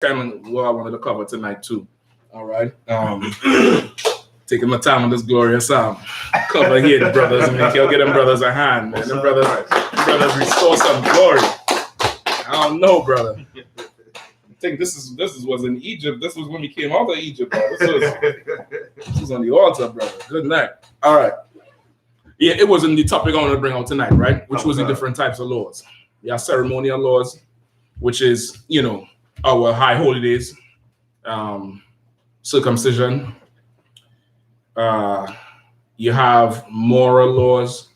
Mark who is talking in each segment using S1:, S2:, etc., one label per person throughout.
S1: kind of what I wanted to cover tonight too. All right. Taking my time on this glorious cover here, the brothers, and y'all get them brothers a hand, man. Them brothers restore some glory. I don't know, brother. I think this was in Egypt. This was when we came out of Egypt, bro. This was on the altar, brother. Good night. All right. Yeah, it wasn't the topic I wanted to bring out tonight, right? Which was the different types of laws. Yeah, ceremonial laws, which is, you know, our high holidays, circumcision. You have moral laws,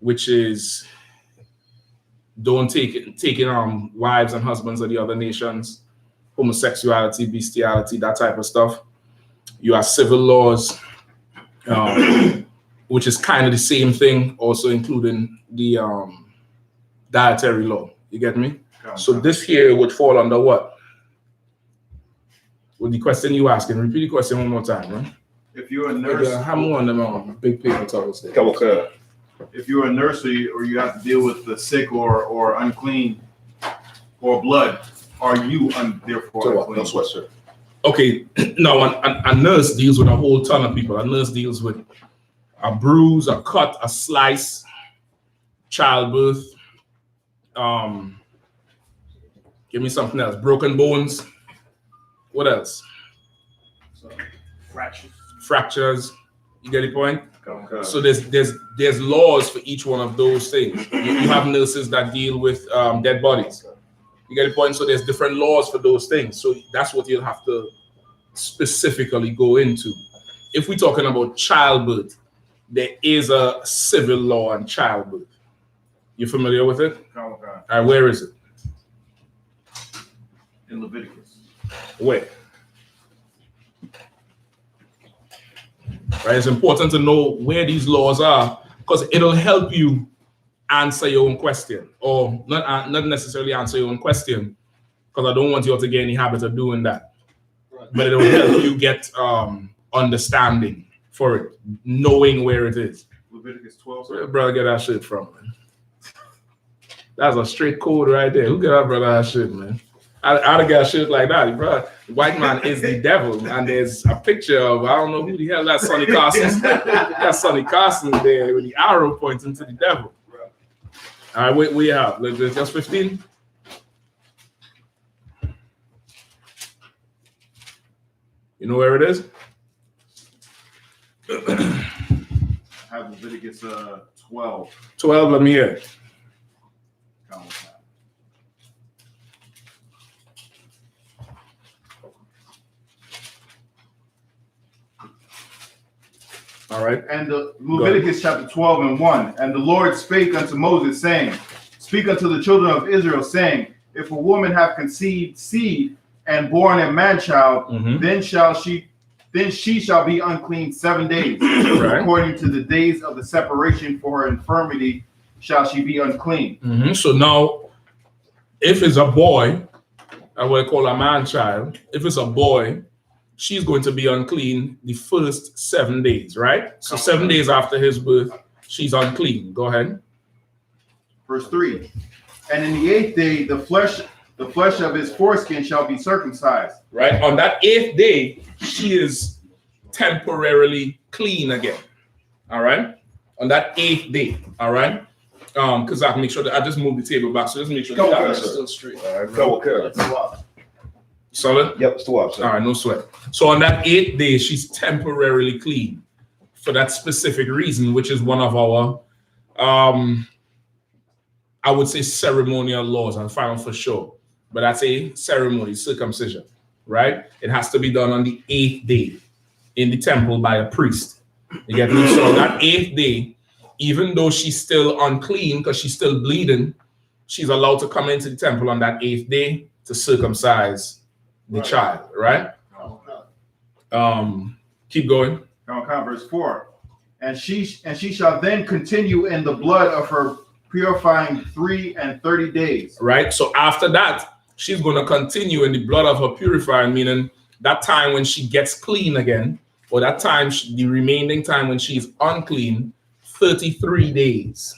S1: which is don't taking wives and husbands of the other nations, homosexuality, bestiality, that type of stuff. You have civil laws, which is kind of the same thing, also including the dietary law. You get me? So this here would fall under what? With the question you asking, repeat the question one more time, right?
S2: If you're a nurse,
S1: how more on them big paper towels there?
S2: If you're a nurse or you have to deal with the sick or unclean or blood, are you therefore unclean?
S1: No sweat, sir. Okay, now a nurse deals with a whole ton of people. A nurse deals with a bruise, a cut, a slice, childbirth. Give me something else. Broken bones. What else? Fractures. You get the point? Okay. So there's laws for each one of those things. You have nurses that deal with dead bodies. You get the point? So there's different laws for those things. So that's what you'll have to specifically go into. If we're talking about childbirth, there is a civil law on childbirth. You familiar with it?
S2: Okay. All
S1: right, where is it?
S2: In Leviticus.
S1: Where? Right, it's important to know where these laws are because it'll help you answer your own question, or not necessarily answer your own question, because I don't want you all to get any habit of doing that. Right. But it'll help you get understanding for it, knowing where it is.
S2: Leviticus 12.
S1: Where brother get that shit from, man? That's a straight code right there. Who get that brother that shit, man? I'd have got shit like that, bro. The white man is the devil, and there's a picture of, I don't know who the hell that's Sonny Carson. That's Sonny Carson there with the arrow pointing to the devil. All right, what we have? Just 15? You know where it is?
S2: I have Leviticus 12.
S1: 12, let me hear it. All right.
S2: And the Leviticus chapter 12 and 1. And the Lord spake unto Moses, saying, Speak unto the children of Israel, saying, If a woman have conceived seed and born a man child, then she shall be unclean 7 days. Right. According to the days of the separation for her infirmity shall she be unclean.
S1: So now, if it's a boy, I will call a man child. If it's a boy, she's going to be unclean the first 7 days, right? So 7 days after his birth, she's unclean. Go ahead.
S2: Verse 3. And in the 8th day, the flesh of his foreskin shall be circumcised.
S1: Right. On that 8th day, she is temporarily clean again. All right. On that 8th day. All right. Because I can make sure that I just move the table back. So just make sure that is still straight. All right.
S2: Go.
S1: Solid?
S3: Yep, it's the watch.
S1: All right, no sweat. So on that 8th day, she's temporarily clean for that specific reason, which is one of our, I would say, ceremonial laws. I'll find out for sure. But that's a ceremony, circumcision, right? It has to be done on the 8th day in the temple by a priest. You get me? So on that 8th day, even though she's still unclean because she's still bleeding, she's allowed to come into the temple on that 8th day to circumcise the child, right? Keep going.
S2: Verse 4. And she shall then continue in the blood of her purifying 3 and 30 days.
S1: Right. So after that, she's going to continue in the blood of her purifying, meaning that time when she gets clean again, or that time, the remaining time when she's unclean, 33 days.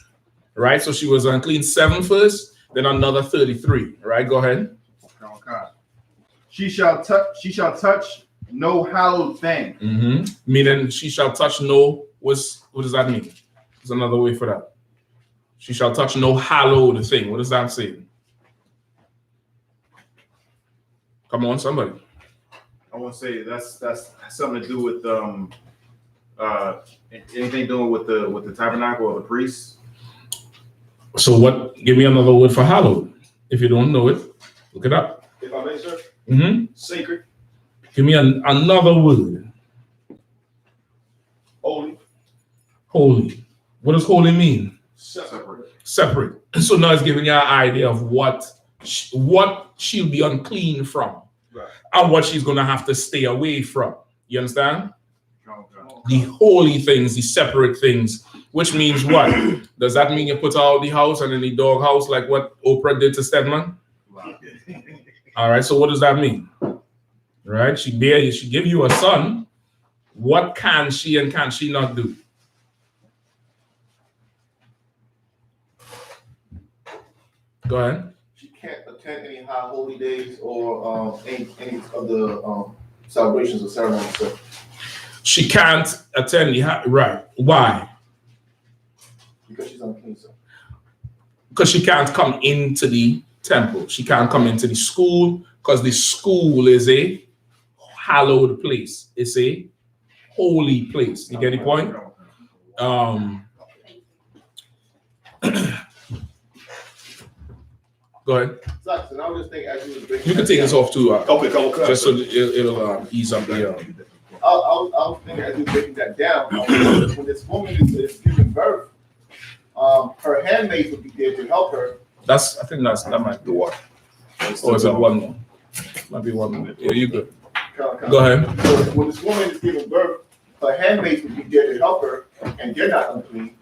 S1: Right. So she was unclean 7 first, then another 33. Right. Go ahead.
S2: Okay. she shall touch no hallowed thing.
S1: Meaning she shall touch no. What does that mean? There's another way for that. She shall touch no hallowed thing. What does that say? Come on, somebody.
S2: I want to say that's something to do with anything doing with the tabernacle or the priests.
S1: So what? Give me another word for hallowed. If you don't know it, look it up.
S3: If I may, sir. Sacred.
S1: Give me another word.
S3: Holy.
S1: Holy. What does holy mean?
S3: Separate.
S1: Separate. So now it's giving you an idea of what she'll be unclean from,
S3: right,
S1: and what she's going to have to stay away from. You understand? The holy things, the separate things, which means what? Does that mean you put out the house and in the dog house like what Oprah did to Stedman?
S3: Wow.
S1: All right, so what does that mean? Right? She give you a son. What can she and can she not do? Go ahead.
S3: She can't attend any high holy days or any of the celebrations or ceremonies. So.
S1: She can't attend right. Why?
S3: Because she's unclean, sir.
S1: Because she can't come into the temple. She can't come into the school because the school is a hallowed place. It's a holy place. You get the point? Go ahead.
S3: So I was just thinking as you was breaking.
S1: You can take this off too.
S3: Okay, come.
S1: Just so it'll ease up the.
S3: I was thinking as you breaking that down. When this woman is giving birth, her handmaids would be there to help her.
S1: I think that might be one. Or is it one more? Might be one more. Yeah, you good. Go ahead.
S3: So when this woman is giving birth, her handmaids would be there to help her, and they're not unclean.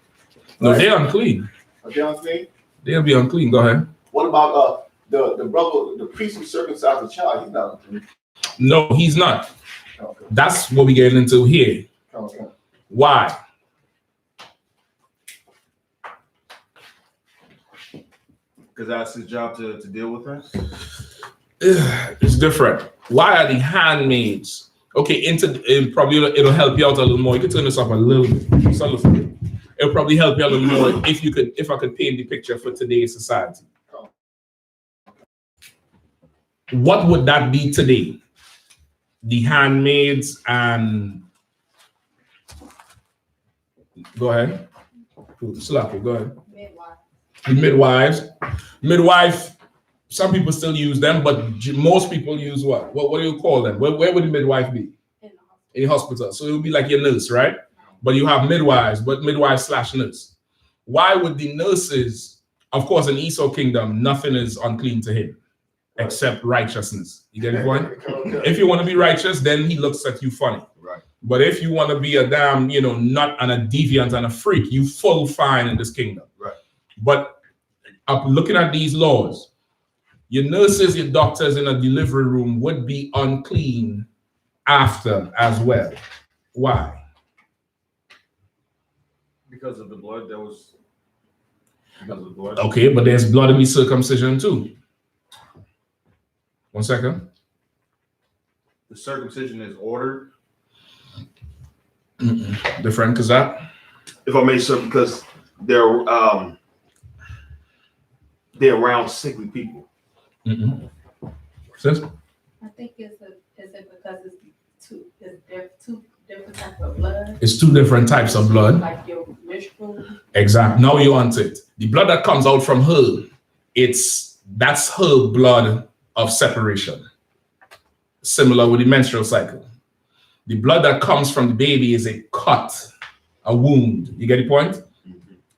S1: No, right? They're unclean.
S3: Are they unclean?
S1: They'll be unclean. Go ahead.
S3: What about the brother, the priest who circumcised the child? He's not unclean.
S1: No, he's not.
S3: Okay.
S1: That's what we're getting into here.
S3: Okay.
S1: Why?
S2: Because that's his job to deal with her.
S1: It's different. Why are the handmaids? Okay, probably it'll help you out a little more. You can turn this up a little bit. Just a little bit. It'll probably help you a little more if I could paint the picture for today's society. What would that be today? The handmaids and go ahead. Slappy, go ahead. The midwives. Some people still use them, but most people use what? What do you call them? Where would the midwife be? In the hospital. So it would be like your nurse, right? But you have midwives, but midwife/nurse. Why would the nurses, of course, in Esau kingdom, nothing is unclean to him except righteousness. You get the point? If you want to be righteous, then he looks at you funny.
S2: Right.
S1: But if you want to be a damn, nut and a deviant and a freak, you full fine in this kingdom.
S2: Right.
S1: But looking at these laws, your nurses, your doctors in a delivery room would be unclean after as well. Why?
S2: Because of the blood that was. Because of the blood.
S1: Okay, but there's blood in the circumcision too. 1 second.
S2: The circumcision is ordered.
S1: Different, because that.
S3: If I may, sir, because they're around sickly people.
S1: Sis?
S4: I think it's because it's two different types of blood.
S1: It's two different types of blood.
S4: Like your menstrual.
S1: Exactly. Now you want it. The blood that comes out from her, that's her blood of separation. Similar with the menstrual cycle. The blood that comes from the baby is a cut, a wound. You get the point?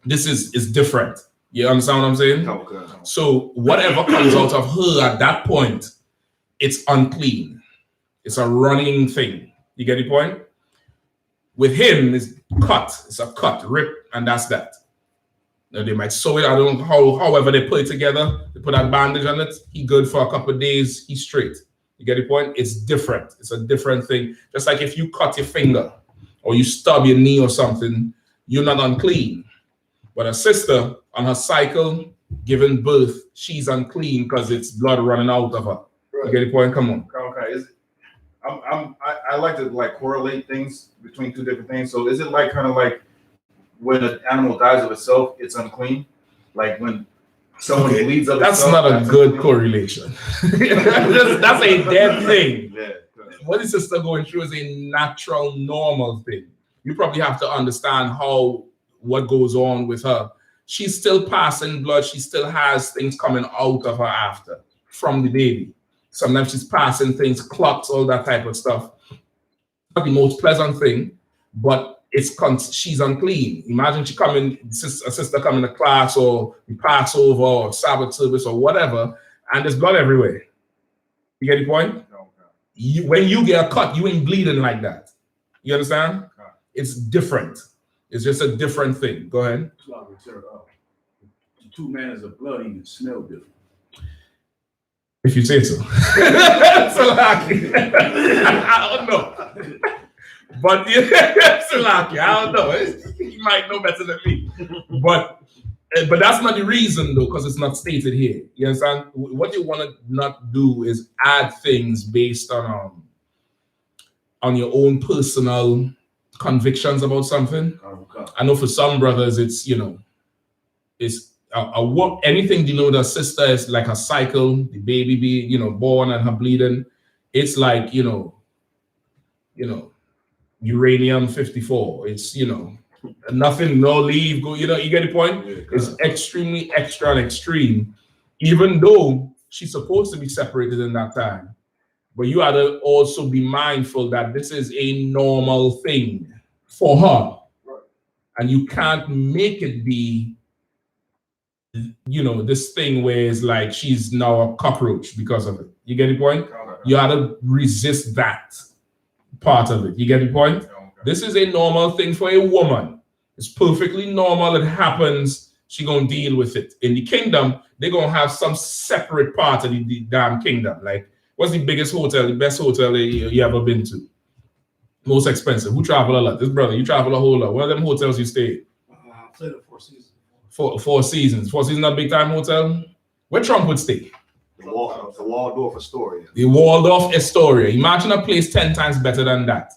S1: This is different. You understand what I'm saying?
S2: Okay.
S1: So whatever comes out of her at that point, it's unclean. It's a running thing. You get the point? With him, it's cut. It's a cut, rip, and that's that. Now they might sew it. I don't know however they put it together. They put that bandage on it. He good for a couple of days. He's straight. You get the point? It's different. It's a different thing. Just like if you cut your finger or you stub your knee or something, you're not unclean. But a sister on her cycle, giving birth, she's unclean because it's blood running out of her. Right. You get the point? Come on.
S2: I like to like correlate things between two different things. So is it like kind of like when an animal dies of itself, it's unclean? Like when someone bleeds of
S1: that's
S2: itself,
S1: not a good correlation. That's a dead thing.
S2: Yeah.
S1: What is sister going through is a natural, normal thing. You probably have to understand what goes on with her. She's still passing blood. She still has things coming out of her after from the baby. Sometimes she's passing things, clots, all that type of stuff. Not the most pleasant thing, but she's unclean. Imagine she a sister coming to class or the Passover or Sabbath service or whatever, and there's blood everywhere. You get the point? When you get a cut, you ain't bleeding like that. You understand? It's different. It's just a different thing. Go ahead.
S5: The two manners of blood even smell different.
S1: If you say so. Salaki. I don't know. But Salaki, I don't know. You might know better than me. But that's not the reason though, because it's not stated here. You understand? What you want to not do is add things based on your own personal convictions about something. I know for some brothers, it's it's anything denote a sister is like a cycle, the baby being born and her bleeding. It's like uranium 54. It's nothing, no leave, go, you get the point? Yeah, it's extremely extra and extreme, even though she's supposed to be separated in that time. But you have to also be mindful that this is a normal thing for her. Right. And you can't make it be, this thing where it's like she's now a cockroach because of it. You get the point? Okay. You have to resist that part of it. You get the point? Okay. This is a normal thing for a woman. It's perfectly normal. It happens. She gonna deal with it. In the kingdom, they're gonna have some separate part of the damn kingdom. Like, what's the biggest hotel, the best hotel you ever been to? Most expensive. Who travel a lot? This brother, you travel a whole lot. What are them hotels you stay?
S5: I played at Four Seasons.
S1: Four Seasons. Four Seasons, not big time hotel. Where Trump would stay?
S3: The Waldorf Astoria.
S1: The Waldorf Astoria. Imagine a place 10 times better than that,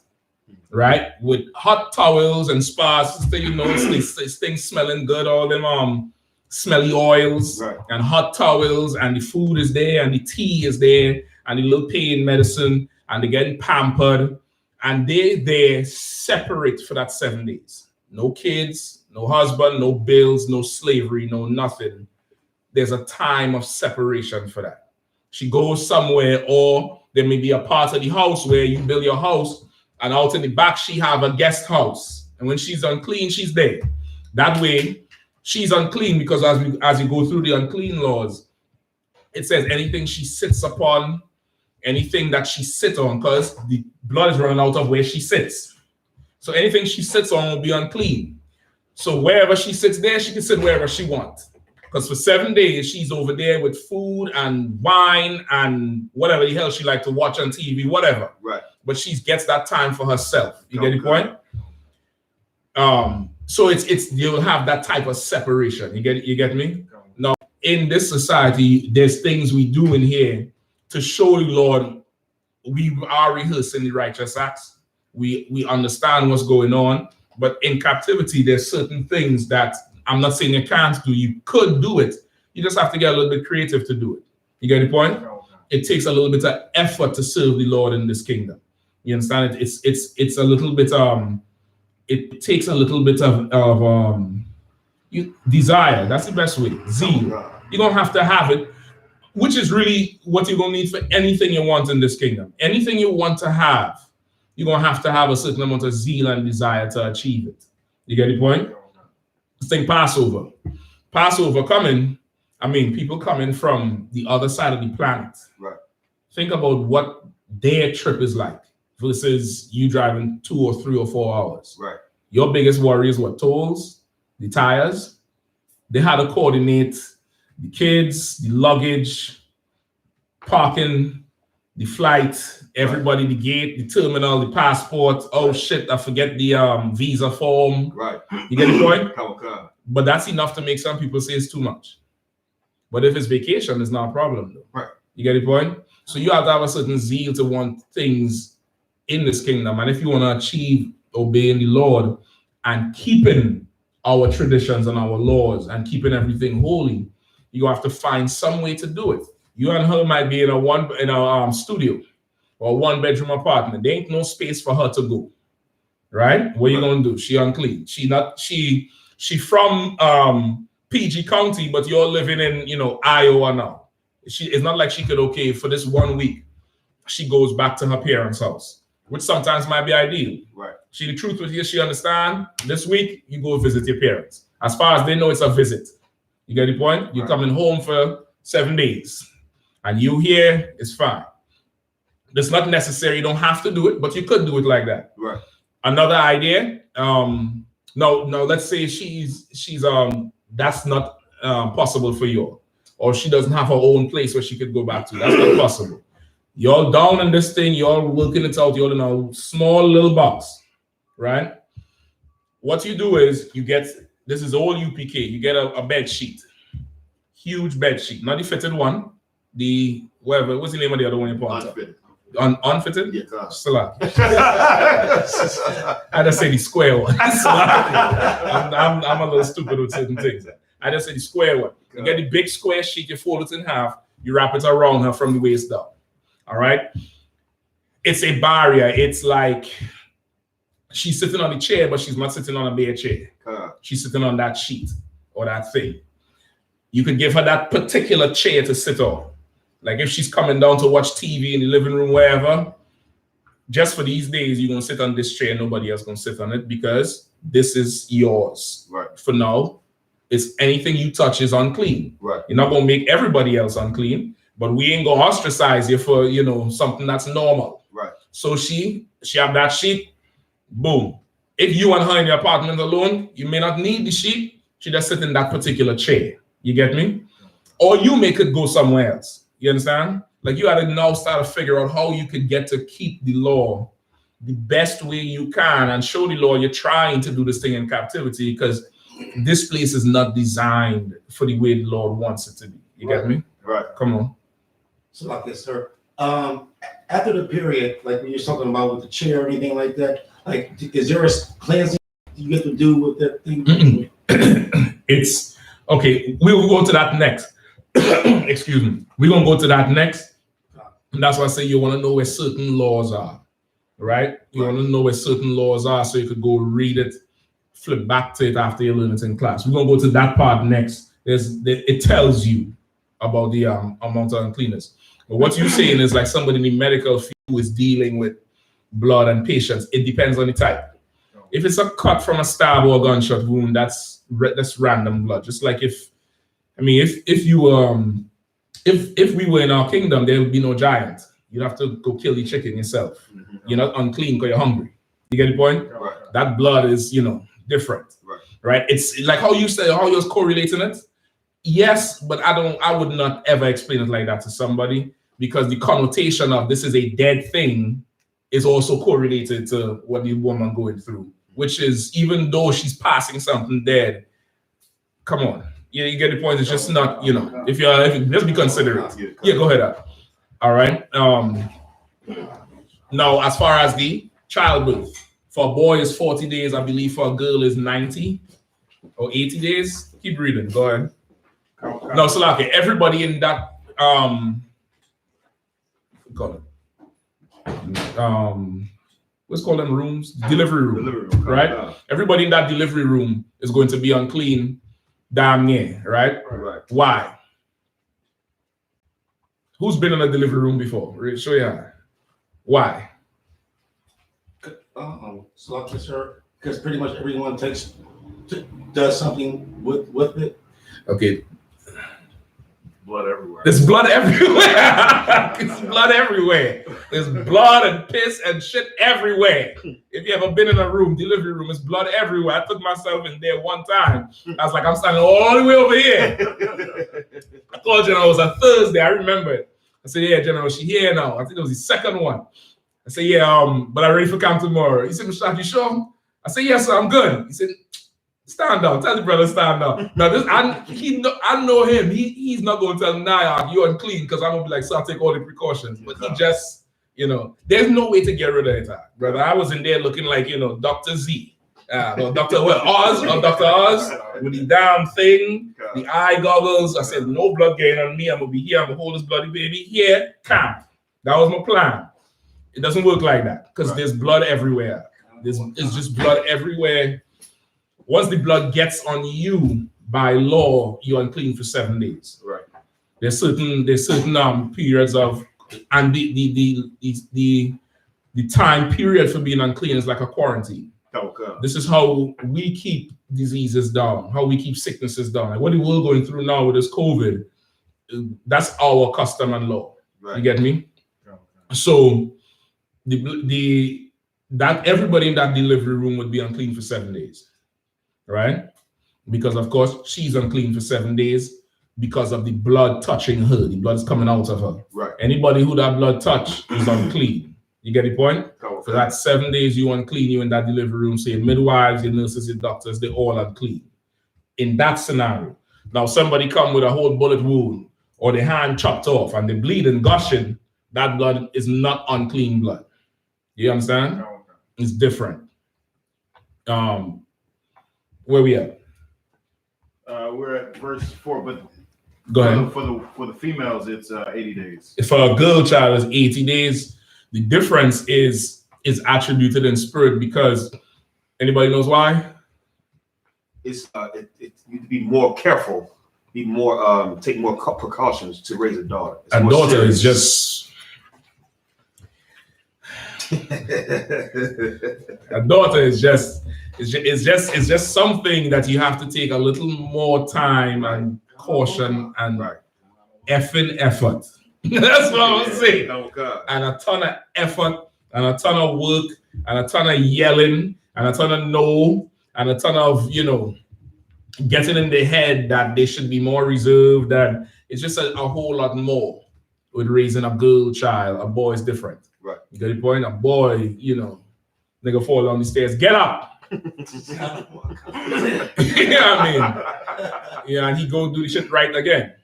S1: right? With hot towels and spas, things smelling good, all them smelly oils, right, and hot towels, and the food is there, and the tea is there, and the little pain medicine, and they're getting pampered, and they're separate for that 7 days. No kids, no husband, no bills, no slavery, no nothing. There's a time of separation for that. She goes somewhere, or there may be a part of the house where you build your house, and out in the back, she have a guest house. And when she's unclean, she's there. That way, she's unclean because as you go through the unclean laws, it says anything she sits upon, anything that she sits on, because the blood is running out of where she sits. So anything she sits on will be unclean. So wherever she sits there, she can sit wherever she wants. Because for 7 days, she's over there with food and wine and whatever the hell she like to watch on TV, whatever. Right. But she gets that time for herself. You get the point? So it's you'll have that type of separation. You get me? Now, in this society, there's things we do in here to show the Lord we are rehearsing the righteous acts. We understand what's going on. But in captivity, there's certain things that I'm not saying you can't do. You could do it. You just have to get a little bit creative to do it. You get the point? It takes a little bit of effort to serve the Lord in this kingdom. You understand it? It's a little bit it takes a little bit of desire. That's the best way. Zeal. You're gonna have to have it, which is really what you're gonna need for anything you want in this kingdom. Anything you want to have, you're gonna have to have a certain amount of zeal and desire to achieve it. You get the point? Let's think Passover. Passover coming, people coming from the other side of the planet. Right. Think about what their trip is like versus you driving 2 or 3 or 4 hours. Right. Your biggest worry is what? Tolls, the tires. They had to coordinate the kids, the luggage, parking, the flight, everybody, the gate, the terminal, the passport. Oh shit, I forget the visa form. Right. You get the point? But that's enough to make some people say it's too much. But if it's vacation, it's not a problem though. Right. You get the point? So you have to have a certain zeal to want things in this kingdom. And if you want to achieve obeying the Lord and keeping our traditions and our laws and keeping everything holy, you have to find some way to do it. You and her might be in a studio or a 1-bedroom apartment. There ain't no space for her to go. Right? What you gonna do? She unclean. She from PG County, but you're living in Iowa now. It's not like she could, okay, for this 1 week, she goes back to her parents' house, which sometimes might be ideal.
S2: Right.
S1: The truth with you, she understand. This week you go visit your parents. As far as they know, it's a visit. You get the point? You're coming home for 7 days, and you here, it's fine. It's not necessary. You don't have to do it, but you could do it like that.
S2: Right.
S1: Another idea. No. Let's say she's that's not possible for you, or she doesn't have her own place where she could go back to. That's not possible. Y'all down in this thing. Y'all working it out. You're in a small little box, right? What you do is you get, this is all UPK. You get a bed sheet, huge bed sheet, not the fitted one. What's the name of the other one you put on top? Unfitted?
S3: Yes.
S1: Salah. I just say the square one. I'm a little stupid with certain things. I just say the square one. You get the big square sheet, you fold it in half, you wrap it around her from the waist down. All right? It's a barrier. It's like she's sitting on the chair, but she's not sitting on a bare chair. She's sitting on that sheet or that thing. You could give her that particular chair to sit on. Like if she's coming down to watch TV in the living room, wherever, just for these days, you're going to sit on this chair. Nobody else going to sit on it because this is yours.
S2: Right.
S1: For now, it's anything you touch is unclean.
S2: Right.
S1: You're not going to make everybody else unclean, but we ain't going to ostracize you for, something that's normal.
S2: Right.
S1: So she have that sheet, boom. If you and her in your apartment alone, you may not need the sheet. She just sit in that particular chair. You get me? Or you make it go somewhere else. You understand? Like you got to now start to figure out how you could get to keep the law the best way you can and show the law you're trying to do this thing in captivity because this place is not designed for the way the Lord wants it to be. You get me?
S2: Right.
S1: Come on.
S6: So like this, sir. After the period, like when you're talking about with the chair or anything like that, like is there a cleansing you get to do with that thing?
S1: It's okay. We will go to that next. Excuse me. We're gonna go to that next. And that's why I say you want to know where certain laws are, right? You want to know where certain laws are so you could go read it, flip back to it after you learn it in class. We're gonna go to that part next. It tells you about the amount of uncleanness. But what you're saying is like somebody in the medical field who is dealing with blood and patients. It depends on the type. If it's a cut from a stab or a gunshot wound, that's random blood. Just like if we were in our kingdom, there would be no giant. You'd have to go kill the chicken yourself. You're not unclean because you're hungry. You get the point?
S2: Right.
S1: That blood is, different. Right? It's like how you say, how you're correlating it. Yes, but I would not ever explain it like that to somebody because the connotation of this is a dead thing is also correlated to what the woman going through, which is even though she's passing something dead, come on. You get the point. It's just not, if you just be considerate. Yeah, go ahead. All right. Now, as far as the childbirth, for a boy is 40 days. I believe for a girl is 90 or 80 days. Keep reading. Go ahead. No, so like everybody in that what's called them rooms? Delivery room. Right? Everybody in that delivery room is going to be unclean. Damn near, right? Why? Who's been in a delivery room before? Show you. Why?
S6: So like this, sir, because pretty much everyone does something with it.
S1: Okay.
S5: Blood everywhere.
S1: There's blood everywhere. There's blood everywhere. There's blood and piss and shit everywhere. If you ever been in a room, delivery room, there's blood everywhere. I took myself in there one time. I was like, I'm standing all the way over here. I told General it was a Thursday. I remember it. I said, yeah, General, she here now. I think it was the second one. I said, yeah, but I'm ready for camp tomorrow. He said, Mr. You sure? I said, yes, sir, I'm good. He said, stand down. Tell the brother stand down. Now I know him. He's not going to tell Naya you're unclean because I'm gonna be like, so I'll take all the precautions. But he just You know, there's no way to get rid of it, brother. I was in there looking like, you know, Dr. Z. Or Dr. Oz or Dr. Oz with the damn thing, the eye goggles. I said, no blood getting on me. I'm gonna be here. I'm gonna hold this bloody baby here. Camp. That was my plan. It doesn't work like that because there's blood everywhere. It's just blood everywhere. Once the blood gets on you, by law, you're unclean for 7 days.
S2: Right.
S1: There's certain periods of, and the time period for being unclean is like a quarantine.
S2: Okay.
S1: This is how we keep diseases down, how we keep sicknesses down. Like what the world going through now with this COVID, that's our custom and law. Right. You get me? Okay. So that everybody in that delivery room would be unclean for 7 days, right? Because of course she's unclean for 7 days because of the blood touching her. The blood is coming out of her. Right. Anybody who that blood touch is unclean. You get the point? Okay. For that 7 days you unclean, you in that delivery room, so your midwives, your nurses, your doctors, they're all unclean. In that scenario. Now somebody come with a whole bullet wound or the hand chopped off and they bleeding, gushing, that blood is not unclean blood. You understand? Okay. It's different. Where we at?
S2: We're at verse 4, but
S1: go ahead.
S2: For the females, it's 80 days.
S1: For a girl child, it's 80 days. The difference is attributed in spirit because anybody knows why?
S7: It's you need to be more careful, be more take more precautions to raise a daughter.
S1: A daughter is just a daughter is just it's just something that you have to take a little more time and caution and effing effort. That's what I'm saying. Oh, God. And a ton of effort, and a ton of work, and a ton of yelling, and a ton of no, and a ton of, you know, getting in their head that they should be more reserved. That it's just a whole lot more with raising a girl child. A boy is different. Right. You get the point? A boy, you know, nigga fall down the stairs, get up. You know what I mean? Yeah, and he go do the shit right again.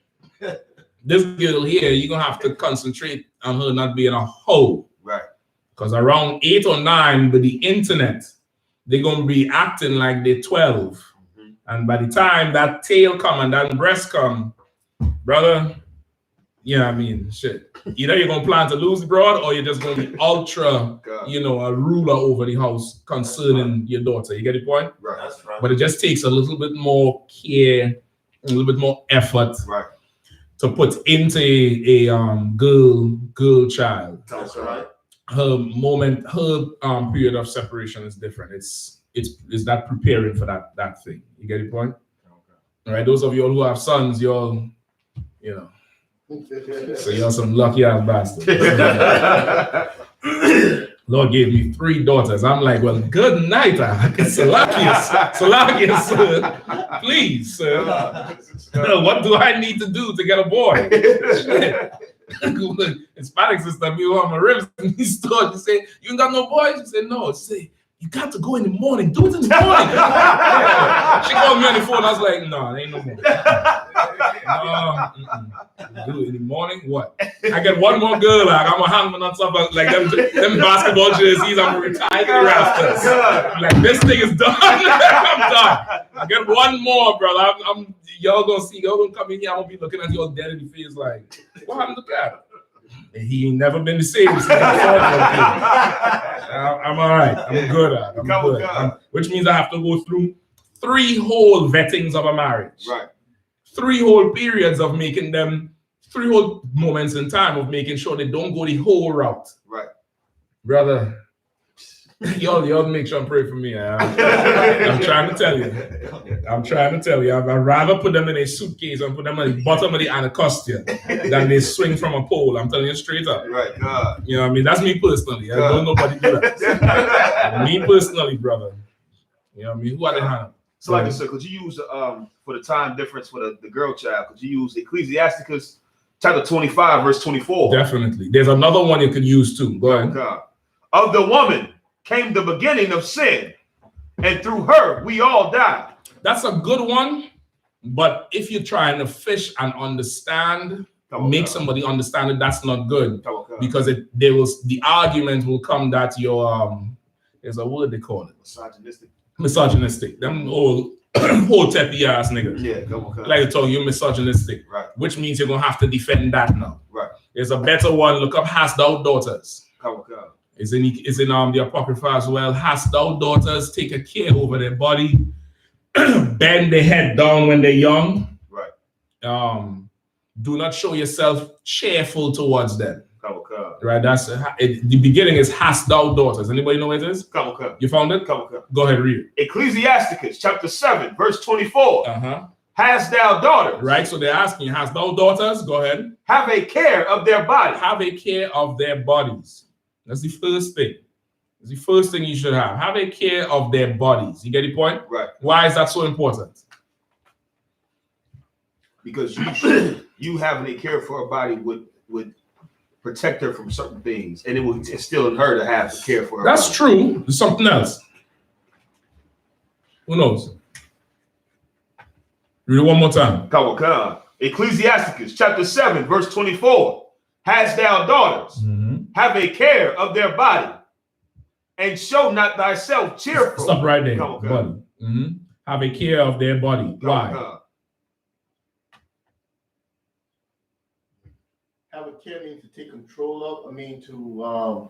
S1: This girl here, you're gonna have to concentrate on her not being a hoe. Right. Because around 8 or 9 with the internet, they're gonna be acting like they're 12. Mm-hmm. And by the time that tail come and that breast come, brother, yeah, I mean, shit. Either you're gonna plan to lose the broad or you're just gonna be ultra, you know, a ruler over the house concerning your daughter. You get the point? Right. That's right. But it just takes a little bit more care, a little bit more effort. Right. To put into a girl child. That's right. Her period of separation is different. It's that preparing for that thing. You get the point? Okay. All right. Those of you all who have sons, y'all, you know. So y'all some lucky ass bastards. Lord gave me 3 daughters. I'm like, well, good night, Salakius, sir. Please, sir. What do I need to do to get a boy? Hispanic sister, me on my ribs in the store. She say, you ain't got no boys? She said, no. She say, you got to go in the morning. Do it in the morning. She called me on the phone. I was like, no, ain't no more. Do it in the morning. What? I get one more girl. Like, I'm gonna hang my nuts up like them basketball jerseys. I'm gonna retire the rafters. Like this thing is done. I'm done. I get one more, brother. Y'all gonna see. Y'all gonna come in here. I'm gonna be looking at y'all dead in the face. Like, what happened to that? He ain't never been the same since I'm all right. I'm good at it. I'm good. Which means I have to go through 3 whole vettings of a marriage. Right. 3 whole periods of making them, 3 whole moments in time of making sure they don't go the whole route. Right. Brother, y'all make sure and pray for me. I'm trying to tell you. I'd rather put them in a suitcase and put them at the bottom of the Anacostia than they swing from a pole. I'm telling you straight up. Right, God. You know what I mean? That's me personally. I don't nobody do that. Me personally, brother. You know what I mean? Who are they handling?
S7: So like I said, could you use for the time difference for the girl child, could you use Ecclesiasticus chapter 25, verse 24?
S1: Definitely. There's another one you could use too. Go ahead.
S7: God. Of the woman came the beginning of sin, and through her we all die.
S1: That's a good one, but if you're trying to fish and understand make somebody understand that that's not good,
S7: Okay.
S1: because the argument will come that you're there's a word they call it, misogynistic. Them old teppy ass niggas.
S7: Yeah,
S1: Like to tell you misogynistic,
S7: right?
S1: Which means you're gonna have to defend that now.
S7: Right.
S1: There's a better one. Look up "Hast thou daughters." It's in the Apocrypha as well. "Hast thou daughters take a care over their body, bend their head down when they're young.
S7: Right.
S1: Do not show yourself cheerful towards them." Right. That's the beginning is "Hast thou daughters." Anybody know what it is? You found it? Go ahead, read it.
S7: Ecclesiasticus chapter 7, verse 24. Hast thou daughters?
S1: Right. So they're asking, "Hast thou daughters?" Go ahead.
S7: Have a care of their body.
S1: Have a care of their bodies. That's the first thing. It's the first thing you should have. Have a care of their bodies. You get the point?
S7: Right.
S1: Why is that so important?
S7: Because you having a care for a body would protect her from certain things, and it will instill in her to have to care for her.
S1: That's
S7: body.
S1: true. There's something else. Who knows? Read it one more time.
S7: Ecclesiasticus chapter 7, verse 24. Hast thou daughters? Have a care of their body, and show not thyself cheerful.
S1: Stop right there. Body. Have a care of their body. Why?
S3: Have a care means to take control of. I mean to.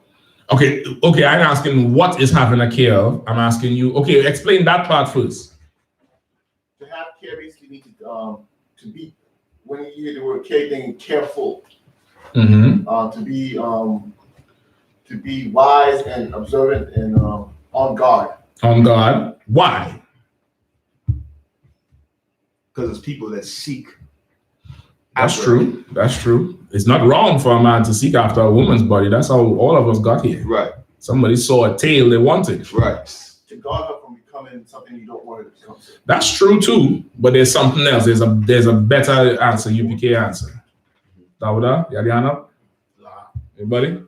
S1: Okay. I'm asking what is having a care of. I'm asking you. Okay, explain that part first.
S3: To have care basically means to be. When you hear the word care, then careful. To be wise and observant and on guard.
S1: On guard. Why?
S7: Because it's people that seek.
S1: That's true. That's true. It's not wrong for a man to seek after a woman's body. That's how all of us got here.
S7: Right.
S1: Somebody saw a tail they wanted.
S7: Right.
S3: To guard her from becoming something you don't want her to become.
S1: That's true too. But there's something else. There's a better answer. UPK answer. Dauda, YAHANNA? Anybody?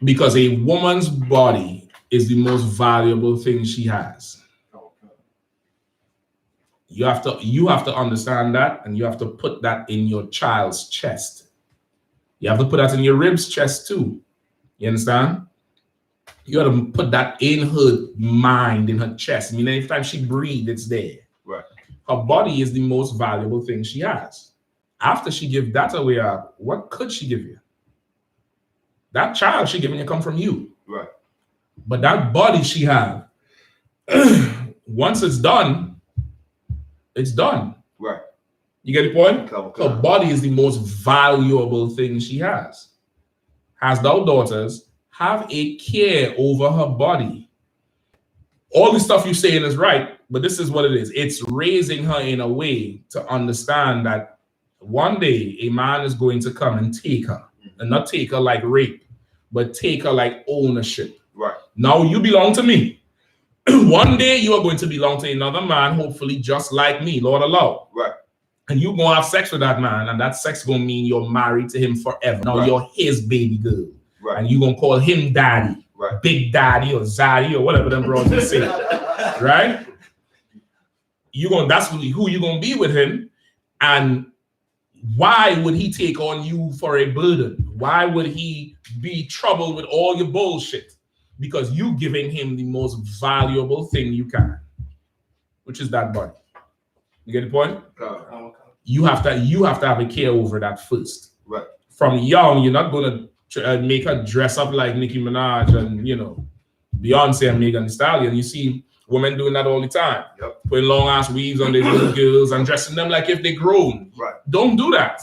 S1: Because a woman's body is the most valuable thing she has. You have to understand that, and you have to put that in your child's chest. You have to put that in your ribs chest too. You understand? You got to put that in her mind, in her chest. I mean, every time she breathes, it's there.
S7: Right.
S1: Her body is the most valuable thing she has. After she gives that away, what could she give you? That child she giving you come from you.
S7: Right.
S1: But that body she have, once it's done, it's done.
S7: Right.
S1: You get the point?
S7: Okay.
S1: Her body is the most valuable thing she has. Hast thou daughters, have a care over her body. All the stuff you're saying is right, but this is what it is. It's raising her in a way to understand that one day a man is going to come and take her. And not take her like rape, but take her like ownership.
S7: Right.
S1: Now you belong to me. One day you are going to belong to another man, hopefully just like me, Lord allow.
S7: Right.
S1: And you're going to have sex with that man, and that sex going to mean you're married to him forever. Now you're his baby girl.
S7: Right.
S1: And you're going to call him daddy.
S7: Right.
S1: Big daddy or zaddy or whatever them brothers say. Right? That's who you're going to be with him. And why would he take on you for a burden? Why would he be troubled with all your bullshit? Because you giving him the most valuable thing you can, which is that body. You get the point? You have to have a care over that first.
S7: Right.
S1: From young, you're not going to make her dress up like Nicki Minaj and Beyonce and Megan Thee Stallion. You see women doing that all the time.
S7: Yep.
S1: Putting long ass weaves on their little girls and dressing them like if they're grown.
S7: Right.
S1: Don't do that.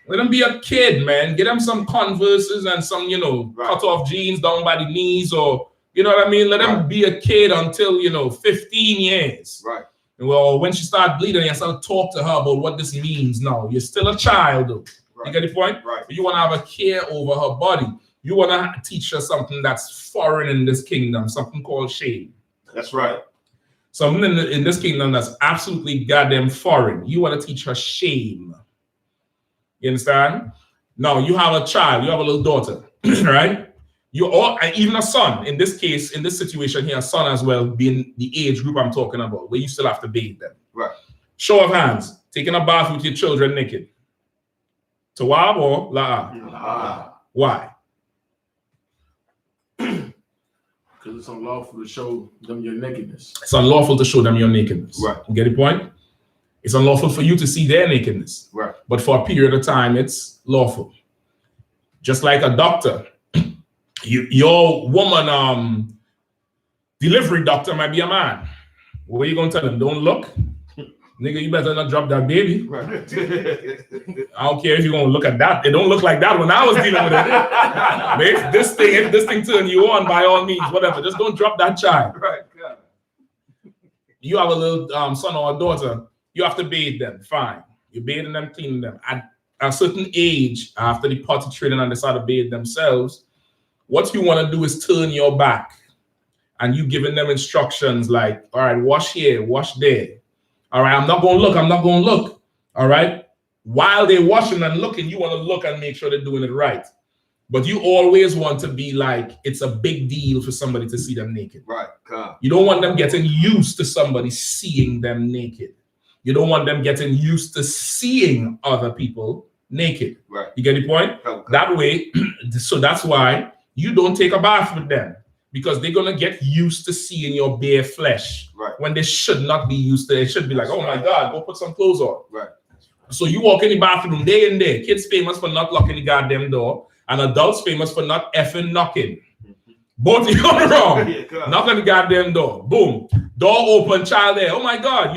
S1: Let them be a kid, man. Get them some Converses and some, cut off jeans down by the knees, or you know what I mean? Let them be a kid until 15 years.
S7: Right.
S1: Well, when she start bleeding, you start to talk to her about what this means now. You're still a child, though.
S7: Right.
S1: You get the point?
S7: Right.
S1: You want to have a care over her body. You want to teach her something that's foreign in this kingdom, something called shame.
S7: That's right.
S1: Something in this kingdom that's absolutely goddamn foreign. You want to teach her shame. You understand? Now, you have a child, you have a little daughter, right? Even a son, in this case, in this situation here, a son as well, being the age group I'm talking about, where you still have to bathe them.
S7: Right.
S1: Show of hands. taking a bath with your children naked. Tawab or la'a? Why?
S5: Because it's unlawful to show them your nakedness.
S1: It's unlawful to show them your nakedness.
S7: Right.
S1: You get the point? It's unlawful for you to see their nakedness.
S7: Right.
S1: But for a period of time, it's lawful. Just like a doctor. Your woman delivery doctor might be a man. What are you going to tell him? Don't look? Nigga, you better not drop that baby.
S7: Right.
S1: I don't care if you're gonna look at that. It don't look like that when I was dealing with it. But if this thing turn you on, by all means, whatever. Just don't drop that child.
S7: Right. God.
S1: You have a little son or a daughter, you have to bathe them. Fine. You're bathing them, cleaning them. At a certain age, after the potty training and they start to bathe themselves, what you want to do is turn your back and you giving them instructions like, all right, wash here, wash there. All right, I'm not going to look. I'm not going to look. All right. While they're washing and looking, you want to look and make sure they're doing it right. But you always want to be like, it's a big deal for somebody to see them naked.
S7: Right. God.
S1: You don't want them getting used to somebody seeing them naked. You don't want them getting used to seeing other people naked.
S7: Right.
S1: You get the point?
S7: Okay.
S1: That way, so that's why you don't take a bath with them. Because they're going to get used to seeing your bare flesh.
S7: Right. When
S1: When they should not be used to it. It should be like, oh my God, go put some clothes on.
S7: Right.
S1: So you walk in the bathroom day and day. Kids famous for not locking the goddamn door. And adults famous for not effing knocking. Both of you are wrong.
S7: Yeah, God.
S1: Knock on the goddamn door. Boom. Door open, child there. Oh my God.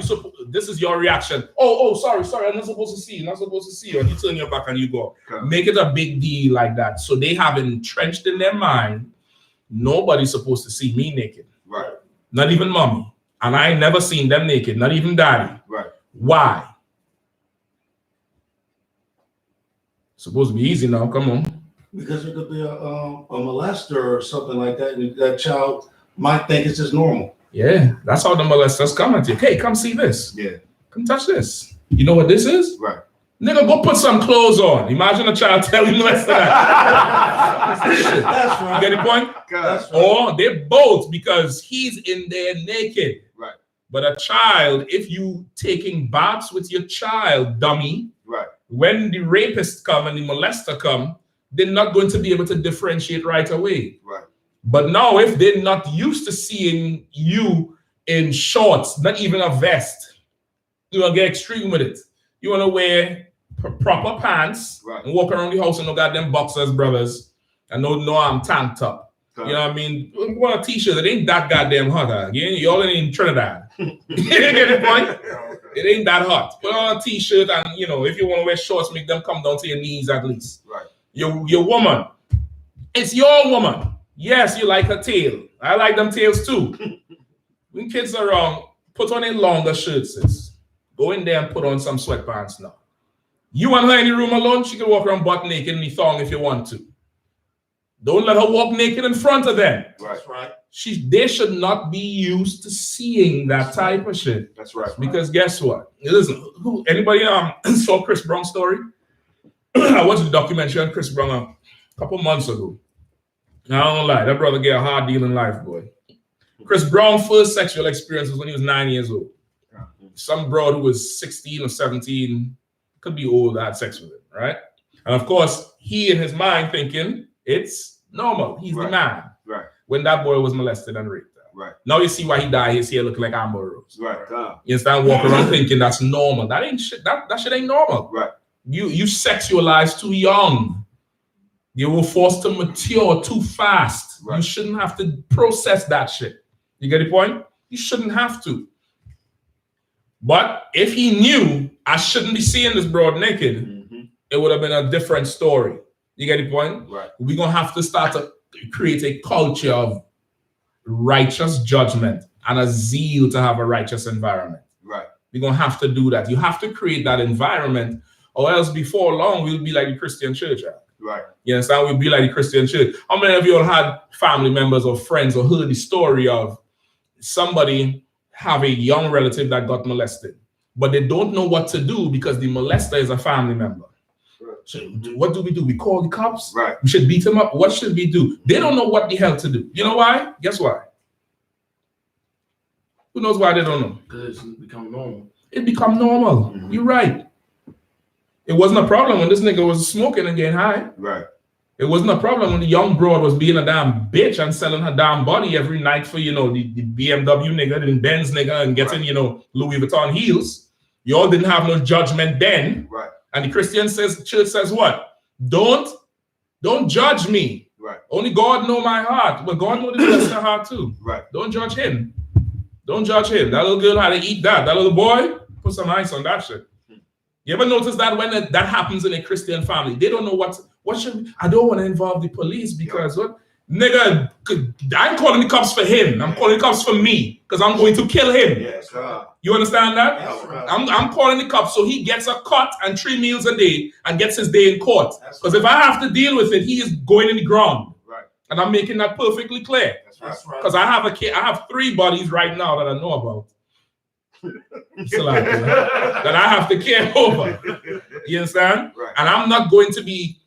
S1: This is your reaction. Oh, sorry. I'm not supposed to see you. Not supposed to see you. And you turn your back and you go.
S7: Okay.
S1: Make it a big deal like that. So they have entrenched in their mind, nobody's supposed to see me naked.
S7: Right.
S1: Not even mommy. And I ain't never seen them naked. Not even daddy.
S7: Right.
S1: Why? Supposed to be easy now. Come on.
S6: Because it could be a molester or something like that, and that child might think it's just normal.
S1: Yeah, that's how the molesters come at you. Hey, come see this.
S7: Yeah.
S1: Come touch this. You know what this is?
S7: Right.
S1: Nigga, go put some clothes on. Imagine a child telling you that.
S6: That's right.
S1: You get the point?
S7: God.
S6: That's right.
S1: Or they're both because he's in there naked.
S7: Right.
S1: But a child, if you taking baths with your child, dummy,
S7: Right.
S1: when the rapist come and the molester come, they're not going to be able to differentiate right away.
S7: Right.
S1: But now if they're not used to seeing you in shorts, not even a vest, you want to get extreme with it. You want to wear proper pants,
S7: Right.
S1: and walk around the house in no goddamn boxers, brothers, and no I'm tank top.
S7: God.
S1: You know what I mean? Want a t-shirt that ain't that goddamn hot. Again, y'all in Trinidad. You get the point? It ain't that hot. Put on a t-shirt and, you know, if you want to wear shorts, make them come down to your knees at least.
S7: Right.
S1: Your woman. It's your woman. Yes, you like her tail. I like them tails too. When kids are wrong, put on a longer shirt, sis. Go in there and put on some sweatpants now. You want her in the room alone, she can walk around butt naked in the thong if you want to. Don't let her walk naked in front of them.
S7: Right.
S6: That's right.
S1: They should not be used to seeing that type of shit.
S7: That's right.
S1: Because guess what? Listen, anybody saw Chris Brown's story? I watched the documentary on Chris Brown a couple months ago. I don't lie, that brother get a hard deal in life, boy. Chris Brown's first sexual experience was when he was 9 years old. Some broad who was 16 or 17, could be old, had sex with him, right? And of course, he in his mind thinking it's normal. He's the man.
S7: Right.
S1: When that boy was molested and raped.
S7: Right.
S1: Now you see why he died. His hair looking like Amber Rose.
S7: Right. God.
S1: You understand? Walk around thinking that's normal. That ain't shit. That shit ain't normal.
S7: Right.
S1: You sexualized too young. You were forced to mature too fast.
S7: Right.
S1: You shouldn't have to process that shit. You get the point? You shouldn't have to. But if he knew I shouldn't be seeing this broad naked, it would have been a different story. You get the point?
S7: Right.
S1: We're going to have to start to create a culture of righteous judgment and a zeal to have a righteous environment.
S7: Right.
S1: We're going to have to do that. You have to create that environment, or else before long, we'll be like the Christian church.
S7: Right.
S1: You understand? We'll be like the Christian church. How many of you all had family members or friends or heard the story of somebody have a young relative that got molested, but they don't know what to do because the molester is a family member?
S7: Right.
S1: So what do? We call the cops?
S7: Right.
S1: We should beat him up. What should we do? They don't know what the hell to do. You know why? Guess why? Who knows why they don't know?
S5: Because it's become normal.
S1: it become normal. You're right. It wasn't a problem when this nigga was smoking and getting high.
S7: Right.
S1: It wasn't a problem when the young broad was being a damn bitch and selling her damn body every night for, you know, the BMW nigga, the Benz nigga, and getting, you know, Louis Vuitton heels. You all didn't have no judgment then.
S7: Right.
S1: And the Christian church says what? Don't judge me.
S7: Right.
S1: Only God know my heart. But God knows the rest of the heart too.
S7: Right.
S1: Don't judge him. Don't judge him. That little girl had to eat that. That little boy, put some ice on that shit. You ever notice that when that happens in a Christian family, they don't know what should, I don't want to involve the police because what? Nigga, I'm calling the cops for him. I'm calling the cops for me because I'm going to kill him.
S7: Yes,
S1: you understand that?
S6: Right.
S1: I'm calling the cops so he gets a cut and 3 meals a day and gets his day in court. Because if I have to deal with it, he is going in the ground.
S7: Right.
S1: And I'm making that perfectly clear.
S7: That's right.
S1: Because I have a kid, I have 3 bodies right now that I know about. That I have to care over. You understand?
S7: Right.
S1: And I'm not going to be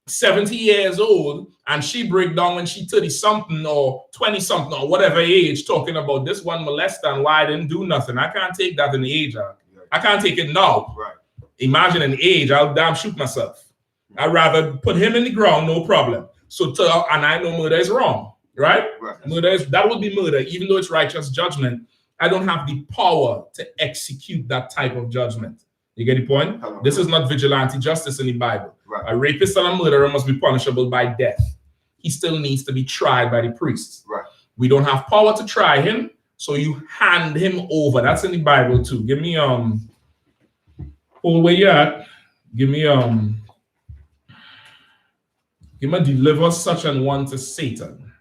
S1: 70 years old and she break down when she 30 something or 20 something or whatever age talking about this one molester and why I didn't do nothing. I can't take that in the age. I can't take it now.
S7: Right.
S1: Imagine an age, I'll damn shoot myself. I'd rather put him in the ground, no problem. And I know murder is wrong, right? Right. That would be murder, even though it's righteous judgment. I don't have the power to execute that type of judgment. You get the point? This is not vigilante justice in the Bible.
S7: Right.
S1: A rapist and a murderer must be punishable by death. He still needs to be tried by the priests.
S7: Right.
S1: We don't have power to try him, so you hand him over. That's in the Bible too. Give me hold where you at. Give me deliver such an one to Satan.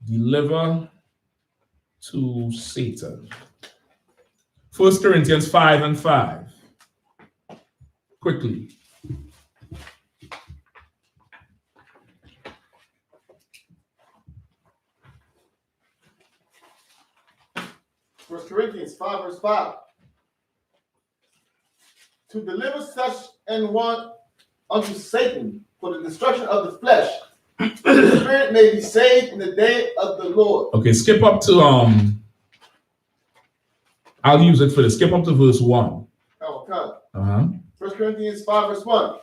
S1: Deliver to Satan. 1 Corinthians 5:5. Quickly.
S3: First Corinthians 5 verse 5. To deliver such an one unto Satan for the destruction of the flesh, the spirit may be saved in the day of the Lord.
S1: Okay, skip up to I'll use it for this. Skip up to verse 1.
S3: Okay. 1 Corinthians 5 verse 1.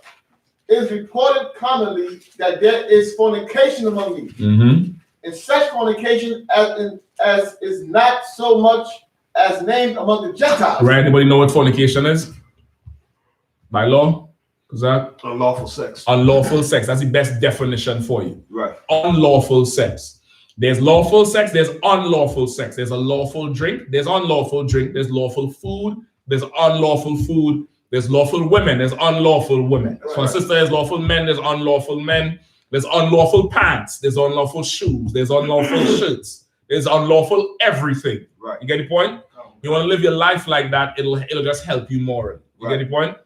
S3: It is reported commonly that there is fornication among you, and such fornication as is not so much as named among the Gentiles.
S1: Right? Anybody know what fornication is? By law? Is that
S7: unlawful sex?
S1: Unlawful sex. That's the best definition for you.
S7: Right.
S1: Unlawful sex. There's lawful sex, there's unlawful sex. There's a lawful drink, there's unlawful drink, there's lawful food, there's unlawful food, there's lawful women, there's unlawful women.
S3: Right.
S1: So my sister, there's lawful men, there's unlawful men, there's unlawful pants, there's unlawful shoes, there's unlawful shirts, there's unlawful everything.
S7: Right.
S1: You get the point? You want to live your life like that, it'll just help you more. You get the point?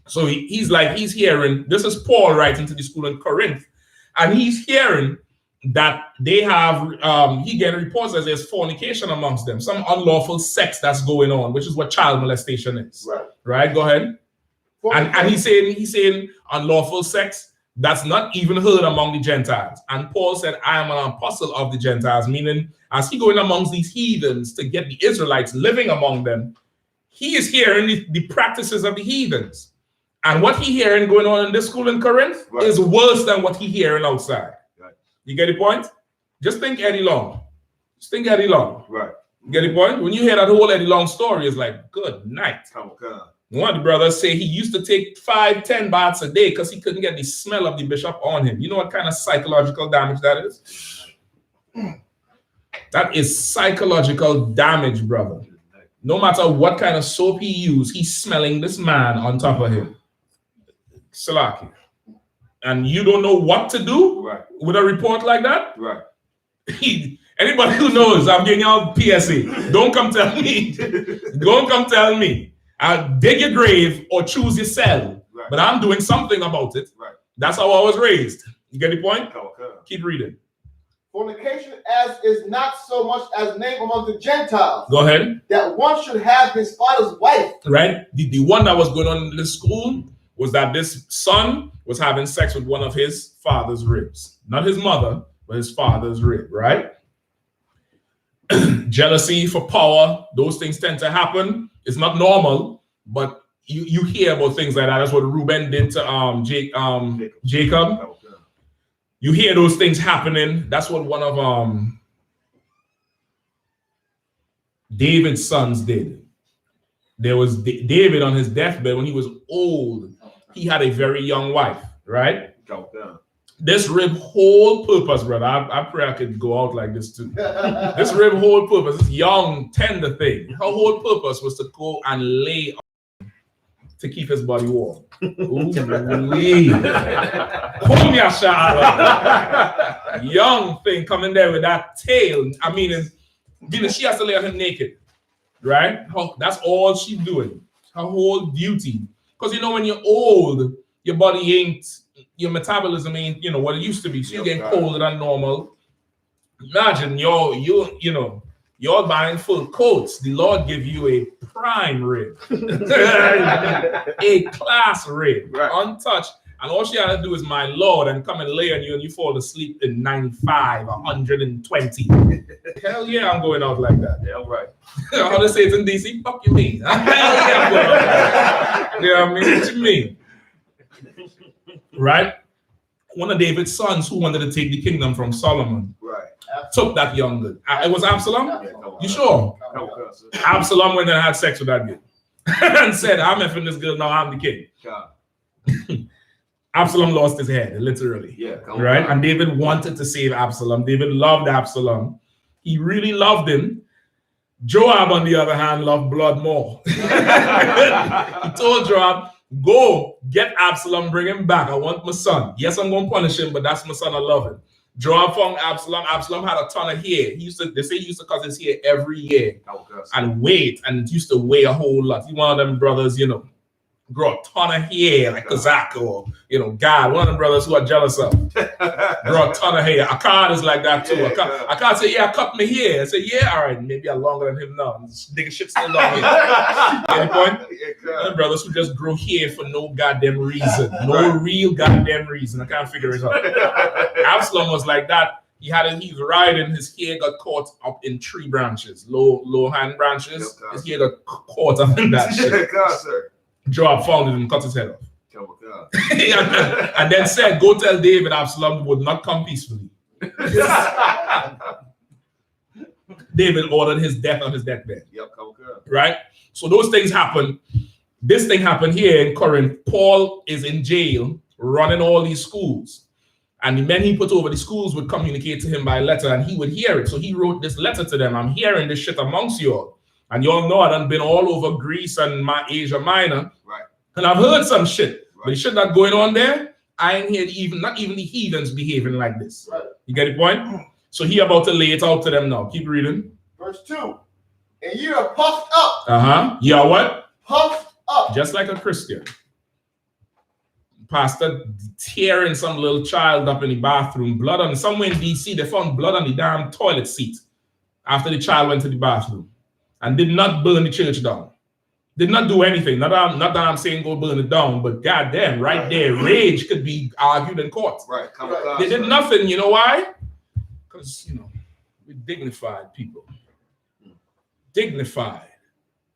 S1: So he's hearing, this is Paul writing to the school in Corinth, and he's hearing that they have, he getting reports that there's fornication amongst them, some unlawful sex that's going on, which is what child molestation is.
S3: Right.
S1: Right? Go ahead. And he's saying unlawful sex, that's not even heard among the Gentiles. And Paul said, I am an apostle of the Gentiles, meaning as he going amongst these heathens to get the Israelites living among them, he is hearing the practices of the heathens. And what he hearing going on in this school in Corinth is worse than what he hearing outside. Right. You get the point? Just think Eddie Long. Just think Eddie Long.
S7: Right.
S1: You get the point? When you hear that whole Eddie Long story, it's like, good night.
S7: Come on.
S1: One of the brothers say he used to take 5-10 baths a day because he couldn't get the smell of the bishop on him. You know what kind of psychological damage that is? That is psychological damage, brother. No matter what kind of soap he used, he's smelling this man on top of him. Salaki. And you don't know what to do with a report like that?
S7: Right.
S1: Anybody who knows, I'm giving y'all PSA. Don't come tell me. Don't come tell me. I'll dig your grave or choose your cell. Right. But I'm doing something about it. Right. That's how I was raised. You get the point? Okay. Keep reading.
S3: Fornication as is not so much as named among the Gentiles.
S1: Go ahead.
S3: That one should have his father's wife.
S1: Right? The one that was going on in the school was that this son was having sex with one of his father's ribs. Not his mother, but his father's rib, right? jealousy for power, those things tend to happen. It's not normal, but you hear about things like that. That's what Reuben did to Jacob. You hear those things happening. That's what one of David's sons did. There was David on his deathbed when he was old. He had a very young wife, right? This rib whole purpose, brother. I pray I could go out like this too. This rib whole purpose, this young, tender thing. Her whole purpose was to go and lay on to keep his body warm. Ooh, pull me a shot. Young thing coming there with that tail. I mean, she has to lay on him naked, right? That's all she's doing. Her whole duty. Because you know, when you're old, your body ain't, your metabolism ain't, you know, what it used to be. So you're getting colder than normal. Imagine you're buying full coats. The Lord give you a prime rib, a class rib, untouched. And all she had to do is, my Lord, and come and lay on you, and you fall asleep in 95, 120. Hell yeah, I'm going out like that.
S7: Yeah, right.
S1: How they say it in DC? Fuck you mean? Hell yeah, I'm going out like that. You know what I mean? What you mean? Right? One of David's sons who wanted to take the kingdom from Solomon took that young girl. It was Absalom? You sure? Absalom went and had sex with that girl and said, I'm effing this girl, now I'm the king. Absalom lost his head, literally. Right? And David wanted to save Absalom. David loved Absalom. He really loved him. Joab, on the other hand, loved blood more. He told Joab, go get Absalom, bring him back. I want my son. Yes, I'm going to punish him, but that's my son. I love him. Joab found Absalom. Absalom had a ton of hair. They say he used to cut his hair every year and wait, and it used to weigh a whole lot. He one of them brothers, you know, grow a ton of hair like Kazak or, you know, God, one of them brothers who are jealous of. Grow a ton of hair. Akkad is like that too. Akkad say, yeah, I cut my hair. I say, yeah, all right, maybe I'm longer than him now. This nigga shit still long here. Get the point? Them brothers who just grow hair for no goddamn reason. No real goddamn reason. I can't figure it out. Absalom was like that. He was riding, his hair got caught up in tree branches, low hand branches. His hair got caught up in that shit. Joab found it and cut his head off. And then said, go tell David Absalom would not come peacefully. David ordered his death on his deathbed. Right? So those things happen. This thing happened here in Corinth. Paul is in jail running all these schools. And the men he put over the schools would communicate to him by letter and he would hear it. So he wrote this letter to them. I'm hearing this shit amongst you all. And you all know I done been all over Greece and Asia Minor. And I've heard some shit. But the shit that going on there, I ain't heard not even the heathens behaving like this. You get the point? So he about to lay it out to them now. Keep reading.
S3: Verse 2. And you are puffed up.
S1: You are what?
S3: Puffed up.
S1: Just like a Christian. Pastor tearing some little child up in the bathroom. Blood on somewhere in DC, they found blood on the damn toilet seat after the child went to the bathroom. And did not burn the church down. Did not do anything. Not that I'm saying go burn it down, but goddamn, right there, rage could be argued in court. They did nothing. You know why? Because, you know, we're dignified people. Dignified.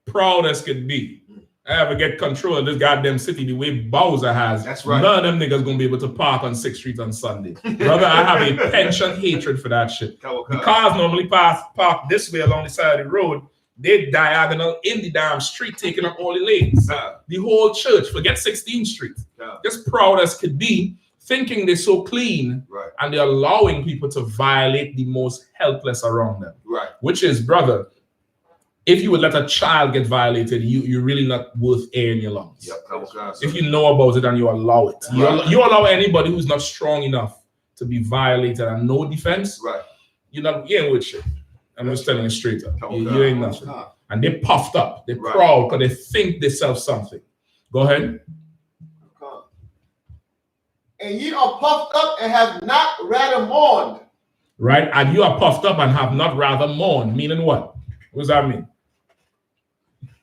S1: Proud as could be. I ever get control of this goddamn city the way Bowser has.
S7: That's right.
S1: None of them niggas gonna be able to park on 6th Street on Sunday. Brother, I have a penchant hatred for that shit. The cars normally park this way along the side of the road. They diagonal in the damn street, taking up all the lanes. The whole church, forget 16th Street. Just proud as could be, thinking they're so clean, and they're allowing people to violate the most helpless around them. Which is, brother, if you would let a child get violated, you're really not worth air in your lungs. If you know about it and you allow it. You allow anybody who's not strong enough to be violated and no defense, you ain't with shit. I'm just telling you straight up. You ain't nothing. And they puffed up. They're proud because they think they sell something. Go ahead.
S3: And ye are puffed up and have not rather mourned.
S1: Right? And you are puffed up and have not rather mourned. Meaning what? What does that mean?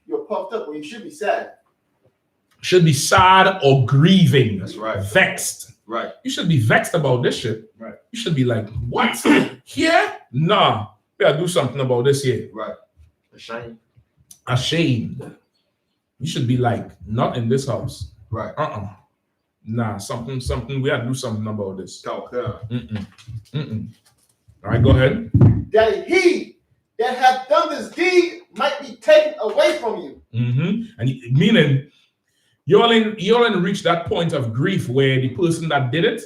S3: You're puffed up when you should be sad.
S1: Should be sad or grieving.
S7: That's right.
S1: Vexed. You should be vexed about this shit. You should be like, what? Here? Nah. We gotta do something about this here.
S7: Right. Ashamed.
S1: Ashamed. You should be like, not in this house.
S7: Right.
S1: Nah, something. We gotta do something about this.
S7: Talk.
S1: All right, go ahead.
S3: That he that hath done this deed might be taken away from you.
S1: And meaning, you all ain't reach that point of grief where the person that did it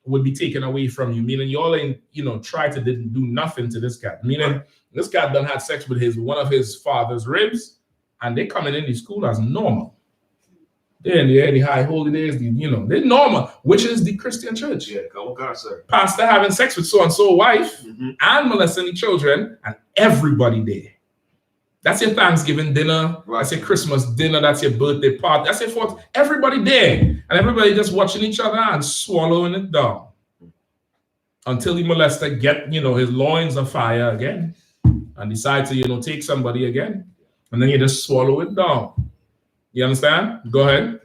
S1: would be taken away from you. Meaning, you all ain't, try to do nothing to this cat. Meaning, this cat done had sex with one of his father's ribs, and they coming in the school as normal. They're in the high holy days, they're normal, which is the Christian church.
S7: Yeah, come on, God, sir.
S1: Pastor having sex with so-and-so wife and molesting the children, and everybody there. That's your Thanksgiving dinner. Right. That's your Christmas dinner. That's your birthday party. That's your 4th. Everybody there. And everybody just watching each other and swallowing it down. Until the molester get, his loins on fire again and decide to, take somebody again. And then you just swallow it down. You understand? Go ahead.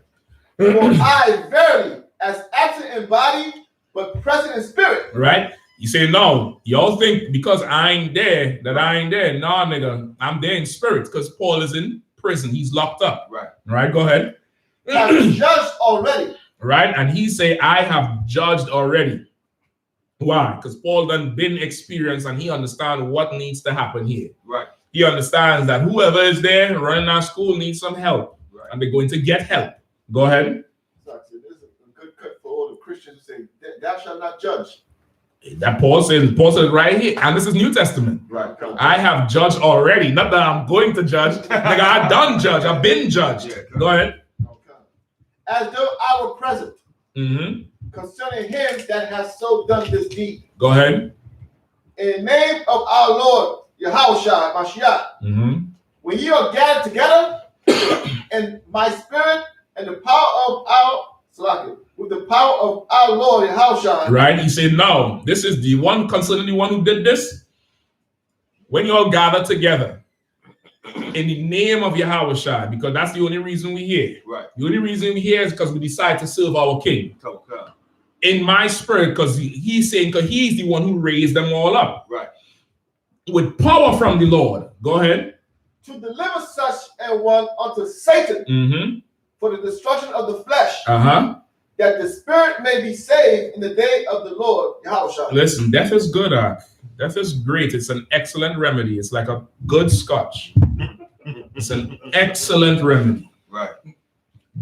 S3: For I verily, as absent in body, but present in spirit.
S1: Right? You say, no, y'all think because I ain't there, that I ain't there. Nah, nigga, I'm there in spirit because Paul is in prison. He's locked up.
S7: Right.
S1: Right, go ahead.
S3: Have judged already.
S1: Right? And he say, I have judged already. Why? Because Paul done been experienced and he understands what needs to happen here.
S7: Right.
S1: He understands that whoever is there running our school needs some help. Right. And they're going to get help. Go ahead.
S3: So this is a good cut for all the Christians who say, thou shalt not judge.
S1: That Paul says right here, and this is New Testament.
S7: Right.
S1: I have judged already. Not that I'm going to judge. Like I done judge. I've been judged.
S7: Yeah,
S1: go ahead.
S3: Okay. As though I were present concerning him that has so done this deed.
S1: Go ahead.
S3: In the name of our Lord, Yahushua, Mashiach, when you are gathered together in my spirit and the power of our with the power of our Lord Yahushua.
S1: Right? He said, no, this is the one concerning the one who did this. When you all gather together in the name of Yahushua, because that's the only reason we're here.
S7: Right.
S1: The only reason we're here is because we decide to serve our King.
S7: Okay.
S1: In my spirit, because he's saying, because he's the one who raised them all up.
S7: Right.
S1: With power from the Lord. Go ahead.
S3: To deliver such a one unto Satan for the destruction of the flesh. That the spirit may be saved in the day of the Lord, Yahushua.
S1: Listen, death is good, death is great. It's an excellent remedy. It's like a good scotch. It's an excellent remedy.
S7: Right.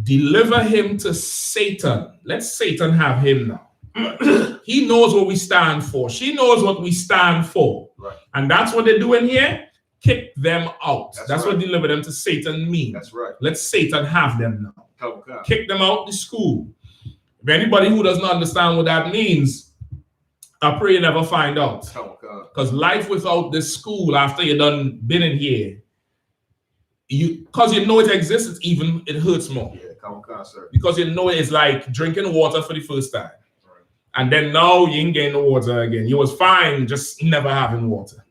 S1: Deliver him to Satan. Let Satan have him now. He knows what we stand for. She knows what we stand for.
S7: Right.
S1: And that's what they're doing here. Kick them out. That's
S7: right.
S1: what deliver them to Satan means.
S7: That's right.
S1: Let Satan have them now.
S7: Okay.
S1: Kick them out the school. If anybody who doesn't understand what that means, I pray you never find out. Because life without this school, after you done been in here, because you know it exists, it hurts more.
S7: Yeah, come on, sir.
S1: Because you know it's like drinking water for the first time. Right. And then now you ain't getting the water again. You was fine just never having water.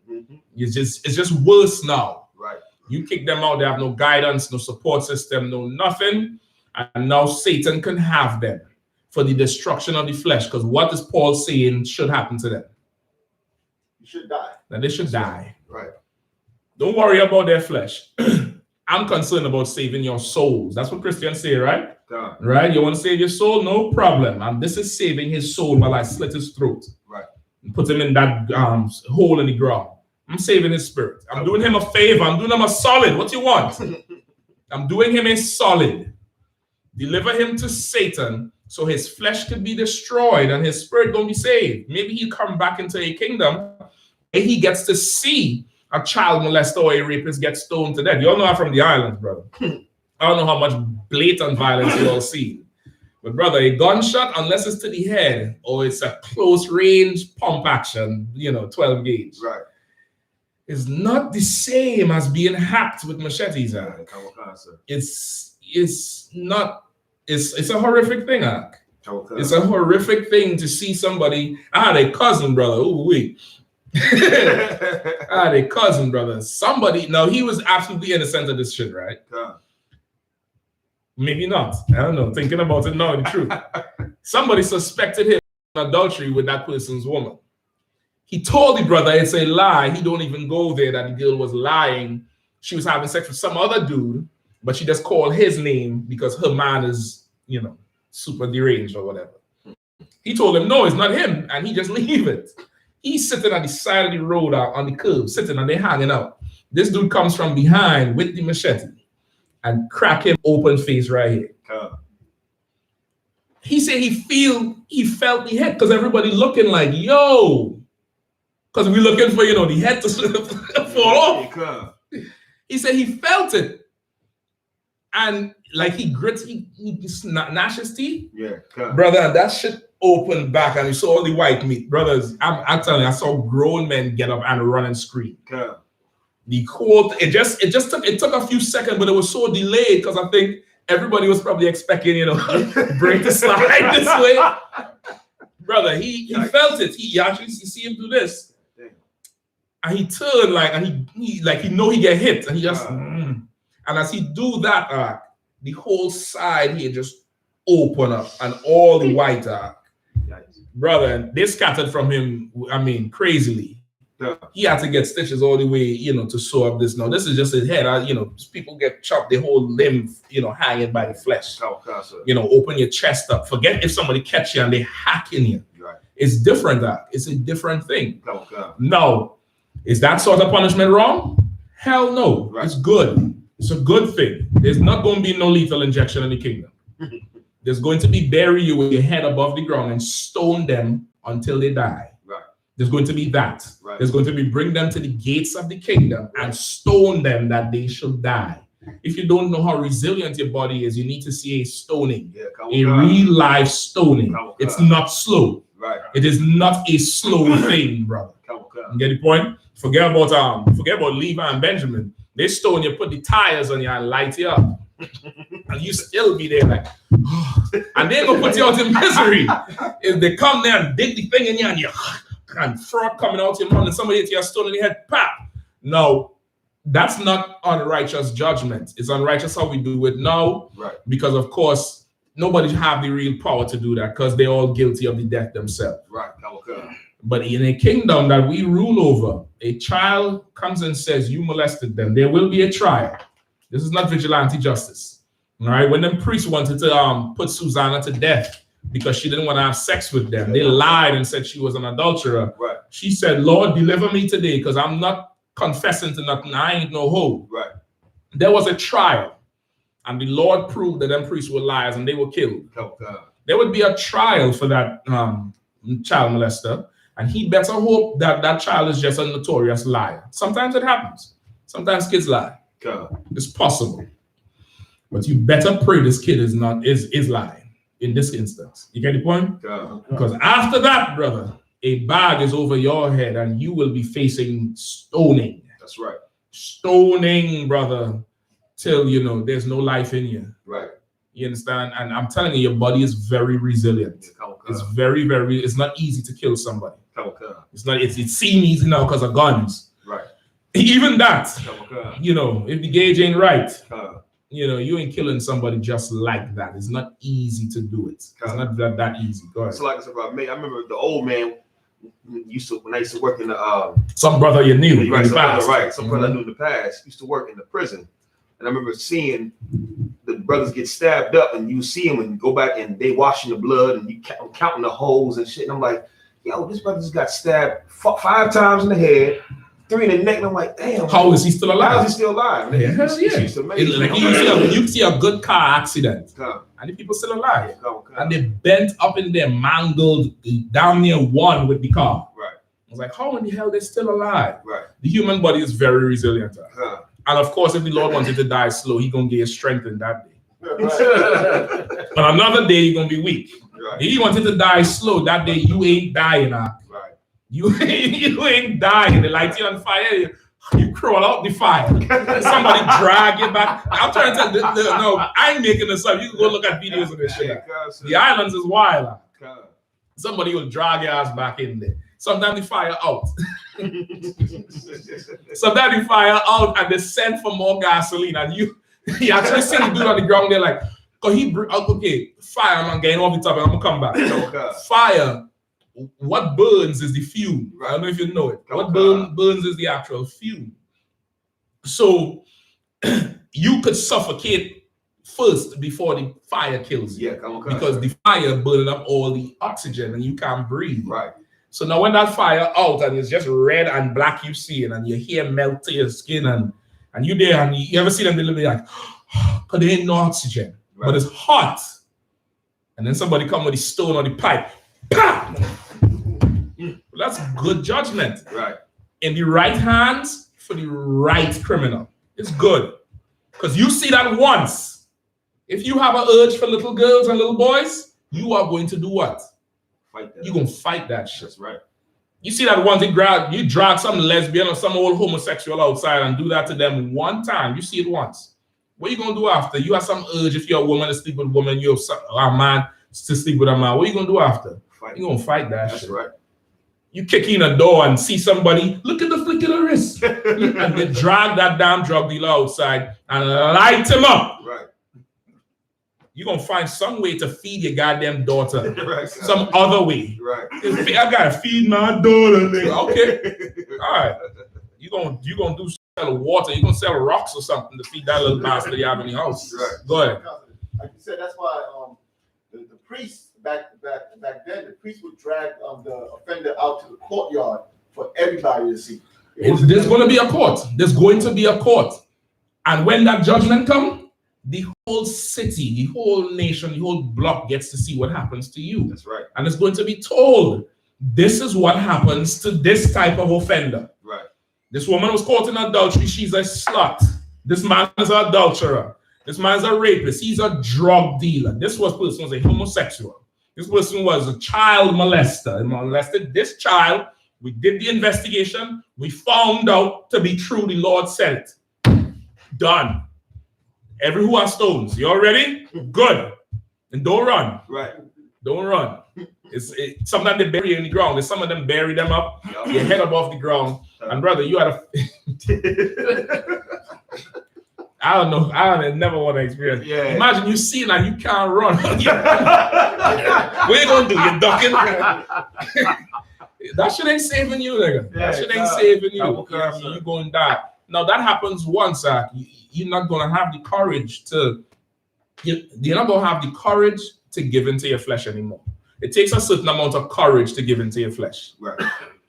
S1: It's just worse now.
S7: Right.
S1: You kick them out, they have no guidance, no support system, no nothing. And now Satan can have them for the destruction of the flesh. Because what is Paul saying should happen to them?
S3: You should die.
S1: That they should die.
S7: Right.
S1: Don't worry about their flesh. I'm concerned about saving your souls. That's what Christians say, right? Right? You want to save your soul? No problem. And this is saving his soul while I slit his throat.
S7: Right.
S1: And put him in that hole in the ground. I'm saving his spirit. I'm doing him a favor. I'm doing him a solid. What you want? I'm doing him a solid. Deliver him to Satan so his flesh could be destroyed and his spirit don't be saved. Maybe he'll come back into a kingdom and he gets to see a child molester or a rapist get stoned to death. You all know I'm from the islands, brother. I don't know how much blatant violence you all see. But brother, a gunshot, unless it's to the head or it's a close range pump action, 12 gauge.
S7: Right.
S1: Is not the same as being hacked with machetes. It's not. It's a horrific thing, It's a horrific thing to see somebody. I had a cousin, brother. Ooh, wait. I had a cousin, brother. Somebody. Now he was absolutely innocent of this shit, right? Maybe not. I don't know. Thinking about it now, the truth. Somebody suspected him of adultery with that person's woman. He told the brother it's a lie. He don't even go there that the girl was lying. She was having sex with some other dude, but she just called his name because her man is, you know, super deranged or whatever. He told him, no, it's not him. And he just leave it. He's sitting at the side of the road on the curb, sitting and they're hanging out. This dude comes from behind with the machete and crack him open face right here. He said he felt the head because everybody looking like, yo, because we're looking for, you know, the head to fall off. He said he felt it. And like he grits, he gnashed his teeth. Yeah, brother, and that shit opened back and you saw all the white meat. Brothers, I'm telling you, I saw grown men get up and run and scream. The quote, it took a few seconds, but it was so delayed because I think everybody was probably expecting, you know, break the slide this way. Brother, he felt it. He actually, you see him do this. And he turned like, and he know he get hit. And he just, and as he do that, the whole side here just open up and all the white, brother, they scattered from him, I mean, crazily. He had to get stitches all the way, you know, to sew up this. Now, this is just his head. You know, people get chopped, the whole limb, you know, hanging by the flesh. You know, open your chest up. Forget if somebody catch you and they hacking you. Right. It's different, It's a different thing. No. Is that sort of punishment wrong? Hell no. Right. It's good. It's a good thing. There's not going to be no lethal injection in the kingdom. There's going to be bury you with your head above the ground and stone them until they die. There's going to be that. Right. There's going to be bring them to the gates of the kingdom and stone them that they should die. If you don't know how resilient your body is, you need to see a stoning, a real life stoning. It's not slow. Right. It is not a slow thing, brother. You get the point? Forget about Levi and Benjamin. They stone you, put the tires on you and light you up. And you still be there like, oh. And they're going to put you out in misery. If they come there and dig the thing in you and you and fraud coming out your mouth and somebody hit your stone in the head, pap. No, that's not unrighteous judgment. It's unrighteous how we do it now. Right. Because of course, nobody have the real power to do that because they're all guilty of the death themselves. Right. But in a kingdom that we rule over, a child comes and says, you molested them. There will be a trial. This is not vigilante justice. All right. When the priest wanted to put Susanna to death, because she didn't want to have sex with them. They lied and said she was an adulterer. Right. She said, Lord, deliver me today because I'm not confessing to nothing. I ain't no hoe. Right. There was a trial. And the Lord proved that them priests were liars and they were killed. Oh, God. There would be a trial for that child molester. And he better hope that that child is just a notorious liar. Sometimes it happens. Sometimes kids lie. God. It's possible. But you better pray this kid is lying. In this instance, you get the point? Because after that, brother, a bag is over your head and you will be facing stoning. That's right. Stoning, brother, till, you know, there's no life in you. Right. You understand? And I'm telling you, your body is very resilient. It's very, very, it's not easy to kill somebody. It's not, it seems easy now because of guns. Right. Even that, you know, if the gauge ain't right, you know, you ain't killing somebody just like that. It's not easy to do it. It's not that easy. Go ahead.
S7: So like I said about me, I remember the old man when I used to work in the
S1: some brother you knew,
S7: right? Some brother I knew in the past used to work in the prison, and I remember seeing the brothers get stabbed up, and you see them and go back and they washing the blood, and you counting the holes and shit. And I'm like, yo, this brother just got stabbed 5 times in the head. 3 in the neck, and I'm like, damn.
S1: How is he still alive?
S7: How is he still alive? Man,
S1: it's amazing. Like you see a good car accident, and the people still alive, and they bent up in there, mangled, down near one with the car. Right. I was like, how in the hell they still alive? Right. The human body is very resilient, and of course, if the Lord wanted to die slow, He gonna give you strength in that day. Right. But another day, He gonna be weak. Right. If He wanted to die slow, that day you ain't dying. You ain't dying. They light you on fire. You crawl out the fire. Somebody drag you back. I'm trying to tell you, no, I ain't making this up. You can go look at videos of this shit. The islands is wild. Somebody will drag your ass back in there. Sometimes the fire out. Sometimes the fire out and they send for more gasoline. And you actually see the dude on the ground there like, okay, fire, man, getting off the top and I'm gonna come back. Fire what burns is the fume. I don't know if you know it. What burns is the actual fume. So you could suffocate first before the fire kills you. Because the fire burns up all the oxygen and you can't breathe.
S7: Right.
S1: So now when that fire out and it's just red and black you see it and your hair melt to your skin and you there and you ever see them be like, because there ain't no oxygen. Right. But it's hot. And then somebody come with the stone or the pipe. Pah! That's good judgment.
S7: Right.
S1: In the right hands for the right criminal. It's good. Because you see that once. If you have an urge for little girls and little boys, you are going to do what?
S7: Fight that.
S1: You're going to fight that shit.
S7: That's right.
S1: You see that once you drag some lesbian or some old homosexual outside and do that to them one time. You see it once. What are you going to do after? You have some urge if you're a woman to sleep with a woman, you're a man to sleep with a man. What are you going to do after? You're going to fight that shit.
S7: That's right.
S1: You kick in a door and see somebody, look at the flick of the wrist. And they drag that damn drug dealer outside and light him up.
S7: Right.
S1: You're going to find some way to feed your goddamn daughter.
S7: Right.
S1: Some other way.
S7: Right.
S1: I got to feed my daughter. Nigga. Okay. All right. You're going to sell water. You're going to sell rocks or something to feed that little bastard you have in your house.
S7: Right.
S1: Go ahead.
S3: Like you said, that's why the priests back then, the priests would drag the offender out to the courtyard for everybody to see.
S1: There's going to be a court. There's going to be a court. And when that judgment comes, the whole city, the whole nation, the whole block gets to see what happens to you.
S7: That's right.
S1: And it's going to be told, this is what happens to this type of offender.
S7: Right.
S1: This woman was caught in adultery. She's a slut. This man is an adulterer. This man is a rapist. He's a drug dealer. This person was a homosexual. This person was a child molester. He molested this child. We did the investigation. We found out to be true. The Lord said it. Done. Every who has stones. You all ready? Good. And don't run.
S7: Right.
S1: Don't run. Sometimes they bury you in the ground. There's some of them bury them up. Your head above the ground. And brother, you had a... I don't know. I never want to experience. Yeah. Imagine you see and you can't run. What you gonna do? You're ducking. That shit ain't saving you, nigga. That shit ain't saving you. You're going to die. Now that happens once. You're not gonna have the courage to. You're not gonna have the courage to give into your flesh anymore. It takes a certain amount of courage to give into your flesh.
S7: Right.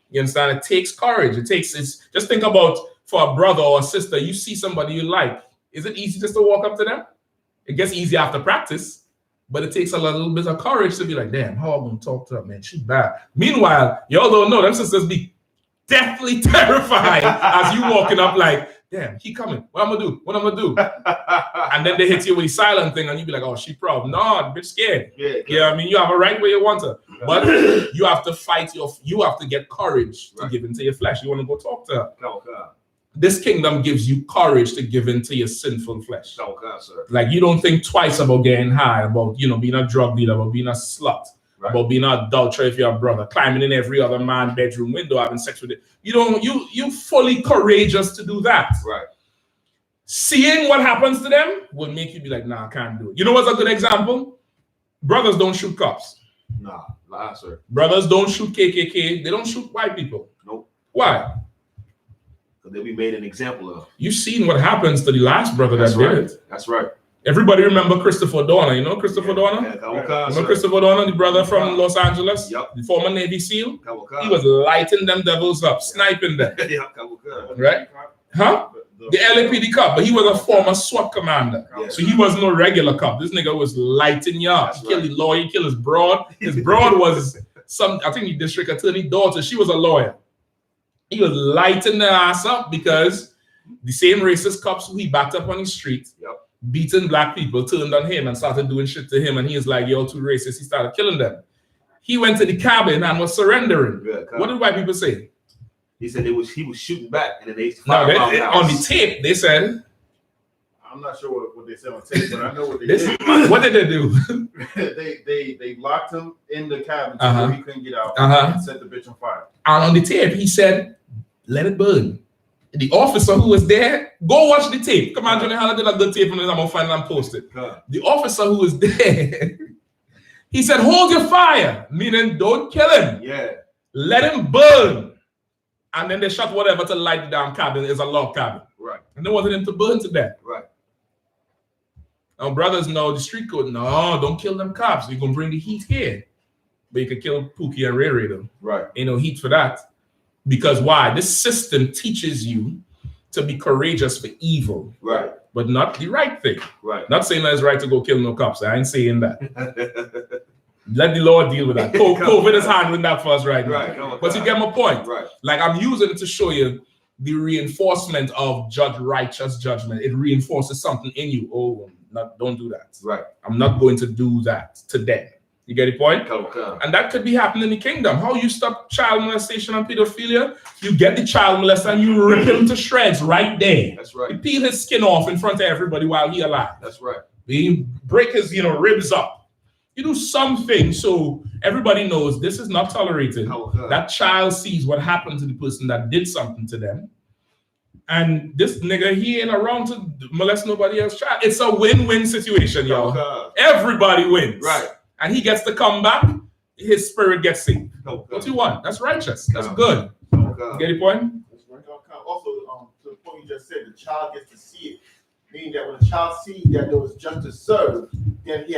S1: You understand? It takes courage. Just think about for a brother or a sister. You see somebody you like. Is it easy just to walk up to them? It gets easy after practice, but it takes a little bit of courage to be like, damn, how am I going to talk to her, man? She's bad. Meanwhile, y'all don't know, them sisters be deathly terrified as you walking up like, damn, he coming. What I'm going to do? What I'm going to do? And then they hit you with the silent thing and you be like, oh, she proud. No, bitch scared. Yeah, I mean, you have a right where you want her. But you have to fight you have to get courage to give into your flesh. You want to go talk to her.
S7: Oh, God.
S1: This kingdom gives you courage to give into your sinful flesh.
S7: Oh, God, sir.
S1: Like you don't think twice about getting high, about being a drug dealer, about being a slut, about being an adulterer if you're a brother, climbing in every other man's bedroom window, having sex with it. You fully courageous to do that.
S7: Right.
S1: Seeing what happens to them will make you be like, nah, I can't do it. You know what's a good example? Brothers don't shoot cops.
S7: Nah, lie, sir.
S1: Brothers don't shoot KKK. They don't shoot white people.
S7: Nope.
S1: Why?
S7: That we made an example of.
S1: You've seen what happens to the last brother that did it.
S7: That's right.
S1: Everybody remember Christopher Dorner. You know Christopher Dorner? Remember Christopher Dorner, the brother from Los Angeles?
S7: Yep.
S1: The former Navy SEAL? He was lighting them devils up, sniping them. Right? Huh? The LAPD cop, but he was a former SWAT commander. So he was no regular cop. This nigga was lighting you up. He killed the lawyer, he killed his broad. His broad was I think the district attorney daughter. She was a lawyer. He was lighting their ass up because the same racist cops who he backed up on the street, beating black people, turned on him and started doing shit to him. And he was like, you're too racist. He started killing them. He went to the cabin and was surrendering. What did white people say?
S7: He said he was shooting back and then they fired
S1: on the tape, they said.
S2: I'm not sure what they said on tape, but I know what they did.
S1: What did they do?
S2: they locked him in the cabin so he couldn't get out and set the bitch on fire.
S1: And on the tape, he said, let it burn. The officer who was there, go watch the tape. Come on, Johnny, how did I good tape and I'm going to find it and post it. The officer who was there, He said, hold your fire, meaning don't kill him.
S7: Yeah.
S1: Let him burn. And then they shot whatever to light the damn cabin. It's a log cabin.
S7: Right.
S1: And they wanted him to burn to death.
S7: Right.
S1: Now, brothers know the street code. No, don't kill them cops. You're going to bring the heat here. But you can kill Pookie and Ray Ray, though.
S7: Right.
S1: Ain't no heat for that. Because why? This system teaches you to be courageous for evil.
S7: Right.
S1: But not the right thing.
S7: Right.
S1: Not saying that it's right to go kill no cops. I ain't saying that. Let the Lord deal with that. COVID is handling that for us right now.
S7: Right.
S1: But you get my point.
S7: Right.
S1: Like I'm using it to show you the reinforcement of righteous judgment. It reinforces something in you. Oh, don't do that.
S7: Right.
S1: I'm not going to do that to them. You get the point?
S7: Okay.
S1: And that could be happening in the kingdom. How you stop child molestation and pedophilia? You get the child molester and you rip him to shreds right there.
S7: That's right.
S1: You peel his skin off in front of everybody while he alive.
S7: That's right.
S1: You break his, ribs up. You do something so everybody knows this is not tolerated.
S7: Okay.
S1: That child sees what happened to the person that did something to them. And this nigga, he ain't around to molest nobody else's child. It's a win-win situation, y'all.
S7: Okay.
S1: Everybody wins.
S7: Right.
S1: And he gets to come back, his spirit gets saved.
S7: Okay.
S1: What you want? That's righteous. That's good. You
S7: Okay.
S1: get the point?
S3: Also, to the point you just said, the child gets to see it. Meaning that when a child sees that there was justice served, then he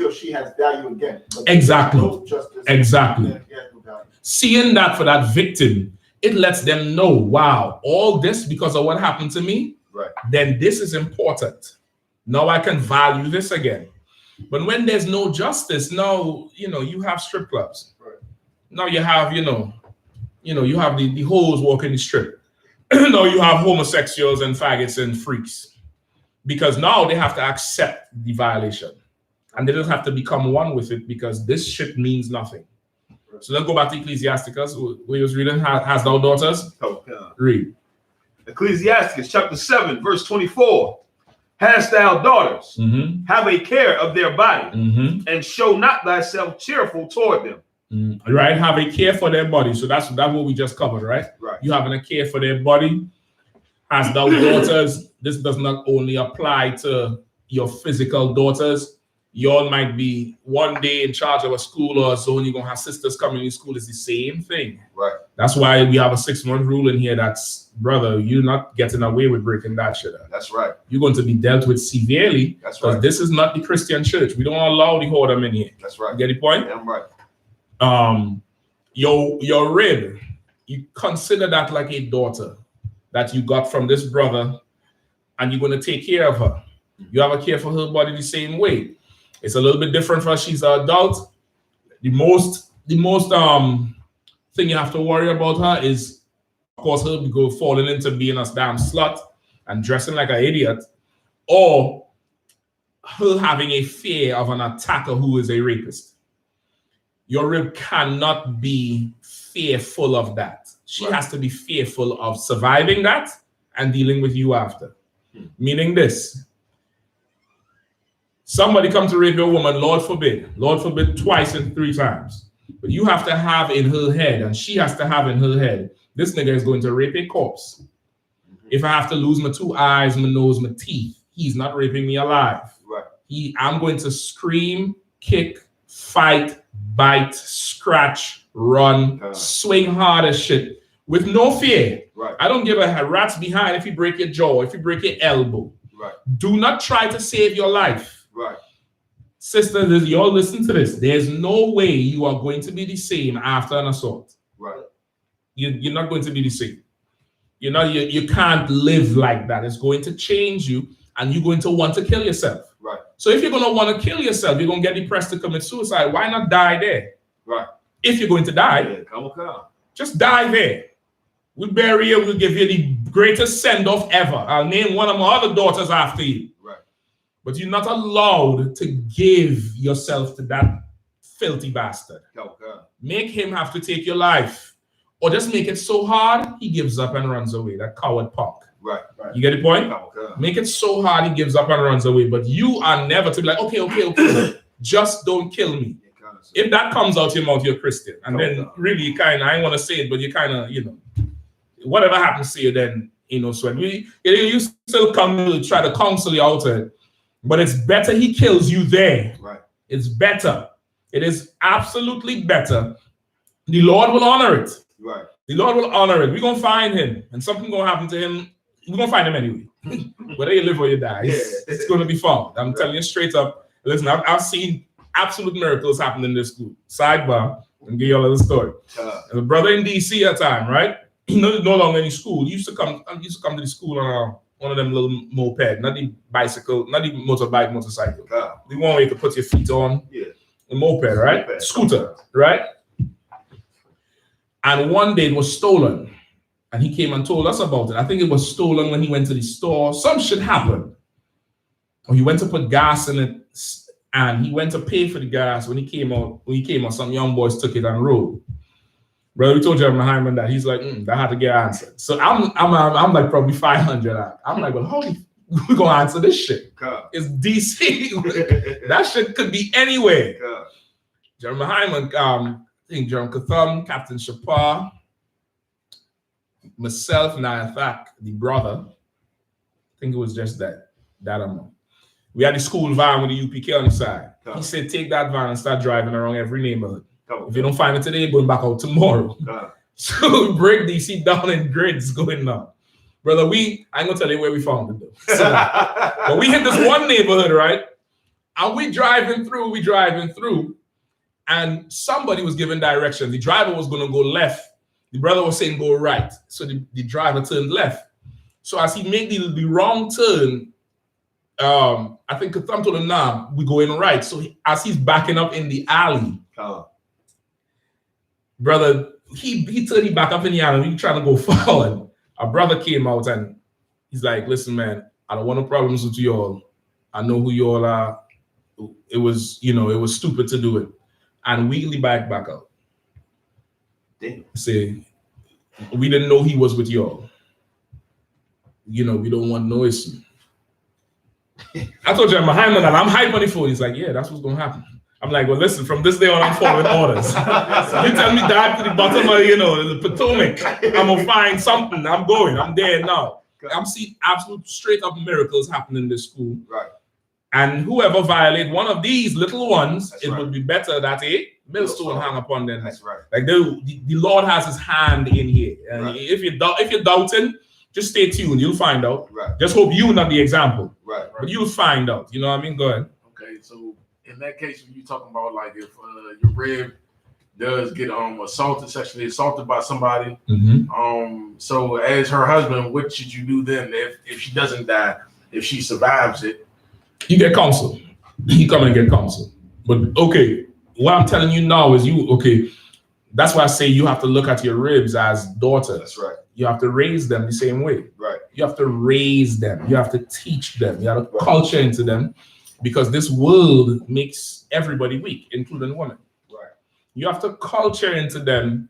S3: or she has value again. But
S1: Exactly.
S3: no justice,
S1: Exactly.
S3: then he has no value.
S1: Seeing that for that victim, it lets them know, wow, all this because of what happened to me,
S7: Right.
S1: then this is important. Now I can value this again. But when there's no justice, now, you have strip clubs.
S3: Right.
S1: Now you have, you have the hoes walking the strip. Now you have homosexuals and faggots and freaks. Because now they have to accept the violation. And they don't have to become one with it because this shit means nothing. So let's go back to Ecclesiasticus. We was reading, Hast thou daughters?
S7: Okay.
S1: Read.
S7: Ecclesiasticus chapter 7, verse 24. Hast thou daughters, have a care of their body, and show not thyself cheerful toward them.
S1: Right, have a care for their body. So that's what we just covered, right?
S7: Right.
S1: You having a care for their body. Hast thou daughters, this does not only apply to your physical daughters. You all might be one day in charge of a school or a zone. You're going to have sisters coming to school. It's the same thing.
S7: Right.
S1: That's why we have a 6-month rule in here that's, brother, you're not getting away with breaking that shit up.
S7: That's right.
S1: You're going to be dealt with severely.
S7: That's
S1: because
S7: right.
S1: this is not the Christian church. We don't allow the whoredom in here.
S7: That's right.
S1: You get the point?
S7: Yeah, I'm right.
S1: Your rib, you consider that like a daughter that you got from this brother, and you're going to take care of her. You have a care for her body the same way. It's a little bit different for her. She's an adult. The most thing you have to worry about her is, of course, her falling into being a damn slut and dressing like an idiot, or her having a fear of an attacker who is a rapist. Your rib cannot be fearful of that. She
S7: Right.
S1: has to be fearful of surviving that and dealing with you after. Meaning this. Somebody come to rape your woman, Lord forbid twice and 3 times. But you have to have in her head, and she has to have in her head, this nigga is going to rape a corpse. If I have to lose my 2 eyes, my nose, my teeth, he's not raping me alive.
S7: Right.
S1: I'm going to scream, kick, fight, bite, scratch, run, swing hard as shit with no fear.
S7: Right.
S1: I don't give a rat's behind if you break your jaw, if you break your elbow.
S7: Right.
S1: Do not try to save your life.
S7: Right.
S1: Sisters, you all listen to this. There's no way you are going to be the same after an assault.
S7: Right.
S1: You're not going to be the same. You can't live like that. It's going to change you, and you're going to want to kill yourself.
S7: Right.
S1: So if you're going to want to kill yourself, you're going to get depressed to commit suicide. Why not die there?
S7: Right.
S1: If you're going to die,
S7: Yeah, come.
S1: just die there. We'll bury you. We'll give you the greatest send-off ever. I'll name one of my other daughters after you.
S7: Right.
S1: But you're not allowed to give yourself to that filthy bastard.
S7: Come.
S1: Make him have to take your life. Or just make it so hard, he gives up and runs away. That coward punk.
S7: Right.
S1: You get the point?
S7: Come.
S1: Make it so hard, he gives up and runs away. But you are never to be like, okay. Just don't kill me. If that comes out your mouth, you're Christian. And then really, you kind of, I ain't want to say it, but you kind of, whatever happens to you, then, sweat. You still come to try to counsel you out of it. But it's better he kills you there.
S7: Right.
S1: It's better. It is absolutely better. The Lord will honor it.
S7: Right.
S1: The Lord will honor it. We're going to find him, and something going to happen to him. We're going to find him anyway. Whether you live or you die, it's going to be found. I'm telling you straight up. Listen, I've seen absolute miracles happen in this school. Sidebar, and give you all a little story. A brother in DC at the time, right? He no longer in school. He used to come to the school on one of them little moped, not the bicycle, not the motorbike, motorcycle. The one where you can put your feet on. Yeah. The moped, right? Moped. Scooter, right? And one day it was stolen. And he came and told us about it. I think it was stolen when he went to the store. Some shit happened. Or he went to put gas in it, and he went to pay for the gas. When he came out, some young boys took it and rode. Brother, we told Jeremy Hyman that. He's like, that had to get answered. So I'm like probably 500. I'm like, well, how we gonna answer this shit? It's DC. That shit could be anywhere. Jeremy Hyman, I think Jerome Katham, Captain Shapar, myself, Nayathak, the brother. I think it was just that amount. We had the school van with the UPK on the side. He said, take that van and start driving around every neighborhood. If you don't find it today, going back out tomorrow. So we break DC down in grids going now. Brother, I ain't gonna tell you where we found it though. So, but we hit this one neighborhood, right? And we driving through, and somebody was giving directions. The driver was gonna go left. The brother was saying go right. So the driver turned left. So as he made the wrong turn, I think Katham told him, nah, we going right. So as he's backing up in the alley, brother, he turned back up in the alley. We trying to go forward. Our brother came out and he's like, listen, man, I don't want no problems with you all. I know who you all are. It was stupid to do it. And weekly back out. Say, we didn't know he was with y'all. We don't want no issue. I told Jeremy Hyman that I'm hype on the phone. He's like, yeah, that's what's gonna happen. I'm like, well, listen, from this day on, I'm following orders. You tell me dive to the bottom of, the Potomac. I'm gonna find something. I'm going. I'm there now. I'm seeing absolute straight up miracles happen in this school.
S7: Right.
S1: And whoever violate one of these little ones, would be better that a millstone hang upon them.
S7: That's right.
S1: Like the Lord has his hand in here. And if you're doubting, just stay tuned. You'll find out.
S7: Right.
S1: Just hope you're not the example.
S7: Right.
S1: But you'll find out. You know what I mean? Go ahead.
S5: Okay, so in that case, when you're talking about like if your rib does get sexually assaulted by somebody, so as her husband, what should you do then if she doesn't die, if she survives it?
S1: You get counsel. You come and get counsel. But okay, what I'm telling you now is that's why I say you have to look at your ribs as daughters.
S7: That's right.
S1: You have to raise them the same way.
S7: Right.
S1: You have to raise them. You have to teach them. You have to culture into them, because this world makes everybody weak, including women.
S7: Right.
S1: You have to culture into them,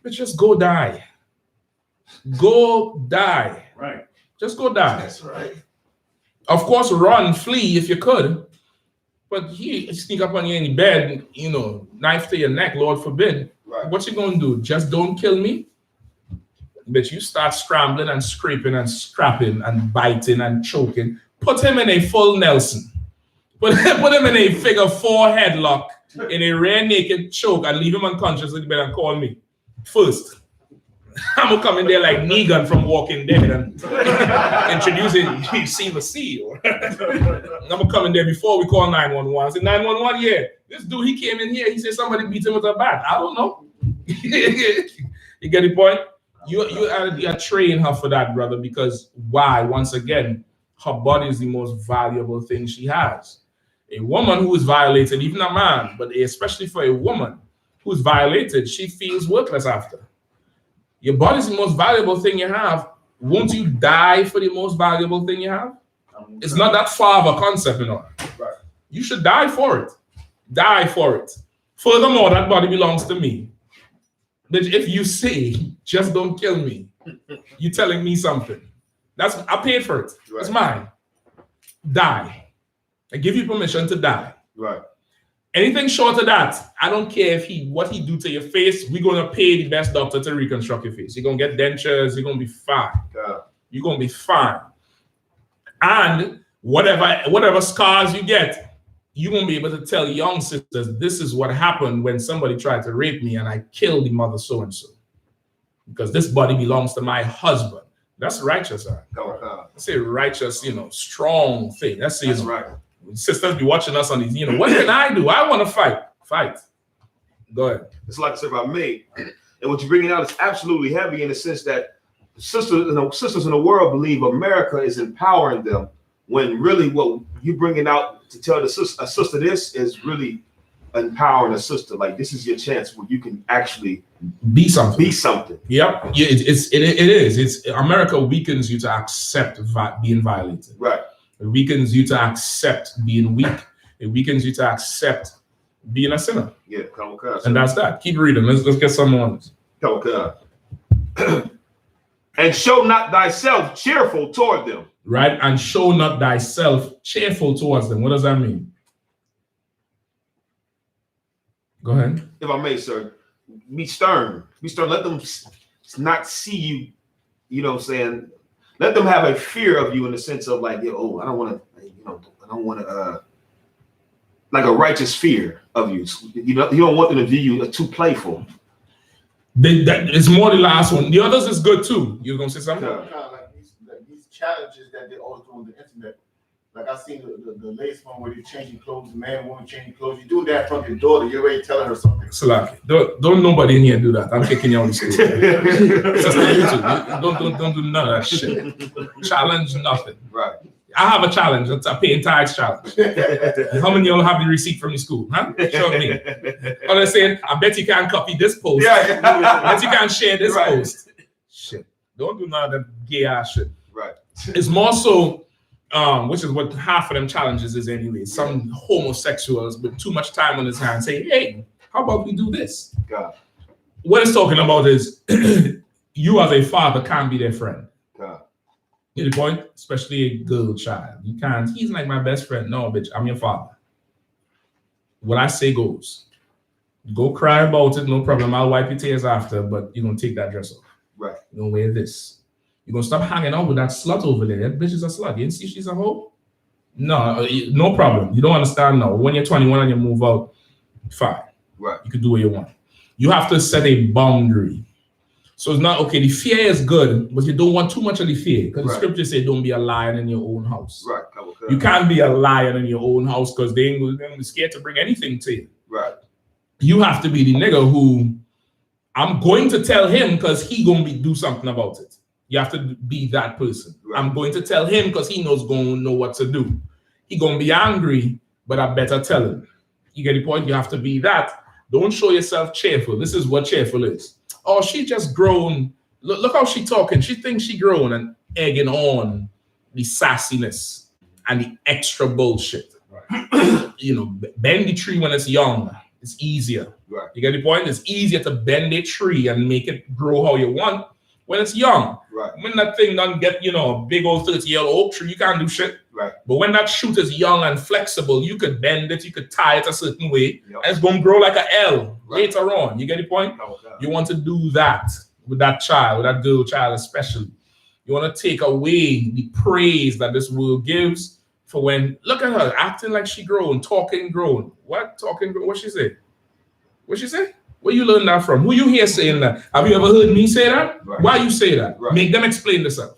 S1: but just go die. Go die.
S5: Right.
S1: Just go die.
S7: That's right.
S1: Of course, run, flee if you could. But he sneak up on you in the bed, knife to your neck, Lord forbid.
S7: Right.
S1: What you gonna do? Just don't kill me? But you start scrambling and scraping and scrapping and biting and choking. Put him in a full Nelson. Put him in a figure 4 headlock, in a rear naked choke, and leave him unconscious in the bed and call me first. I'm gonna come in there like Negan from Walking Dead and introducing C. I'm gonna come in there before we call 911. I say 911, yeah. This dude, he came in here. He said somebody beat him with a bat. I don't know. You get the point? You are training her for that, brother, because why? Once again, her body is the most valuable thing she has. A woman who is violated, even a man, but especially for a woman who's violated, she feels worthless after. Your body is the most valuable thing you have. Won't you die for the most valuable thing you have? It's not that far of a concept, Right. You should die for it. Die for it. Furthermore, that body belongs to me. But if you say, just don't kill me, you're telling me something. I paid for it. Right. It's mine. Die. I give you permission to die.
S7: Right.
S1: Anything short of that, I don't care what he do to your face. We're gonna pay the best doctor to reconstruct your face. You're gonna get dentures. You're gonna be fine. Yeah. You're gonna be fine. And whatever scars you get, you won't be able to tell young sisters, this is what happened when somebody tried to rape me and I killed the mother so-and-so. Because this body belongs to my husband. That's righteous, right? That's a righteous, strong thing. That's
S7: right.
S1: Sisters be watching us on these, what can I do? I want to fight. Fight. Go ahead.
S7: It's like I said about me. And what you're bringing out is absolutely heavy in the sense that sisters in the world believe America is empowering them, when really what you bringing out to tell a sister this is really empowering a sister. Like, this is your chance where you can actually
S1: be something.
S7: Yep.
S1: Yeah, it is. It's America weakens you to accept being violated.
S7: Right.
S1: It weakens you to accept being weak. It weakens you to accept being a sinner.
S7: Yeah,
S1: and that's that. Keep reading. Let's get some on this.
S7: And show not thyself cheerful toward them.
S1: Right? And show not thyself cheerful towards them. What does that mean? Go ahead.
S7: If I may, sir, be stern. Be stern. Let them not see you, you know what I'm saying? Let them have a fear of you in the sense of like, I don't want to, like a righteous fear of you. You don't want them to view you too playful.
S1: It's more the last one. The others is good too. You're going to say something?
S3: Kind of like these challenges that they always do on the internet. Like I seen the latest one where you're changing clothes, man and woman changing clothes. You do that from your daughter, you're already telling her something.
S1: Salaki, don't nobody in here do that. I'm kicking you out of school. Don't do none of that shit. Challenge nothing.
S7: Right.
S1: I have a challenge. It's a paying tithes challenge. How many of y'all have the receipt from the school? Huh? Show me. All I'm saying, I bet you can't copy this post.
S7: Yeah.
S1: I bet you can't share this
S7: right.
S1: post. Shit. Don't do none of that gay ass shit.
S7: Right.
S1: It's more so, which is what half of them challenges is anyway. Some homosexuals with too much time on his hands say, hey, how about we do this?
S7: God.
S1: What it's talking about is you as a father can't be their friend.
S7: God.
S1: You get the point? Especially a girl child. You can't, he's like my best friend. No, bitch, I'm your father. What I say goes. Go cry about it, no problem. I'll wipe your tears after, but you're going to take that dress off.
S7: Right.
S1: You're going to wear this. You're going to stop hanging out with that slut over there. That bitch is a slut. You didn't see she's a hoe? No, no problem. You don't understand now. When you're 21 and you move out, fine.
S7: Right.
S1: You can do what you want. You have to set a boundary. So it's not, okay, the fear is good, but you don't want too much of the fear. Because the scriptures say don't be a lion in your own house.
S7: Right.
S1: You can't be a lion in your own house because they ain't going to be scared to bring anything to you.
S7: Right.
S1: You have to be the nigga who, I'm going to tell him because he going to do something about it. You have to be that person. Right. I'm going to tell him because he knows going to know what to do. He going to be angry, but I better tell him. You get the point? You have to be that. Don't show yourself cheerful. This is what cheerful is. Oh, she just grown. Look how she talking. She thinks she grown and egging on the sassiness and the extra bullshit. Right. Bend the tree when it's young. It's easier. Right. You get the point? It's easier to bend a tree and make it grow how you want when it's young. Right. When that thing doesn't get, a big old 30-year-old oak tree, you can't do shit. Right. But when that shoot is young and flexible, you could bend it, you could tie it a certain way, and it's going to grow like an L later on. You get the point? You want to do that with that child, with that girl child especially. You want to take away the praise that this world gives for when, look at her, acting like she grown, talking grown. What? Talking grown? What she say? What she say? Where you learn that from? Who you hear saying that? Have you ever heard me say that? Right. Why you say that? Right. Make them explain themselves.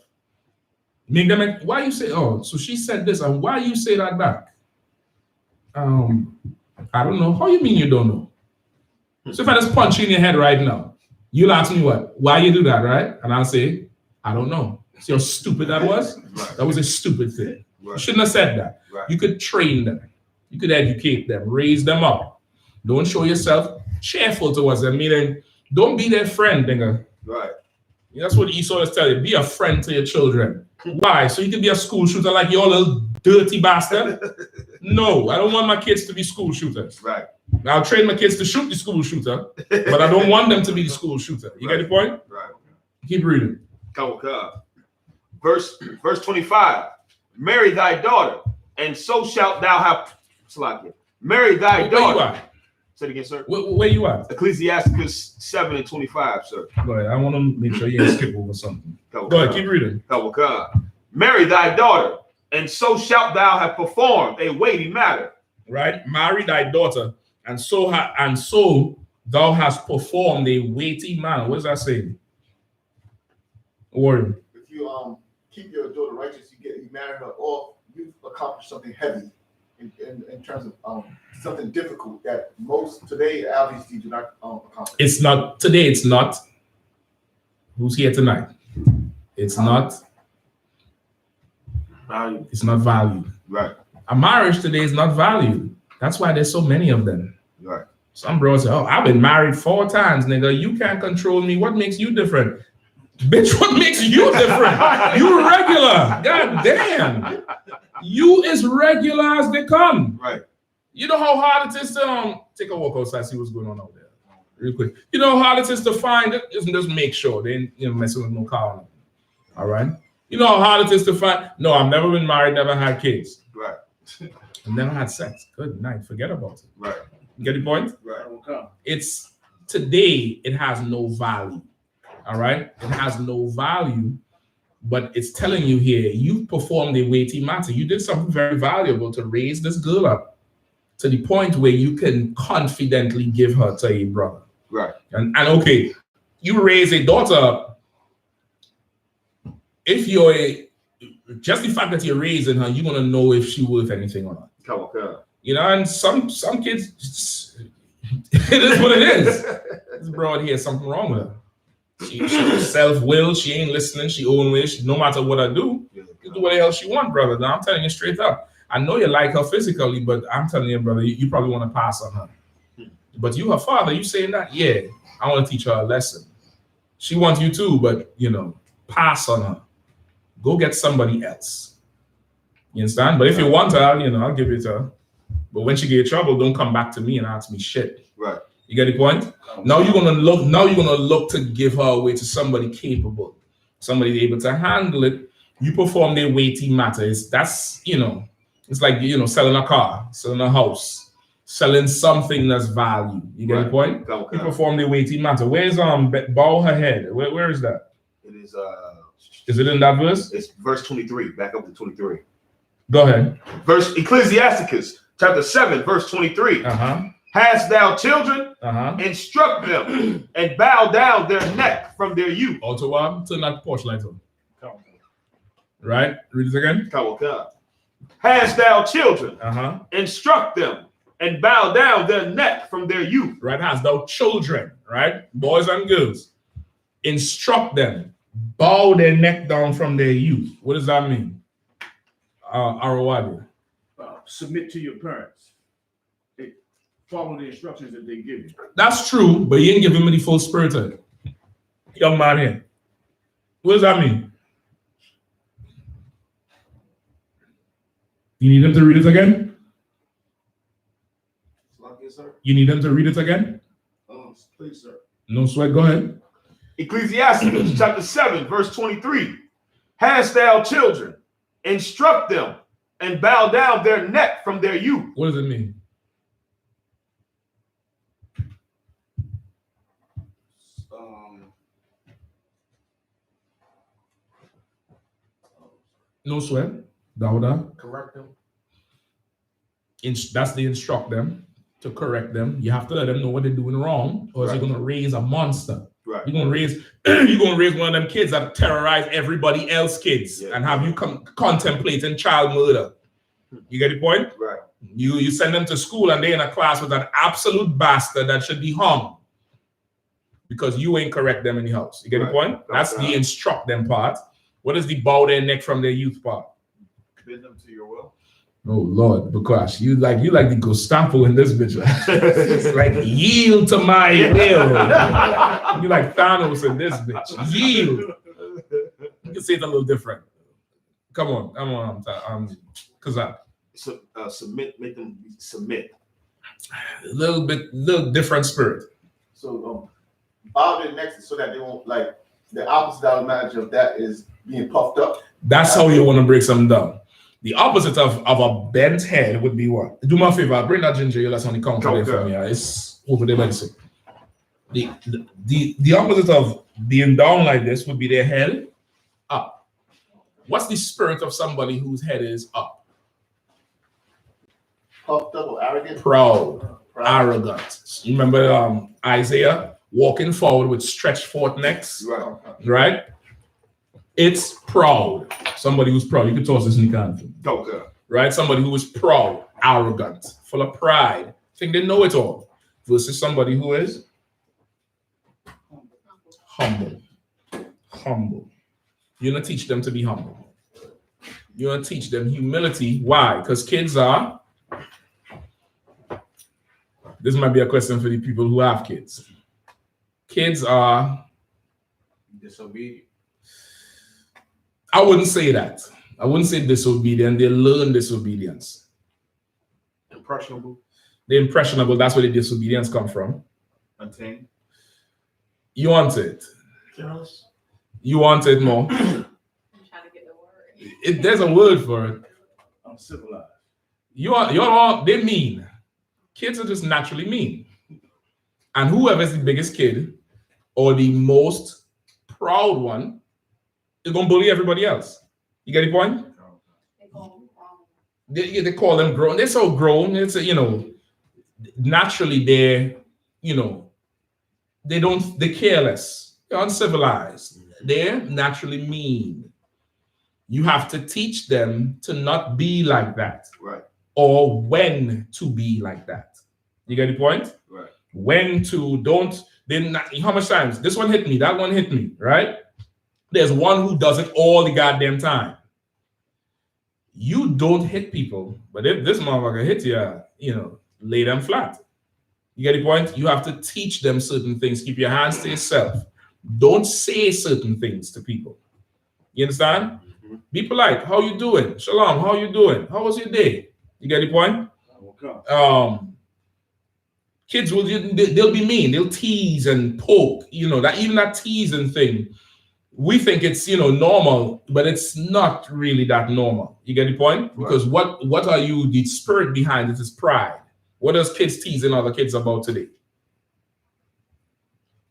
S1: Make them, why you say, oh, so she said this, and why you say that back? I don't know. How you mean you don't know? So if I just punch you in your head right now, you'll ask me what? Why you do that, right? And I'll say, I don't know. See how stupid that was? Right. That was a stupid thing. Right. You shouldn't have said that. Right. You could train them. You could educate them, raise them up. Don't show yourself cheerful towards them, meaning don't be their friend, nigga. Right. That's what Esau is telling you. Be a friend to your children. Why? So you can be a school shooter like you little dirty bastard? No, I don't want my kids to be school shooters. Right. I'll train my kids to shoot the school shooter, but I don't want them to be the school shooter. You get the point? Right. Keep reading.
S7: Verse 25. Marry thy daughter, and so shalt thou have. Marry thy daughter. Say it again, sir.
S1: Where you at?
S7: Ecclesiasticus 7:25, sir.
S1: Go ahead. I want to make sure you didn't skip over something. Go ahead, keep reading.
S7: Marry thy daughter, and so shalt thou have performed a weighty matter.
S1: right? Marry thy daughter, and so thou hast performed a weighty manner. What does that say? Or
S3: If you keep your daughter righteous, you marry her off, you've accomplished something heavy in terms of something difficult that most today obviously do not accomplish.
S1: it's not today. It's not. Who's here tonight? It's not.
S5: Value.
S1: It's not valued.
S7: Right.
S1: A marriage today is not valued. That's why there's so many of them.
S7: Right.
S1: Some bros say, "Oh, I've been married 4 times, nigga. You can't control me. What makes you different?" Bitch, what makes you different? You regular. God damn. You is regular as they come.
S7: Right.
S1: You know how hard it is to take a walk outside, see what's going on out there. Real quick. You know how hard it is to find it? Just make sure they ain't messing with no car. All right. You know how hard it is to find. No, I've never been married, never had kids.
S7: Right.
S1: I've never had sex. Good night. Forget about it.
S7: Right.
S1: You get the point?
S7: Right.
S1: It's today, it has no value. All right. It has no value, but it's telling you here, you performed a weighty matter. You did something very valuable to raise this girl up to the point where you can confidently give her to a brother.
S7: Right.
S1: And okay, you raise a daughter up. If you're just the fact that you're raising her, you're gonna know if she's worth anything or not.
S7: Come on.
S1: You know, and some kids, just, it is what it is. This broad here, something wrong with her. She self-willed, she ain't listening, she own wish. No matter what I do, you do what the hell she want, brother. Now I'm telling you straight up. I know you like her physically, but I'm telling you, brother, you probably want to pass on her. But you, her father, you saying that? Yeah, I want to teach her a lesson. She wants you too, but pass on her. Go get somebody else. You understand? But if you want her, I'll give it to her. But when she get in trouble, don't come back to me and ask me shit.
S7: Right.
S1: You get the point? Now you're gonna look to give her away to somebody capable, somebody able to handle it. You perform their weighty matters. That's it's like selling a car, selling a house, selling something that's value. You get the point?
S7: Okay.
S1: You perform their weighty matter. Where's bow her head? Where is that?
S7: It is
S1: Is it in that verse?
S7: It's verse 23. Back up to 23.
S1: Go ahead.
S7: Verse Ecclesiasticus chapter 7, verse 23. Hast thou children? Instruct them and bow down their neck from their youth.
S1: Also, turn that portion light on. Right? Read it again.
S7: Hast thou children? Instruct them and bow down their neck from their youth.
S1: Right? Hast thou children? Right? Boys and girls. Instruct them. Bow their neck down from their youth. What does that mean? Arawadi.
S8: Submit to your parents. Follow the instructions that they give you.
S1: That's true, but you ain't giving me the full spirit of it. Young man here. What does that mean? You need them to read it again? You need them to read it again?
S8: Please, sir.
S1: No sweat, go ahead.
S7: Ecclesiasticus chapter 7, verse 23. Hast thou children? Instruct them and bow down their neck from their youth.
S1: What does it mean? No sweat. Dauda.
S5: Correct them.
S1: That's the instruct them to correct them. You have to let them know what they're doing wrong, or you're gonna raise a monster.
S7: Right.
S1: You're gonna raise one of them kids that terrorize everybody else kids and have you contemplating child murder. You get the point?
S7: Right.
S1: You send them to school and they're in a class with an absolute bastard that should be hung because you ain't correct them in the house. You get the point? That's the instruct them part. What is the bow their neck from their youth part?
S2: Bend them to your will.
S1: Oh Lord, because you like the Gestapo in this bitch. It's like yield to my will. You like Thanos in this bitch. Yield. You can say it a little different. Come on, because
S7: submit, make them submit.
S1: A little different spirit.
S3: So bow their necks so that they won't like the opposite automatic of that is being puffed up.
S1: That's how you want to break something down. The opposite of a bent head would be what? Do me a favor, bring that ginger ale that's on the counter there for me. It's over there by the sink. The opposite of being down like this would be their head up. What's the spirit of somebody whose head is up?
S3: Puffed up or arrogant?
S1: Proud, arrogant. You remember Isaiah walking forward with stretched forth necks? Right? It's proud. Somebody who's proud. You can toss this in the can.
S7: Okay.
S1: Right? Somebody who is proud, arrogant, full of pride, think they know it all. Versus somebody who is humble. Humble. You're going to teach them to be humble. You're going to teach them humility. Why? Because kids are, this might be a question for the people who have kids. Kids are
S5: disobedient.
S1: I wouldn't say that. I wouldn't say disobedient. They learn disobedience.
S5: Impressionable.
S1: They're impressionable. That's where the disobedience come from.
S2: Untamed.
S1: You want it.
S6: Careless.
S1: You want it more.
S4: I'm trying to get the word.
S1: There's a word for it.
S8: Uncivilized.
S1: You're all, they're mean. Kids are just naturally mean. And whoever's the biggest kid or the most proud one is going to bully everybody else. You get the point? They call them grown. They're so grown. It's, naturally they're, they're careless. They're uncivilized. They're naturally mean. You have to teach them to not be like that.
S7: Right.
S1: Or when to be like that. You get the point?
S7: Right.
S1: When to how much times? This one hit me, that one hit me, right? There's one who does it all the goddamn time. You don't hit people, but if this motherfucker hits you, lay them flat. You get the point? You have to teach them certain things. Keep your hands to yourself. Don't say certain things to people. You understand? Mm-hmm. Be polite. How you doing? Shalom, how you doing? How was your day? You get the point? Kids they'll be mean. They'll tease and poke. That teasing thing. We think it's normal, but it's not really that normal. You get the point? Right. Because what are you? The spirit behind it is pride. What does kids teasing other kids about today?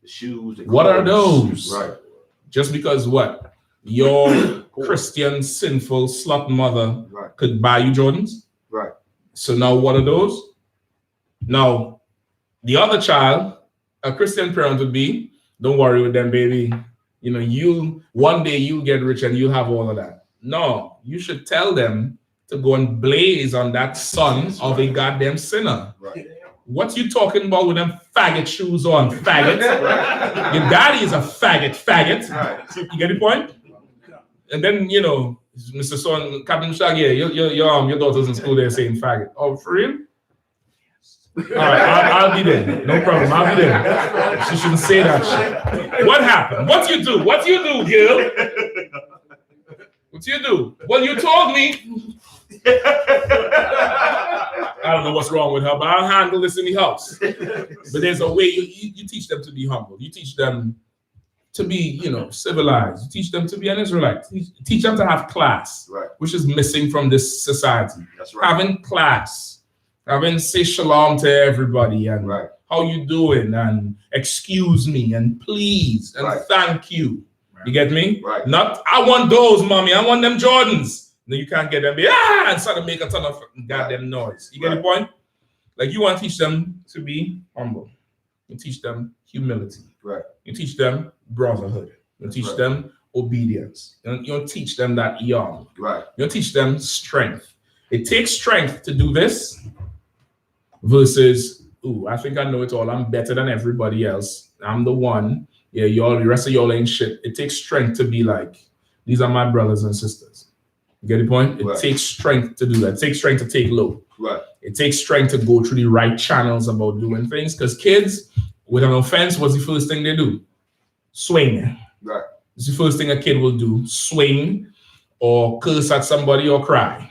S7: The shoes.
S1: What are those?
S7: Right.
S1: Just because what? Your Christian sinful slut mother could buy you Jordans.
S7: Right.
S1: So now what are those? Now, the other child, a Christian parent would be, don't worry with them, baby. One day you'll get rich and you'll have all of that. No, you should tell them to go and blaze on that son of a goddamn sinner.
S7: Right.
S1: What you talking about with them faggot shoes on, faggot? Your daddy is a faggot. Right. You get the point? And then, Mr. Son, Captain Shaggy, your daughter's in school, they're saying faggot. Oh, for real? All right, I'll be there. No problem. I'll be there. She shouldn't say that shit. What happened? What you do? What you do, Gil? What you do? Well, you told me. I don't know what's wrong with her, but I'll handle this in the house. But there's a way you teach them to be humble. You teach them to be, civilized. You teach them to be an Israelite. Teach them to have class, which is missing from this society.
S7: That's right.
S1: Having class. Having say shalom to everybody and how you doing and excuse me and please and thank you. You get me?
S7: Right.
S1: Not I want those, mommy. I want them Jordans. No, you can't get them. And start to make a ton of goddamn noise. You get the point? Like you want to teach them to be humble. You teach them humility.
S7: Right.
S1: You teach them brotherhood. You teach them obedience. You don't teach them that young.
S7: Right.
S1: You don't teach them strength. It takes strength to do this. Versus, I think I know it all. I'm better than everybody else. I'm the one. Yeah, the rest of y'all ain't shit. It takes strength to be like, these are my brothers and sisters. You get the point? It takes strength to do that. It takes strength to take low.
S7: Right.
S1: It takes strength to go through the right channels about doing things. Because kids, with an offense, what's the first thing they do? Swing.
S7: Right.
S1: It's the first thing a kid will do. Swing or curse at somebody or cry.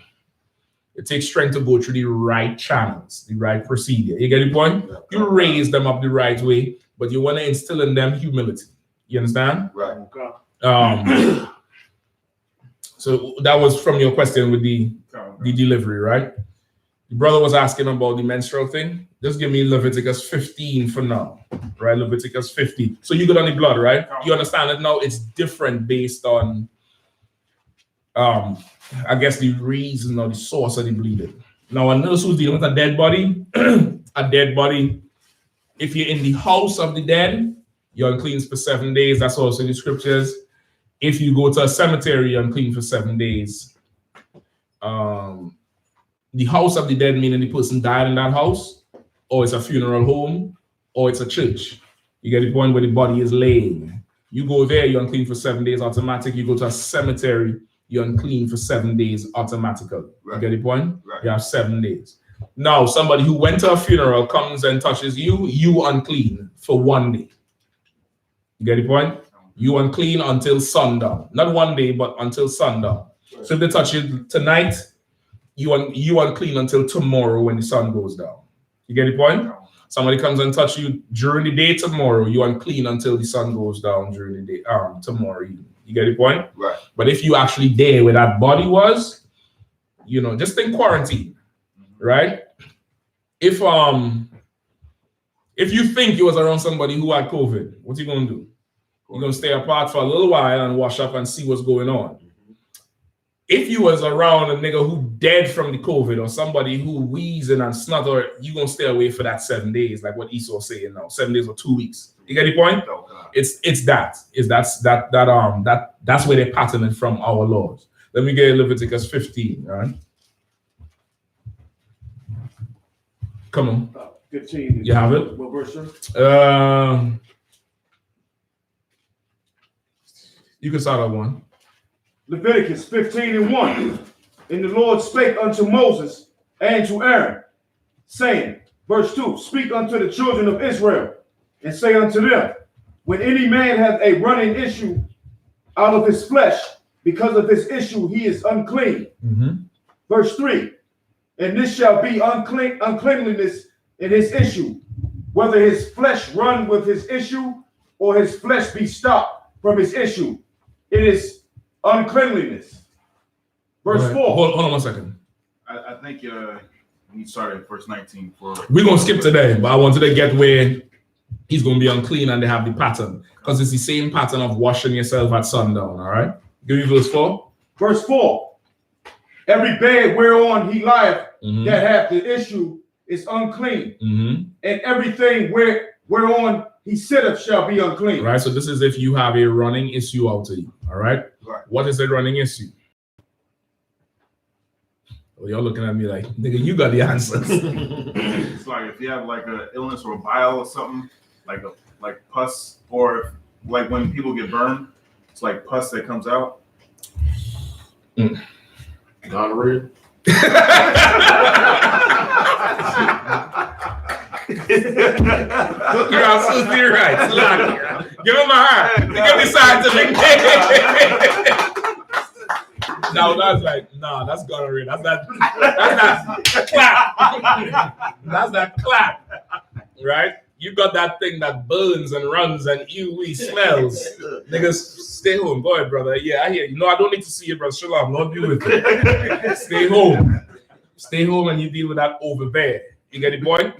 S1: It takes strength to go through the right channels, the right procedure. You get the point? You raise them up the right way, but you want to instill in them humility. You understand?
S7: Right.
S1: So that was from your question with the delivery, right? The brother was asking about the menstrual thing. Just give me Leviticus 15 for now, right? Leviticus 15. So you got on the blood, right? You understand it now? It's different based on I guess the reason or the source of the bleeding. Now, a nurse who's dealing with a dead body, if you're in the house of the dead, you're unclean for 7 days. That's also in the scriptures. If you go to a cemetery, you're unclean for 7 days. The house of the dead, meaning the person died in that house, or it's a funeral home, or it's a church. You get the point where the body is laying. You go there, you're unclean for 7 days automatic. You go to a cemetery, you're unclean for 7 days automatically. Right. You get the point? Right. You have 7 days. Now, somebody who went to a funeral comes and touches you, you unclean for 1 day. You get the point? You unclean until sundown. Not 1 day, but until sundown. Right. So if they touch you tonight, you unclean until tomorrow when the sun goes down. You get the point? Somebody comes and touch you during the day tomorrow, you unclean until the sun goes down during the day, tomorrow evening. You get the point? Right. But if you actually there where that body was, you know, just in quarantine, right? If you think you was around somebody who had COVID, what you gonna do? You're gonna stay apart for a little while and wash up and see what's going on. If you was around a nigga who dead from the COVID or somebody who wheezing and snutter, you gonna stay away for that 7 days, like what Esau saying now, 7 days or 2 weeks. You get the point? That's where they pattern it from our laws. Let me get Leviticus 15, right? Come on.
S8: 15.
S1: You have it?
S8: What verse, sir?
S1: You can start at 1.
S8: Leviticus 15:1. And the Lord spake unto Moses and to Aaron, saying, verse 2, speak unto the children of Israel, and say unto them, when any man hath a running issue out of his flesh, because of his issue he is unclean. Verse 3, and this shall be uncleanliness in his issue, whether his flesh run with his issue, or his flesh be stopped from his issue. It is uncleanliness. Verse 4.
S1: Hold on 1 second.
S2: I think you started at verse 19.
S1: We're going to skip today, but I wanted to get where he's going to be unclean and they have the pattern. Because it's the same pattern of washing yourself at sundown, all right? Give me verse 4.
S8: Verse 4. Every bed whereon he lieth that hath the issue is unclean. And everything whereon he sitteth shall be unclean.
S1: Right, so this is if you have a running issue out of you, all right? What is a running issue? Well, y'all looking at me like, nigga, you got the answers.
S2: It's like if you have like an illness or a bile or something, like pus, or like when people get burned, it's like pus that comes out.
S5: Gonorrhea.
S1: You're absolutely right. Give him a hand. Give me scientific. No, that's like, no, that's gonorrhea. That's that clap. That's that clap. Right? You got that thing that burns and runs and we smells. Niggas, stay home. Go ahead, brother. Yeah, I hear you. No, I don't need to see you, brother. Shalom. Don't deal with it. Stay home. Stay home and you deal with that over there. You get the point?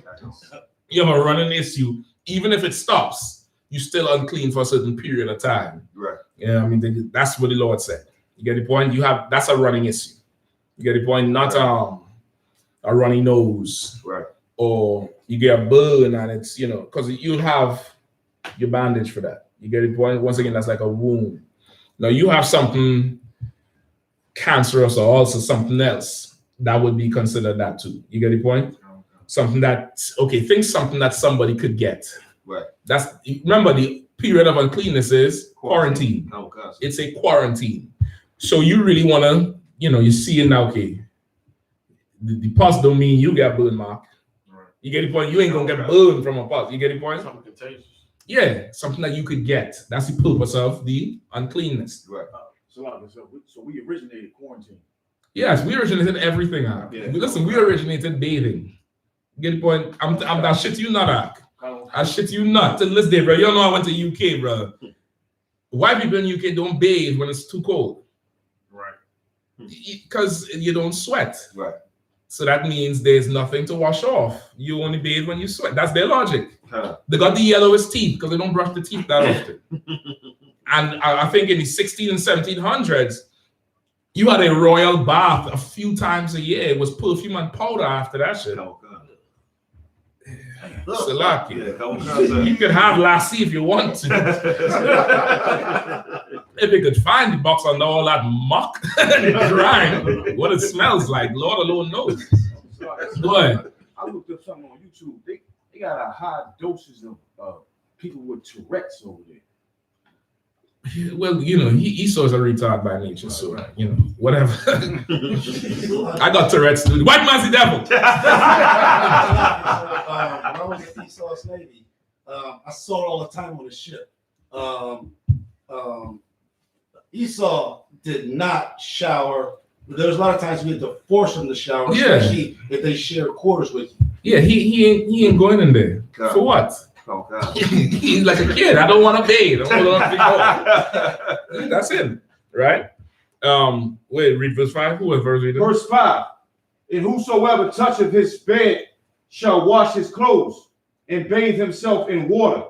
S1: You have a running issue. Even if it stops, you still unclean for a certain period of time.
S2: Right.
S1: Yeah, I mean, that's what the Lord said. You get the point? That's a running issue. You get the point? Not a runny nose.
S2: Right.
S1: Or you get a burn and it's, you know, because you'll have your bandage for that. You get the point? Once again, that's like a wound. Now you have something cancerous or also something else that would be considered that too. You get the point? Something that, think something that somebody could get.
S2: Right.
S1: Remember the period of uncleanness is quarantine.
S2: Oh, gosh.
S1: It's a quarantine. So you really want to, you see it now, okay. The pus don't mean you get burned, Mark. Right. You get the point? You ain't going to get burned from a pus. You get the point?
S5: Something contagious.
S1: Yeah, something that you could get. That's the purpose of the uncleanness.
S2: Right.
S8: So we originated quarantine.
S1: Yes, we originated everything. Yeah. Listen, we originated bathing. You get the point? I'm that shit you not, Ak. I shit you not. Till this day, bro. You know I went to UK, bro. White people in UK don't bathe when it's too cold.
S2: Right.
S1: Because you don't sweat.
S2: Right.
S1: So that means there's nothing to wash off. You only bathe when you sweat. That's their logic. They got the yellowest teeth because they don't brush the teeth that often. And I think in the 16 and 1700s, You had a royal bath a few times a year. It was perfume and powder after that shit. Salaki. You could have lassie if you want to. If you could find the box under all that muck and grime, what it smells like, Lord alone knows. Go ahead.
S8: I looked up something on YouTube. They got a high doses of people with Tourette's over there.
S1: Well, you know, Esau's a retard by nature, so you know, whatever. I got Tourette's too. White man's the devil.
S6: When I was at Esau's Navy, I saw it all the time on the ship. Esau did not shower. There was a lot of times we had to force him to shower, especially if they shared quarters with you.
S1: Yeah, he ain't going in there.
S7: God.
S1: For what?
S7: Oh, God.
S1: He's like a kid. I don't want to bathe. I don't want to be That's it, right? Wait, read verse 5. Who was verse reading?
S8: Verse 5. And whosoever toucheth his bed shall wash his clothes and bathe himself in water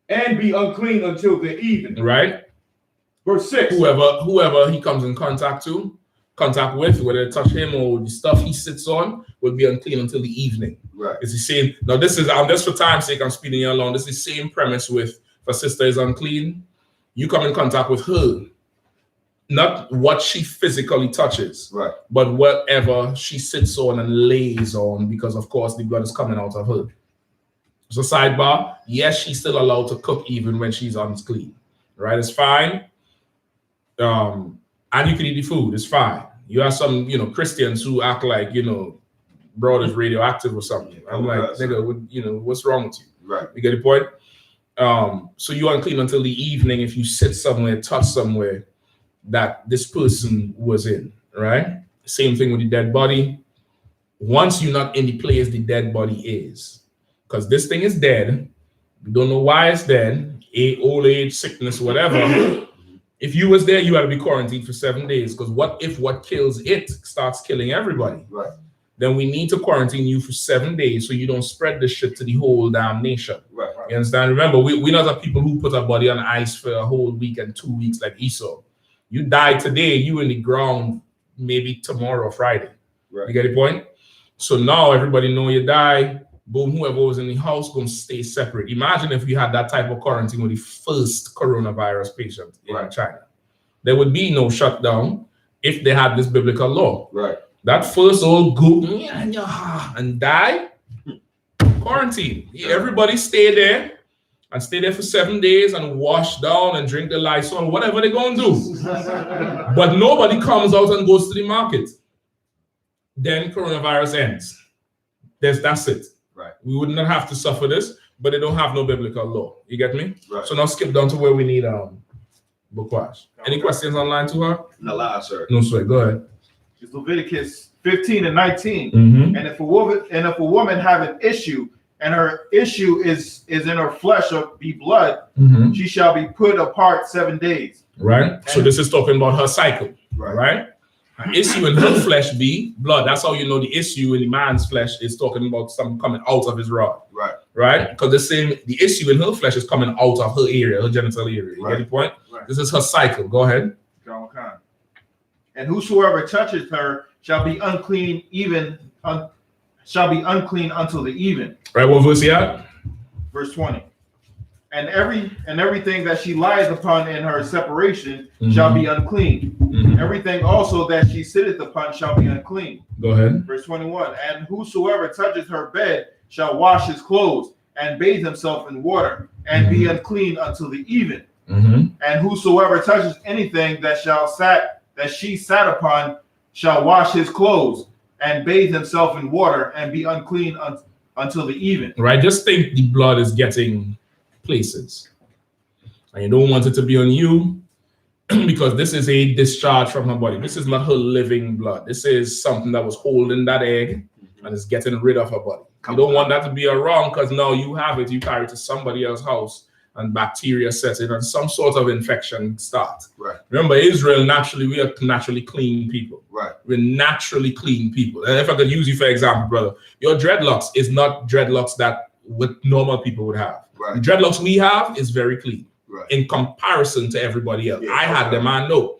S8: and be unclean until the evening.
S1: Right.
S8: Verse 6.
S1: Whoever he comes in contact with, whether they touch him or the stuff he sits on, will be unclean until the evening.
S7: Right.
S1: It's the same. Now, this is just for time's sake, I'm speeding you along. This is the same premise with if a sister is unclean, you come in contact with her, not what she physically touches,
S7: Right.
S1: but whatever she sits on and lays on, because of course the blood is coming out of her. So sidebar, yes, she's still allowed to cook even when she's unclean. Right? It's fine. And you can eat the food, it's fine. You have some, Christians who act like, broad is radioactive or something. I'm like, nigga, what's wrong with you?
S7: Right.
S1: You get the point? So you're unclean until the evening if you sit somewhere, touch somewhere that this person was in, right? Same thing with the dead body. Once you're not in the place the dead body is, because this thing is dead, you don't know why it's dead, old age, sickness, whatever. If you was there, you had to be quarantined for 7 days, because what if what kills it starts killing everybody?
S7: Right.
S1: Then we need to quarantine you for 7 days so you don't spread this shit to the whole damn nation.
S7: Right.
S1: You understand? Remember, we're not the people who put our body on ice for a whole week and 2 weeks like Esau. You die today, you in the ground maybe tomorrow or Friday.
S7: Right.
S1: You get the point? So now everybody know you die. Boom, whoever was in the house gonna stay separate. Imagine if you had that type of quarantine with the first coronavirus patient in China. There would be no shutdown if they had this biblical law.
S7: Right.
S1: That first old goop and die, quarantine. Everybody stay there and stay there for 7 days and wash down and drink the Lysol, whatever they're gonna do. But nobody comes out and goes to the market. Then coronavirus ends. That's it.
S7: Right.
S1: We would not have to suffer this, but they don't have no biblical law. You get me?
S7: Right.
S1: So now skip down to where we need Bukwash. Any questions online to her?
S7: No, sir.
S1: No sweat. Go ahead.
S2: It's Leviticus 15 and 19.
S1: Mm-hmm.
S2: And if a woman have an issue, and her issue is in her flesh or be blood,
S1: Mm-hmm.
S2: she shall be put apart 7 days.
S1: Right. So this is talking about her cycle.
S7: Right.
S1: An issue in her flesh be blood. That's how you know the issue in the man's flesh is talking about something coming out of his rod.
S7: Right.
S1: Right? Because the issue in her flesh is coming out of her area, her genital area. You get the point?
S2: Right.
S1: This is her cycle. Go ahead.
S2: And whosoever touches her shall be unclean, shall be unclean until the even.
S1: Right, what verse you at?
S2: Verse 20. And everything that she lies upon in her separation shall be unclean.
S1: Mm-hmm.
S2: Everything also that she sitteth upon shall be unclean.
S1: Go ahead.
S2: Verse 21. And whosoever touches her bed shall wash his clothes and bathe himself in water and be unclean until the even.
S1: Mm-hmm.
S2: And whosoever touches anything that she sat upon shall wash his clothes and bathe himself in water and be unclean until the even.
S1: Right, just think the blood is getting places. And you don't want it to be on you because this is a discharge from her body. This is not her living blood. This is something that was holding that egg and is getting rid of her body. You don't want that to be around because now you have it, you carry it to somebody else's house and bacteria sets in and some sort of infection starts.
S7: Right.
S1: Remember, Israel, we are naturally clean people.
S7: Right.
S1: We're naturally clean people. And if I could use you for example, brother, your dreadlocks is not dreadlocks that what normal people would have.
S7: Right.
S1: The dreadlocks we have is very clean
S7: Right.
S1: in comparison to everybody else.
S7: Yeah,
S1: I had them, I know.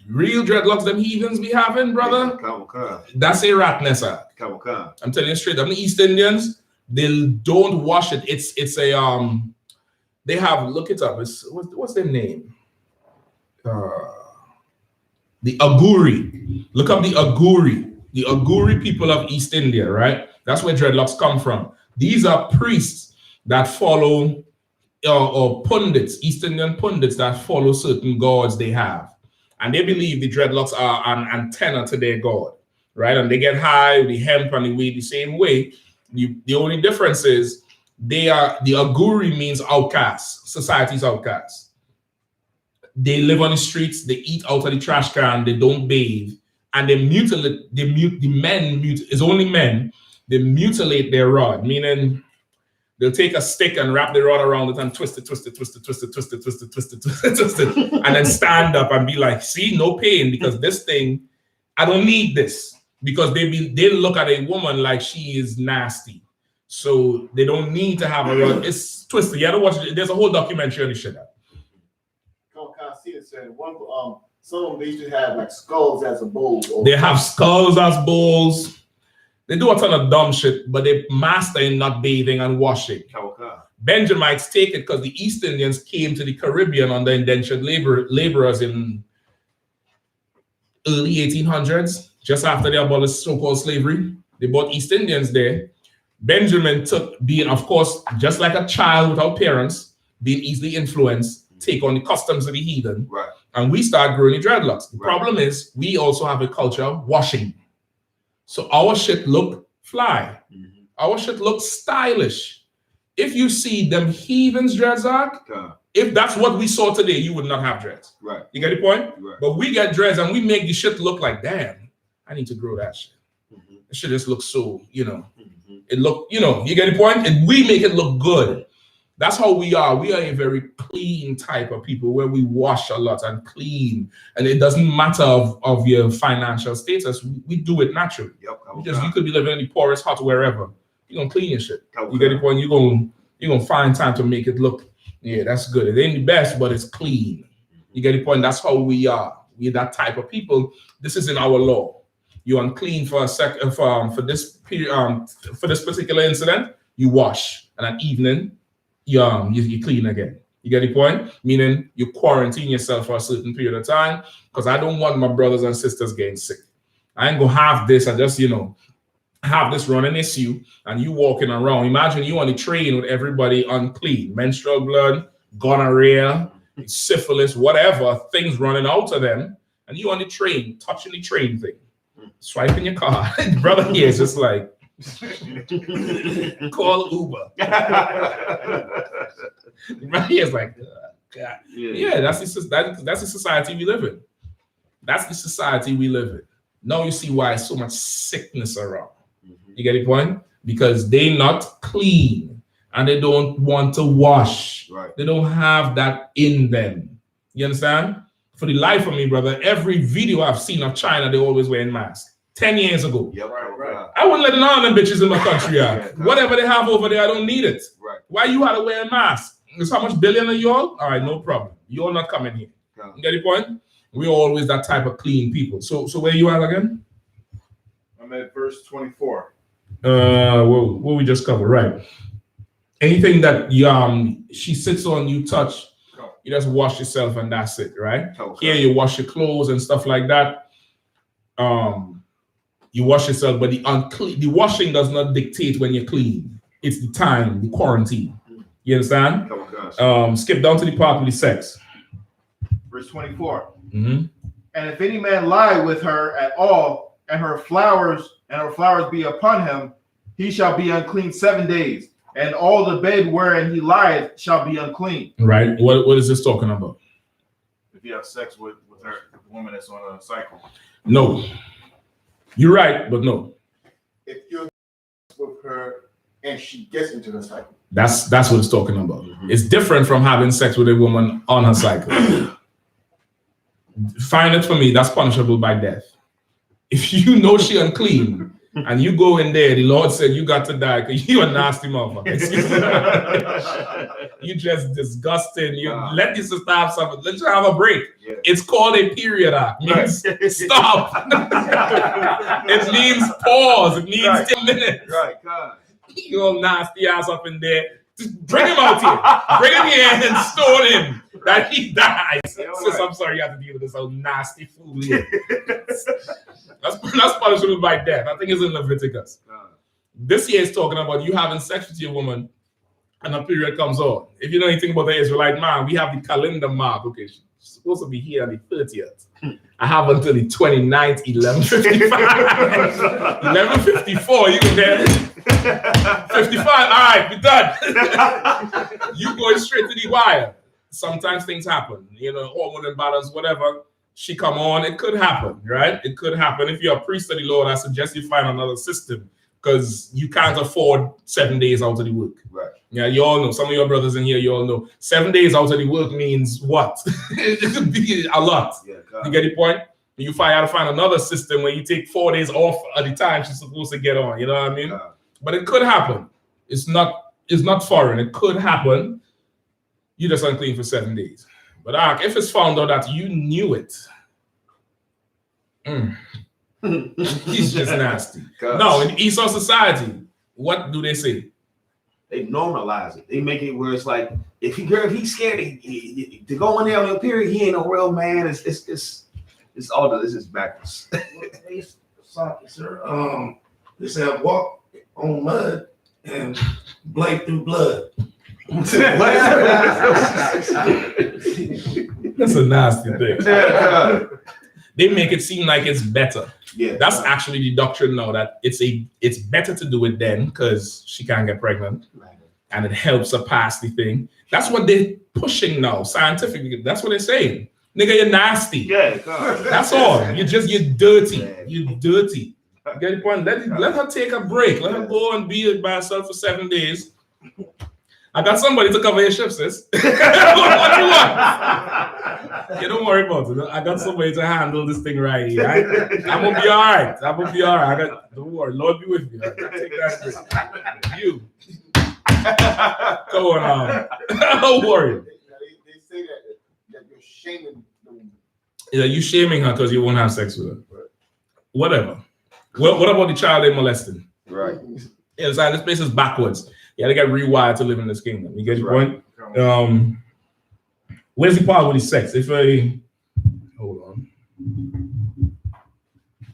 S1: Real dreadlocks them heathens be having, brother. That's a ratness. I'm telling you straight. I'm the East Indians. They don't wash it. It's a They have, look it up. It's what's their name? The Aguri. Look up the Aguri. The Aguri people of East India, right? That's where dreadlocks come from. These are priests that follow, or pundits, East Indian pundits that follow certain gods they have. And they believe the dreadlocks are an antenna to their god, right? And they get high with the hemp and the weed the same way. The only difference is the Aguri means outcasts, society's outcasts. They live on the streets, they eat out of the trash can, they don't bathe, and they mutilate, it's only men, they mutilate their rod, meaning they'll take a stick and wrap the rod around it and twist it, and then stand up and be like, see, no pain, because this thing, I don't need this. Because they look at a woman like she is nasty. So they don't need to have a rod. It's twisted. You have to watch it. There's a whole documentary on this shit.
S3: Some of them, they used to have like skulls as a bowl.
S1: They have skulls as bowls. They do a ton of dumb shit, but they master in not bathing and washing. Benjamites take it because the East Indians came to the Caribbean under indentured laborers in early 1800s, just after they abolished so-called slavery. They brought East Indians there. Benjamin took, being, of course, just like a child without parents, being easily influenced, take on the customs of the heathen. Right. And we start growing the dreadlocks. The problem is we also have a culture of washing. So our shit look fly. Our shit look stylish. If you see them heathens dreads, if that's what we saw today, you would not have dreads. Right. You get the point? Right. But we get dreads and we make the shit look like, damn, I need to grow that shit. It should just look so, you know, it look, you know, you get the point? And we make it look good. That's how we are. We are a very clean type of people where we wash a lot and clean. And it doesn't matter of your financial status. We do it naturally. You could be living in the poorest hut wherever. You're going to clean your shit. You get the point? You're going to find time to make it look, yeah, that's good. It ain't the best, but it's clean. You get the point? That's how we are. We're that type of people. This is in our law. You're unclean for a second, for this period, for this particular incident, you wash. And at evening, you clean again. You get the point? Meaning you quarantine yourself for a certain period of time, because I don't want my brothers and sisters getting sick. I ain't gonna have this and just, you know, have this running issue and you walking around. Imagine you on the train with everybody unclean, menstrual blood, gonorrhea, syphilis, whatever, things running out of them, and you on the train, touching the train thing, swiping your card. Brother here is just like, call Uber. Right here is like, God. Yeah, that's the society we live in. That's the society we live in. Now you see why so much sickness around. You get the point? Because they not clean and they don't want to wash. Right. They don't have that in them. You understand? For the life of me, brother, every video I've seen of China, they always wearing masks. 10 years ago. Yep, right. I wouldn't let none of them bitches in my country out. Whatever they have over there, I don't need it. Right. Why you had to wear a mask? It's how much billion of y'all? All right, no problem. You're not coming here. You get the point? We're always that type of clean people. So where you at again?
S2: I'm at verse 24.
S1: What we just covered, right? Anything that she sits on, you touch, you just wash yourself and that's it, right? Here you wash your clothes and stuff like that. You wash yourself, but the washing does not dictate when you're clean. It's the time, the quarantine. You understand? Skip down to the part with the sex.
S2: Verse 24. And if any man lie with her at all, and her flowers be upon him, he shall be unclean 7 days, and all the bed wherein he lieth shall be unclean. Right.
S1: What is this talking about?
S2: If you have sex with her, the woman that's on a cycle.
S1: No. You're right, but no.
S3: If you're with her and she gets into the cycle.
S1: That's what it's talking about. It's different from having sex with a woman on her cycle. Find it for me, that's punishable by death. If you know she unclean and you go in there, the Lord said you got to die because you a nasty motherfucker. You just disgusting. You let this stop something. Let's have a break.
S7: Yeah.
S1: It's called a period act. It means stop. It means pause. It means 10 minutes.
S7: Right, God.
S1: You old nasty ass up in there. Just bring him out here. Bring him here and stone him that he dies.
S7: Yeah,
S1: Sis, I'm sorry you have to deal with this old nasty fool here. That's punishable by death. I think it's in Leviticus. This here is talking about you having sex with your woman and a period comes on. If you know anything about the Israelite man, we have the calendar mark. Okay, she's supposed to be here on the 30th. I have until the 29th, 11:55. 11:54, you can get 55. All right, we're done. You going straight to the wire. Sometimes things happen, hormone imbalance, whatever. She come on, it could happen, right? It could happen. If you're a priest of the Lord, I suggest you find another system because you can't afford 7 days out of the work.
S7: Right.
S1: Yeah, you all know. Some of your brothers in here, you all know. 7 days out of the work means what? It could be a lot.
S7: Yeah,
S1: you get the point? You got to find another system where you take 4 days off at the time she's supposed to get on. You know what I mean? But it could happen. It's not foreign. It could happen. You just unclean for 7 days. But if it's found out that you knew it, he's just nasty. No, in Esau society, what do they say?
S7: They normalize it. They make it where it's like if he's scared to go in there on a period, he ain't a real man. It's all this is backwards.
S6: Sorry, sir. They said walk on mud and blade through blood.
S1: That's a nasty thing. They make it seem like it's better.
S7: Yeah,
S1: that's actually the doctrine now that it's better to do it then because she can't get pregnant, and it helps her pass the thing. That's what they're pushing now scientifically. That's what they're saying. Nigga, you're nasty.
S7: Yeah,
S1: that's all. You're dirty. You're dirty. Get the point? Let her take a break. Let her go and be by herself for 7 days. I got somebody to cover your shift, sis. What you want? Yeah, don't worry about it. I got somebody to handle this thing right here. Right? I'm gonna be all right. Don't worry. Lord be with me. Take that break. You. Go on. Don't worry.
S3: They say that you're shaming them.
S1: Yeah, you shaming her because you won't have sex with her. Whatever. What about the child they molesting?
S7: Right.
S1: Yeah, this place is backwards. You gotta get rewired to live in this kingdom. You get your point? Where's the part with the sex? Hold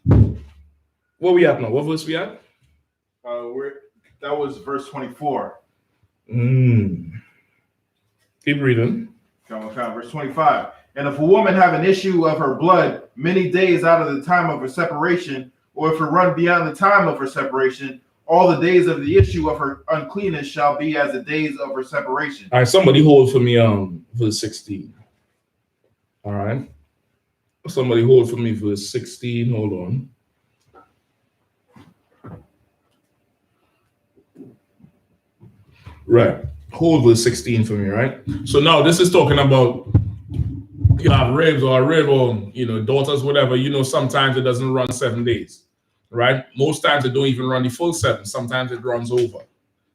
S1: on. Where we at now? What verse we at?
S2: That was verse 24.
S1: Keep reading.
S2: Verse 25. And if a woman have an issue of her blood many days out of the time of her separation, or if it run beyond the time of her separation, all the days of the issue of her uncleanness shall be as the days of her separation.
S1: All right, somebody hold for me verse 16. All right. Somebody hold for me verse 16. Hold on. Right. Hold verse 16 for me, right? So now this is talking about you have ribs or a rib or daughters, whatever. Sometimes it doesn't run 7 days. Right? Most times it don't even run the full 7. Sometimes it runs over.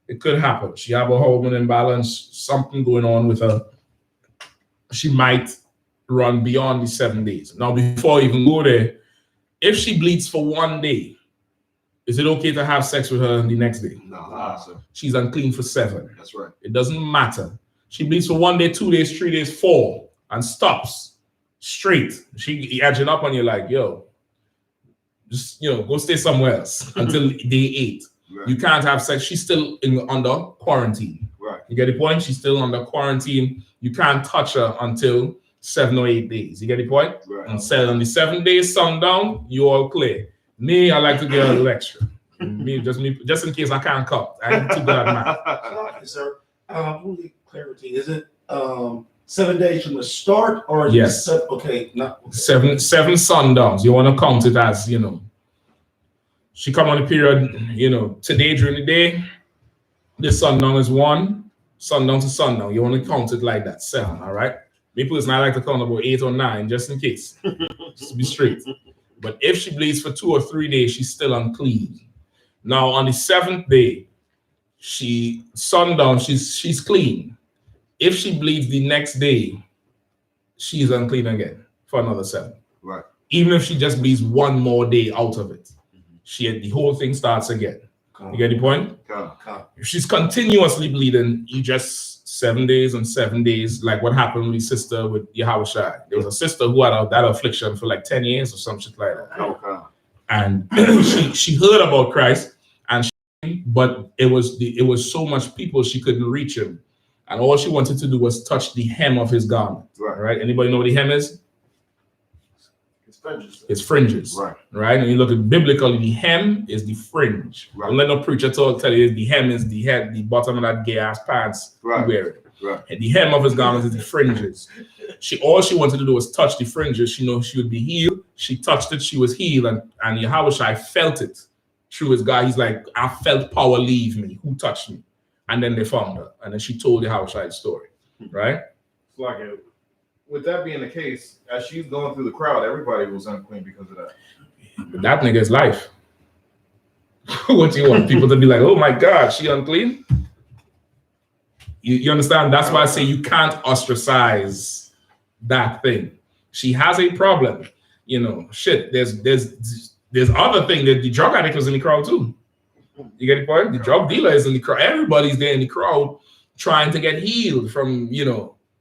S1: It could happen. She have a hormone imbalance, something going on with her. She might run beyond the 7 days. Now, before I even go there, if she bleeds for 1 day, is it okay to have sex with her the next day?
S7: No, sir.
S1: She's unclean for 7.
S7: That's right.
S1: It doesn't matter. She bleeds for 1 day, 2 days, 3 days, 4, and stops straight. She edging up on you like, yo, just go stay somewhere else until day 8. Right. You can't have sex. She's still under quarantine.
S7: Right.
S1: You get the point? She's still under quarantine. You can't touch her until 7 or 8 days. You get the point?
S7: Right.
S1: And so on the 7 days sundown, you all clear. Me, I like to get a little extra. Just in case I can't come. I'm too good at math.
S6: Sir, clarity. Is it 7 days from the start, or
S1: yes?
S6: Okay, not
S1: okay. Seven sundowns. You want to count it as She come on the period. Today during the day, this sundown is 1 sundown to sundown. You want to count it like that. 7. All right. Me personally, I like to count about 8 or 9 just in case, just to be straight. But if she bleeds for 2 or 3 days, she's still unclean. Now on the 7th day, sundown, she's clean. If she bleeds the next day, she's unclean again for another 7.
S7: Right.
S1: Even if she just bleeds one more day out of it, the whole thing starts again. You get the point? If she's continuously bleeding, you just 7 days and 7 days, like what happened with the sister with Yahawashi. There was a sister who had that affliction for like 10 years or some shit like that. And she heard about Christ, but it was so much people she couldn't reach him. And all she wanted to do was touch the hem of his garment. Right? Anybody know what the hem is? It's fringes. Right? And you look at biblically, the hem is the fringe. Don't let no preacher tell you the hem is the head, the bottom of that gay ass pants you wear it. And the hem of his garment is the fringes. All she wanted to do was touch the fringes. She knew she would be healed. She touched it, she was healed, and Yahawashi felt it through his God. He's like, I felt power leave me. Who touched me? And then they found her. And then she told Yahawashi's story. Right?
S2: It's like with that being the case, as she's going through the crowd, everybody was unclean because of that.
S1: But that nigga's life. What do you want people to be like, oh my God, she unclean? You understand? That's why I say you can't ostracize that thing. She has a problem. You know, shit, there's other thing. The drug addict was in the crowd too. You get the point? The drug dealer is in the crowd. Everybody's there in the crowd trying to get healed from,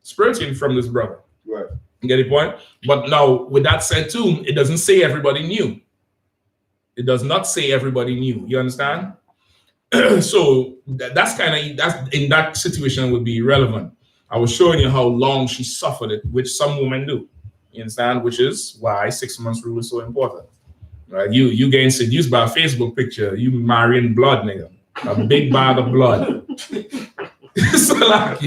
S1: spiritually from this brother.
S2: Right.
S1: You get the point? But now, with that said too, it doesn't say everybody knew. It does not say everybody knew. You understand? So that's in that situation would be irrelevant. I was showing you how long she suffered it, which some women do. You understand? Which is why 6 months rule is so important. Right? You getting seduced by a Facebook picture, you marrying blood, nigga. A big bag of blood. So like,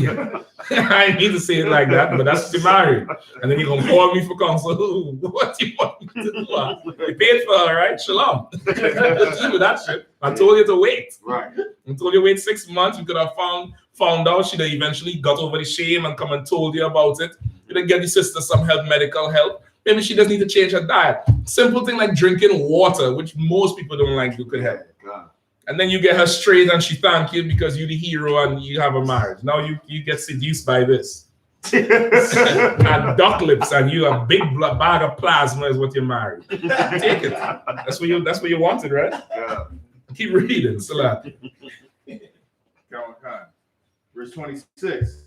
S1: I need to say it like that, but that's the married. And then you're gonna call me for counsel. What do you want me to do? You paid for it, right? Shalom. Do that shit. I told you to wait.
S2: Right.
S1: I told you to wait 6 months. You could have found out. She'd have eventually got over the shame and come and told you about it. You'd have get the sister some help, medical help. Maybe she doesn't need to change her diet. Simple thing like drinking water, which most people don't like, you could help.
S2: God.
S1: And then you get her straight and she thank you because you're the hero and you have a marriage. Now you get seduced by this. And duck lips and you a big bag of plasma is what you're married. Take it. That's what you wanted, right?
S2: Yeah.
S1: Keep reading, Salah.
S2: Verse 26.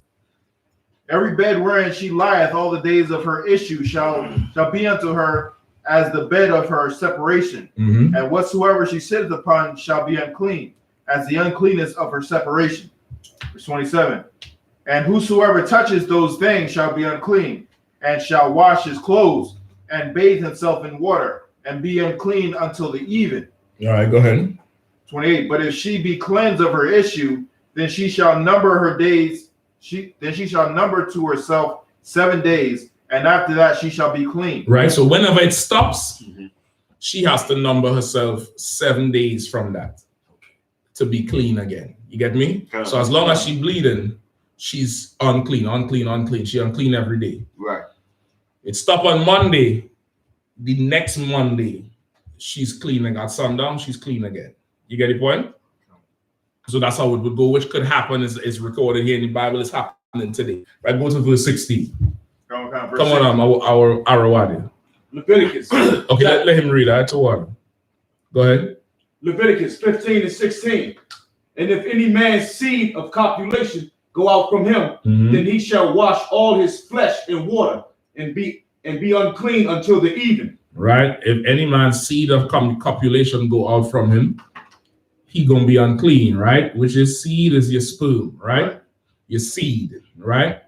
S2: Every bed wherein she lieth all the days of her issue shall be unto her as the bed of her separation. And whatsoever she sitteth upon shall be unclean, as the uncleanness of her separation. Verse 27. And whosoever touches those things shall be unclean, and shall wash his clothes, and bathe himself in water, and be unclean until the even.
S1: All right, go ahead.
S2: 28. But if she be cleansed of her issue, then she shall number her days. Then she shall number to herself 7 days, and after that she shall be clean.
S1: Right. So whenever it stops, she has to number herself 7 days from that to be clean again. You get me? So as long as she's bleeding, she's unclean. She unclean every day.
S7: Right.
S1: It stopped on Monday. The next Monday, she's clean, and at sundown, she's clean again. You get the point? So that's how it would go, which could happen is recorded here in the Bible. It's happening today. Right, go to verse 16. Come on, our Arawadi.
S8: Leviticus.
S1: Okay, let him read that to one. Go ahead.
S8: Leviticus 15 and 16. And if any man's seed of copulation go out from him, then he shall wash all his flesh in water and be unclean until the even.
S1: Right. If any man's seed of copulation go out from him, he gonna be unclean, right? Which is seed is your sperm, right? Your seed, right?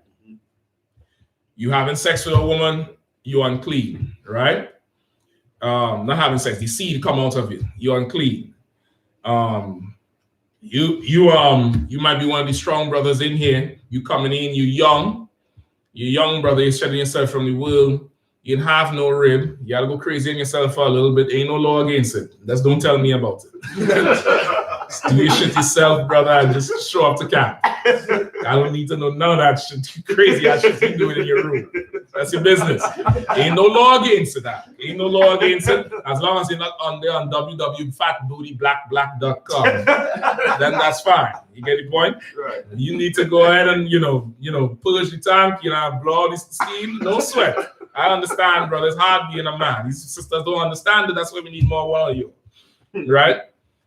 S1: You having sex with a woman, you're unclean, right? Not having sex, the seed come out of you, you're unclean. You might be one of the strong brothers in here. You coming in, you're young brother, you're shedding yourself from the world. You have no rib. You gotta go crazy on yourself for a little bit. Ain't no law against it. Just don't tell me about it. Just do your shit yourself, brother, and just show up to camp. I don't need to know none of that shit. Crazy ass shit you doing in your room. That's your business. Ain't no law against that. Ain't no law against it. As long as you're not on there on www.fatbootyblackblack.com, then that's fine. You get the point?
S7: Right.
S1: You need to go ahead and purge the tank, blow all this steam. No sweat. I understand, brother. It's hard being a man. These sisters don't understand it. That's why we need more warrior. Right?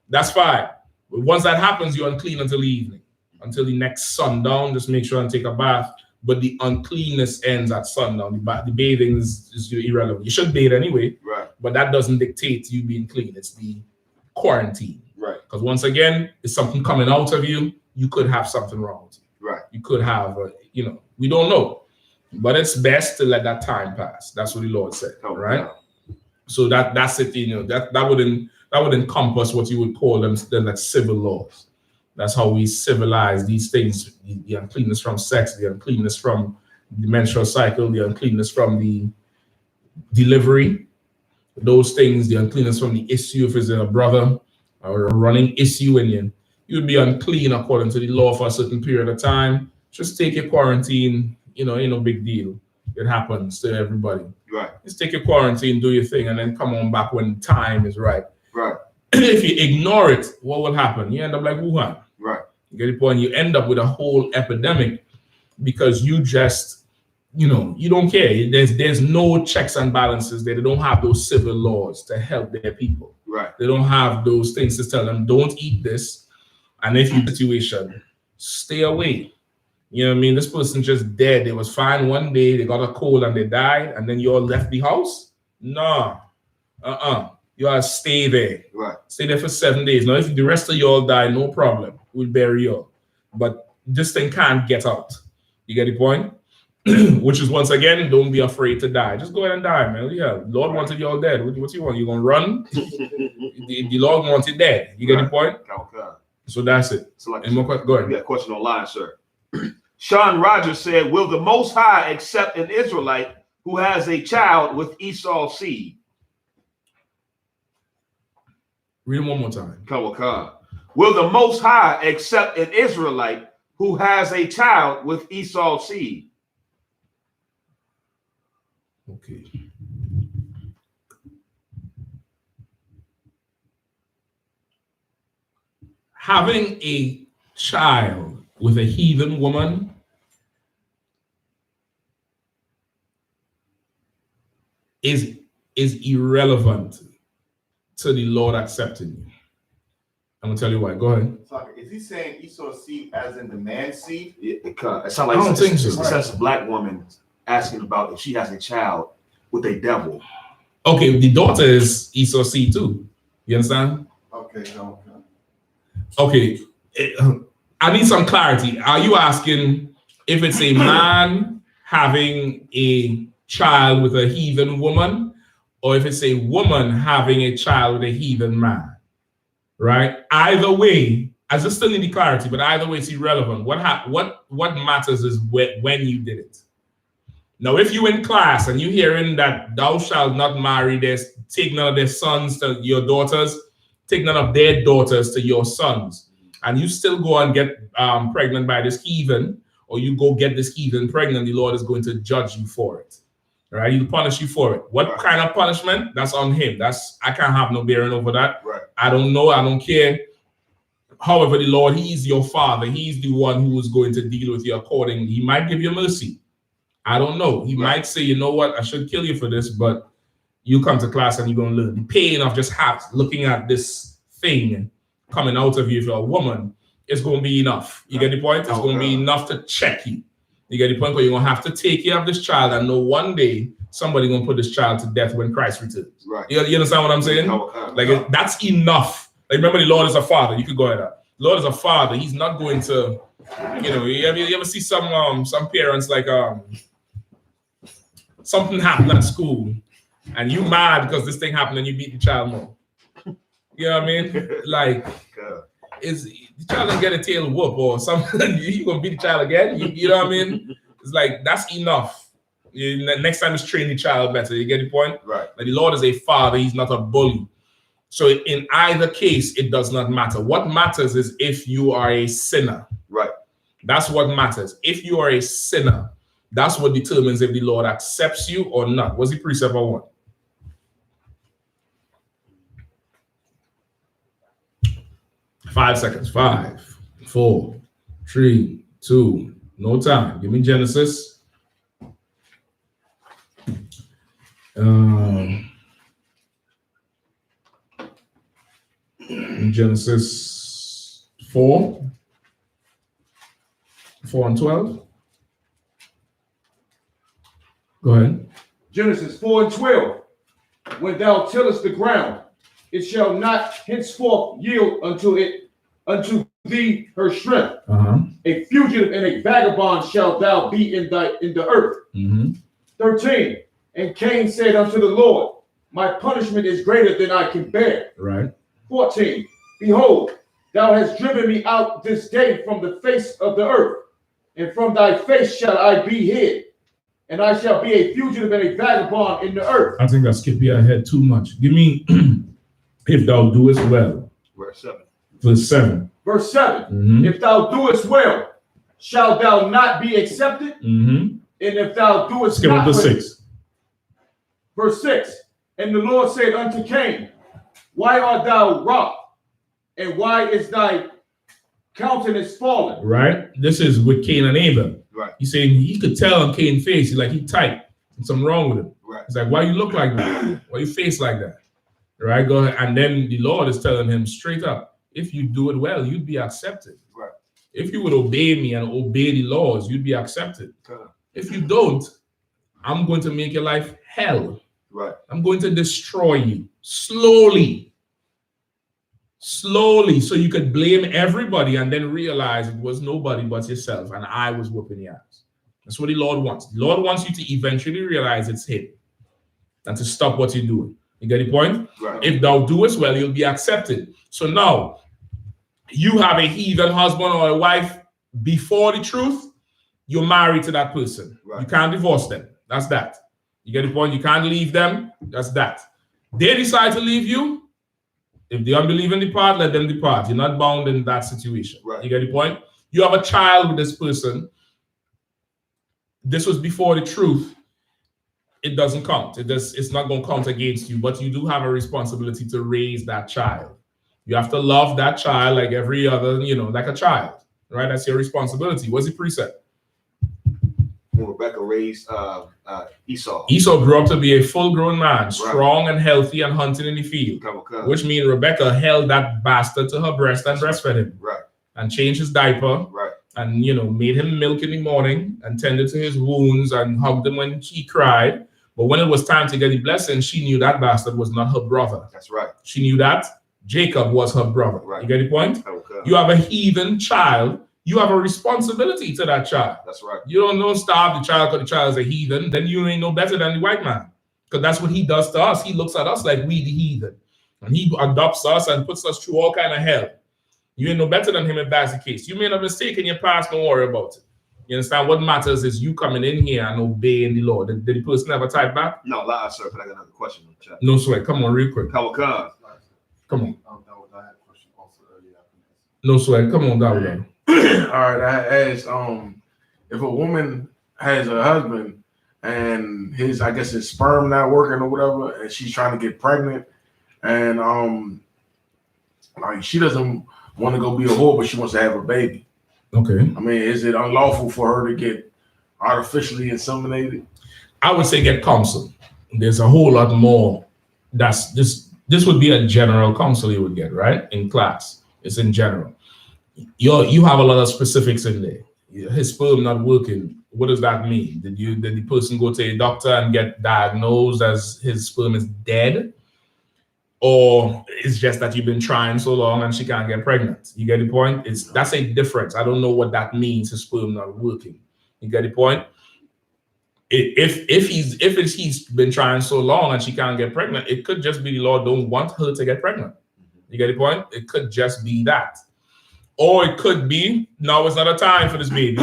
S1: That's fine. But once that happens, you're unclean until the evening. Until the next sundown, just make sure and take a bath. But the uncleanness ends at sundown. The bathing is irrelevant. You should bathe anyway,
S7: right?
S1: But that doesn't dictate you being clean. It's the quarantine,
S7: right?
S1: Because once again, it's something coming out of you. You could have something wrong with you,
S7: right?
S1: You could have, we don't know, but it's best to let that time pass. That's what the Lord said, right? Yeah. So that's it. That would encompass what you would call them like civil laws. That's how we civilize these things, the uncleanness from sex, the uncleanness from the menstrual cycle, the uncleanness from the delivery, those things, the uncleanness from the issue, if it's a brother or a running issue, and you would be unclean according to the law for a certain period of time. Just take your quarantine, ain't no big deal. It happens to everybody.
S7: Right.
S1: Just take your quarantine, do your thing, and then come on back when time is right.
S7: Right.
S1: If you ignore it, what will happen? You end up like Wuhan.
S7: Right.
S1: You get the point? You end up with a whole epidemic because you just, you don't care. There's no checks and balances there. They don't have those civil laws to help their people.
S7: Right.
S1: They don't have those things to tell them, don't eat this. And if you're in a situation, stay away. You know what I mean? This person just dead. They was fine one day, they got a cold and they died, and then you all left the house? No. You gotta stay there.
S7: Right.
S1: Stay there for 7 days. Now, if the rest of you all die, no problem. We'll bury you all. But this thing can't get out. You get the point? Which is, once again, don't be afraid to die. Just go ahead and die, man. Yeah, Lord wanted you all dead. What you want? You gonna run? the Lord wants you dead. You get the point?
S7: Okay.
S1: So that's it.
S7: So like,
S1: any more questions? Go ahead.
S7: We got a question online, sir. Sean Rogers said, will the Most High accept an Israelite who has a child with Esau's seed?
S1: Read it one more time.
S7: Will the Most High accept an Israelite who has a child with Esau's seed?
S1: Okay. Having a child with a heathen woman is irrelevant to the Lord accepting you. I'm gonna tell you why. Go ahead.
S2: Is he saying Esau's seed as in the man's seed?
S7: It sounds like it's a black woman asking about if she has a child with a devil.
S1: Okay, the daughter is Esau's seed too. You understand?
S2: Okay.
S1: Okay. I need some clarity. Are you asking if it's a man having a child with a heathen woman, or if it's a woman having a child with a heathen man? Right? Either way, I just still need the clarity, but either way, it's irrelevant. What matters is when you did it. Now, if you in class and you hearing that thou shalt not marry take none of their sons to your daughters, take none of their daughters to your sons, and you still go and get pregnant by this heathen, or you go get this heathen pregnant, the Lord is going to judge you for it. Right? He'll punish you for it. What kind of punishment? That's on him. I can't have no bearing over that.
S7: Right.
S1: I don't know. I don't care. However, the Lord, He's your Father. He's the one who is going to deal with you accordingly. He might give you mercy. I don't know. He might say, you know what? I should kill you for this, but you come to class and you're going to learn. The pain of just looking at this thing coming out of you, if you're a woman, it's going to be enough. You get the point? It's going to be enough to check you. You get the point? Where you're going to have to take care of this child and know one day somebody's going to put this child to death when Christ returns.
S7: Right.
S1: You understand what I'm saying? That's enough. Like, remember, the Lord is a father. You could go ahead. The Lord is a father. He's not going to, you ever see some parents like something happened at school and you mad because this thing happened and you beat the child more. You know what I mean? Like, is the child gonna get a tail whoop or something? You gonna beat the child again? You know what I mean? It's like, that's enough. Next time, just train the child better. You get the point?
S7: Right.
S1: Like, the Lord is a father. He's not a bully. So in either case, it does not matter. What matters is if you are a sinner.
S7: Right.
S1: That's what matters. If you are a sinner, That's what determines if the Lord accepts you or not. Was it precept or what? Five seconds. 5, 4, 3, 2. No time. Give me Genesis. Genesis 4 and 12. Go ahead.
S8: Genesis 4 and 12. When thou tillest the ground, it shall not henceforth yield unto thee her strength. A fugitive and a vagabond shalt thou be in the earth. 13. And Cain said unto the Lord, my punishment is greater than I can bear.
S1: Right.
S8: 14. Behold, thou hast driven me out this day from the face of the earth, and from thy face shall I be hid, and I shall be a fugitive and a vagabond in the earth.
S1: I think I skipped your head too much. Give me if thou doest well.
S7: Verse 7.
S1: Verse 7.
S8: Verse 7. If thou doest well, shalt thou not be accepted? And if thou doest
S1: skip
S8: not
S1: up to
S8: well.
S1: 6.
S8: Verse 6. And the Lord said unto Cain, why art thou wroth? And why is thy countenance fallen?
S1: Right. This is with Cain and Abel.
S7: Right.
S1: He's saying he could tell on Cain's face, he's like, he tight. There's something wrong with him.
S7: Right.
S1: He's like, why you look like that? Why you face like that? Right. Go ahead. And then the Lord is telling him straight up, if you do it well, you'd be accepted.
S7: Right.
S1: If you would obey me and obey the laws, you'd be accepted. If you don't, I'm going to make your life hell.
S7: Right.
S1: I'm going to destroy you slowly, so you could blame everybody and then realize it was nobody but yourself and I was whooping your ass. That's what the Lord wants. The Lord wants you to eventually realize it's him and to stop what you're doing. You get the point?
S7: Right.
S1: If thou doest well, you'll be accepted. So now, you have a heathen husband or a wife before the truth, you're married to that person.
S7: Right.
S1: You can't divorce them. That's that. You get the point? You can't leave them. That's that. They decide to leave you. If the unbelieving depart, let them depart. You're not bound in that situation.
S7: Right.
S1: You get the point? You have a child with this person. This was before the truth. It doesn't count. It's not going to count against you, but you do have a responsibility to raise that child. You have to love that child like every other, like a child, right? That's your responsibility. What's the precept?
S7: When Rebecca raised Esau.
S1: Esau grew up to be a full-grown man, strong and healthy and hunting in the field, which means Rebecca held that bastard to her breast and breastfed him, and changed his diaper, and made him milk in the morning and tended to his wounds and hugged him when he cried. But when it was time to get the blessing, she knew that bastard was not her brother.
S7: That's right.
S1: She knew that Jacob was her brother.
S7: Right.
S1: You get the point? You have a heathen child. You have a responsibility to that child.
S7: That's right. You
S1: don't starve the child because the child is a heathen. Then you ain't no better than the white man. Because that's what he does to us. He looks at us like we the heathen. And he adopts us and puts us through all kind of hell. You ain't no better than him if that's the case. You made a mistake in your past, don't worry about it. You understand? What matters is you coming in here and obeying the law. Did the person ever type back?
S7: No, lie, sir, but I got another question in the chat.
S1: No sweat. Come on, real quick.
S7: Come on.
S1: Come on. No sweat. Come on, down.
S5: All right, I asked if a woman has a husband and his sperm not working or whatever, and she's trying to get pregnant, and like she doesn't want to go be a whore, but she wants to have a baby.
S1: Okay.
S5: I mean, is it unlawful for her to get artificially inseminated?
S1: I would say get counsel. There's a whole lot more. This would be a general counsel you would get, right? In class. It's in general. You have a lot of specifics in there. His sperm not working. What does that mean? Did the person go to a doctor and get diagnosed as his sperm is dead? Or it's just that you've been trying so long and she can't get pregnant? You get the point? That's a difference. I don't know what that means, his sperm not working. You get the point? If he's been trying so long and she can't get pregnant, it could just be the Lord don't want her to get pregnant. You get the point? It could just be that. Or it could be, no, it's not a time for this baby.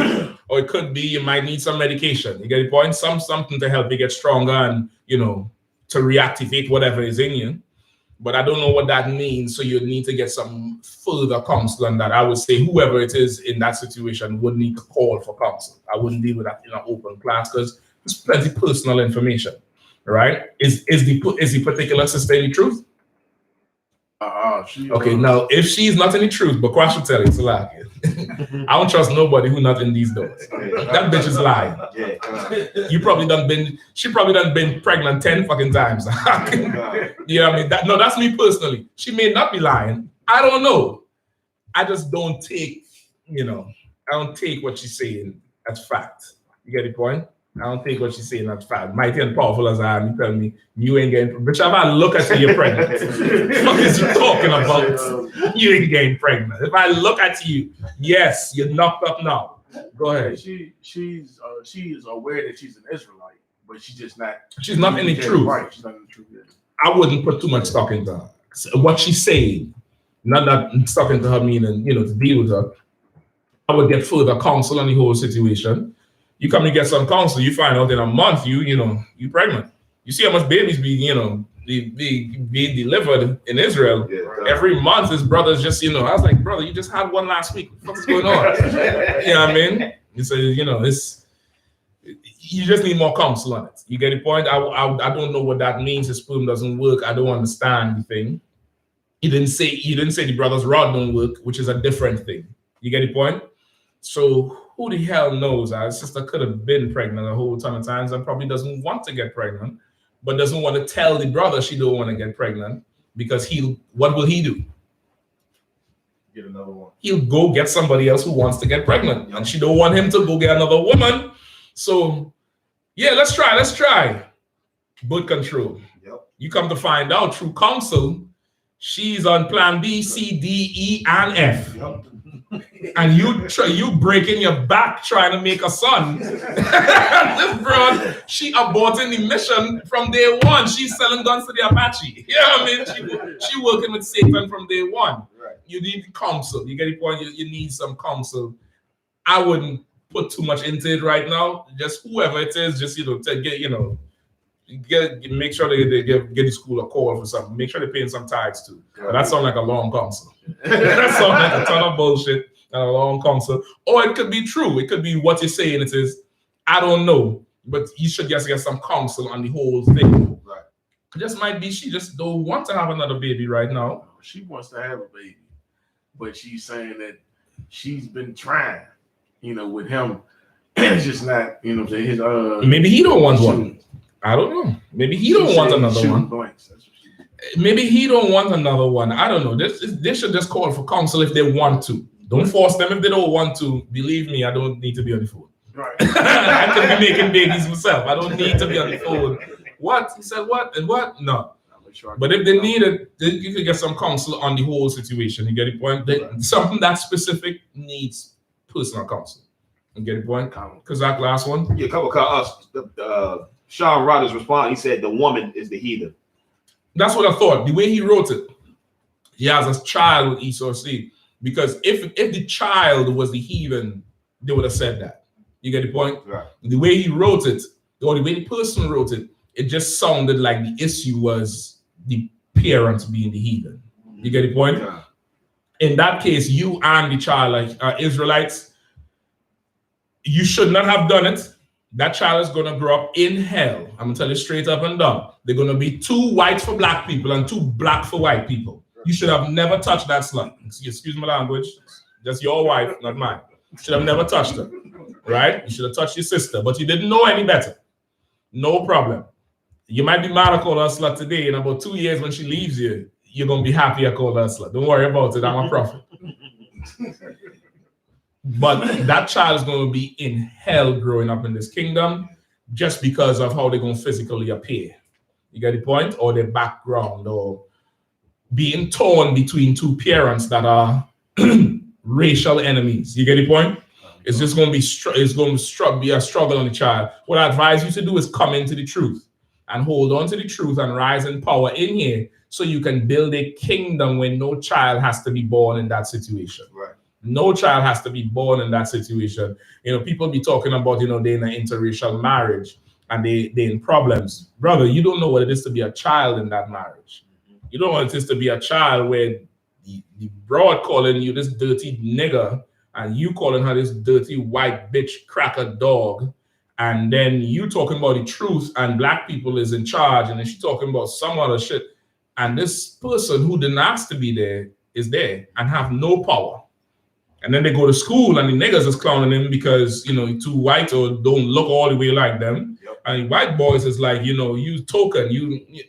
S1: Or it could be you might need some medication. You get the point? Something to help you get stronger and, to reactivate whatever is in you. but I don't know what that means. So you need to get some further counsel on that. I would say whoever it is in that situation would need to call for counsel. I wouldn't deal with that in an open class because it's plenty personal information, right? Is the particular sister any truth? Okay, now if she's not any truth, but Quash will tell you it's a lie. I don't trust nobody who not in these doors. That bitch is lying. You probably she probably done been pregnant 10 fucking times. You know what I mean? That's me personally. She may not be lying. I don't know. I just don't take, I don't take what she's saying as fact. You get the point? I don't take what she's saying as fact. Mighty and powerful as I am, you tell me you ain't getting pregnant. Bitch, if I look at you, you're pregnant. What is you talking about? You ain't getting pregnant. If I look at you, yes, you're knocked up now. Go ahead.
S5: She is aware that she's an Israelite, but she's just not.
S1: She's not in the truth.
S5: Right. She's not in the truth yet.
S1: I wouldn't put too much stock into her. What she's saying, not stock into her meaning, to deal with her. I would get further counsel on the whole situation. You come to get some counsel, you find out in a month you pregnant. You see how much babies be delivered in Israel. Yeah, every month his brothers just, I was like, brother, you just had one last week. What the fuck is going on? You know what I mean? You say, you just need more counsel on it. You get the point? I don't know what that means. His sperm doesn't work. I don't understand the thing. You didn't say the brother's rod don't work, which is a different thing. You get the point? So who the hell knows? Our sister could have been pregnant a whole ton of times and probably doesn't want to get pregnant, but doesn't want to tell the brother she don't want to get pregnant because what will he do?
S2: Get another one.
S1: He'll go get somebody else who wants to get pregnant, and she don't want him to go get another woman. So yeah, let's try. Birth control. Yep. You come to find out through counsel, she's on plan B, C, D, E, and F. Yep. And you breaking your back trying to make a son. This broad, she aborting the mission from day one. She's selling guns to the Apache. You know what I mean? She working with Satan from day one. Right. You need counsel. You get the point? You need some counsel. I wouldn't put too much into it right now. Just whoever it is, just to get make sure they give the school a call for something. Make sure they're paying some tithes too. But that sounds like a long counsel. That sounds like a ton of bullshit and a long counsel. Or it could be true. It could be what you're saying. It is, I don't know. But you should just get some counsel on the whole thing. Right. It just might be she just don't want to have another baby right now.
S5: She wants to have a baby. But she's saying that she's been trying, with him. It's just not, his
S1: maybe he don't want one. I don't know. Maybe he don't want another one. Maybe he don't want another one. I don't know. They should just call for counsel if they want to. Don't force them if they don't want to. Believe me, I don't need to be on the phone. Right. I could be making babies myself. I don't need to be on the phone. What? He said what? And what? No. But if they need it, you can get some counsel on the whole situation. You get the point? Something that specific needs personal counsel. You get the point? Because that last one?
S7: Yeah, couple of Sean Rogers responded. He said the woman is the heathen.
S1: That's what I thought. The way he wrote it, he has a child with Esau seed. Because if the child was the heathen, they would have said that. You get the point? Right. The way he wrote it, or the way the person wrote it, it just sounded like the issue was the parents being the heathen. You get the point? Yeah. In that case, you and the child, like Israelites, you should not have done it. That child is going to grow up in hell. I'm going to tell you straight up and down. They're going to be 2 white for black people and 2 black for white people. You should have never touched that slut. Excuse my language. That's your wife, not mine. You should have never touched her. Right? You should have touched your sister, but you didn't know any better. No problem. You might be mad I call her a slut today. In about 2 years when she leaves you, you're going to be happy I called her a slut. Don't worry about it. I'm a prophet. But that child is going to be in hell growing up in this kingdom just because of how they're going to physically appear. You get the point? Or their background, or being torn between 2 parents that are racial enemies. You get the point? It's just going to be a struggle on the child. What I advise you to do is come into the truth and hold on to the truth and rise in power in here so you can build a kingdom where no child has to be born in that situation. Right. No child has to be born in that situation. People be talking about, they're in an interracial marriage and they're in problems. Brother, you don't know what it is to be a child in that marriage. You don't want this to be a child where the broad calling you this dirty nigger and you calling her this dirty white bitch cracker dog. And then you talking about the truth and black people is in charge. And then she talking about some other shit. And this person who didn't ask to be there is there and have no power. And then they go to school and the niggas is clowning him because, you know, he's too white or don't look all the way like them. Yep. And the white boys is like, you know, you token, you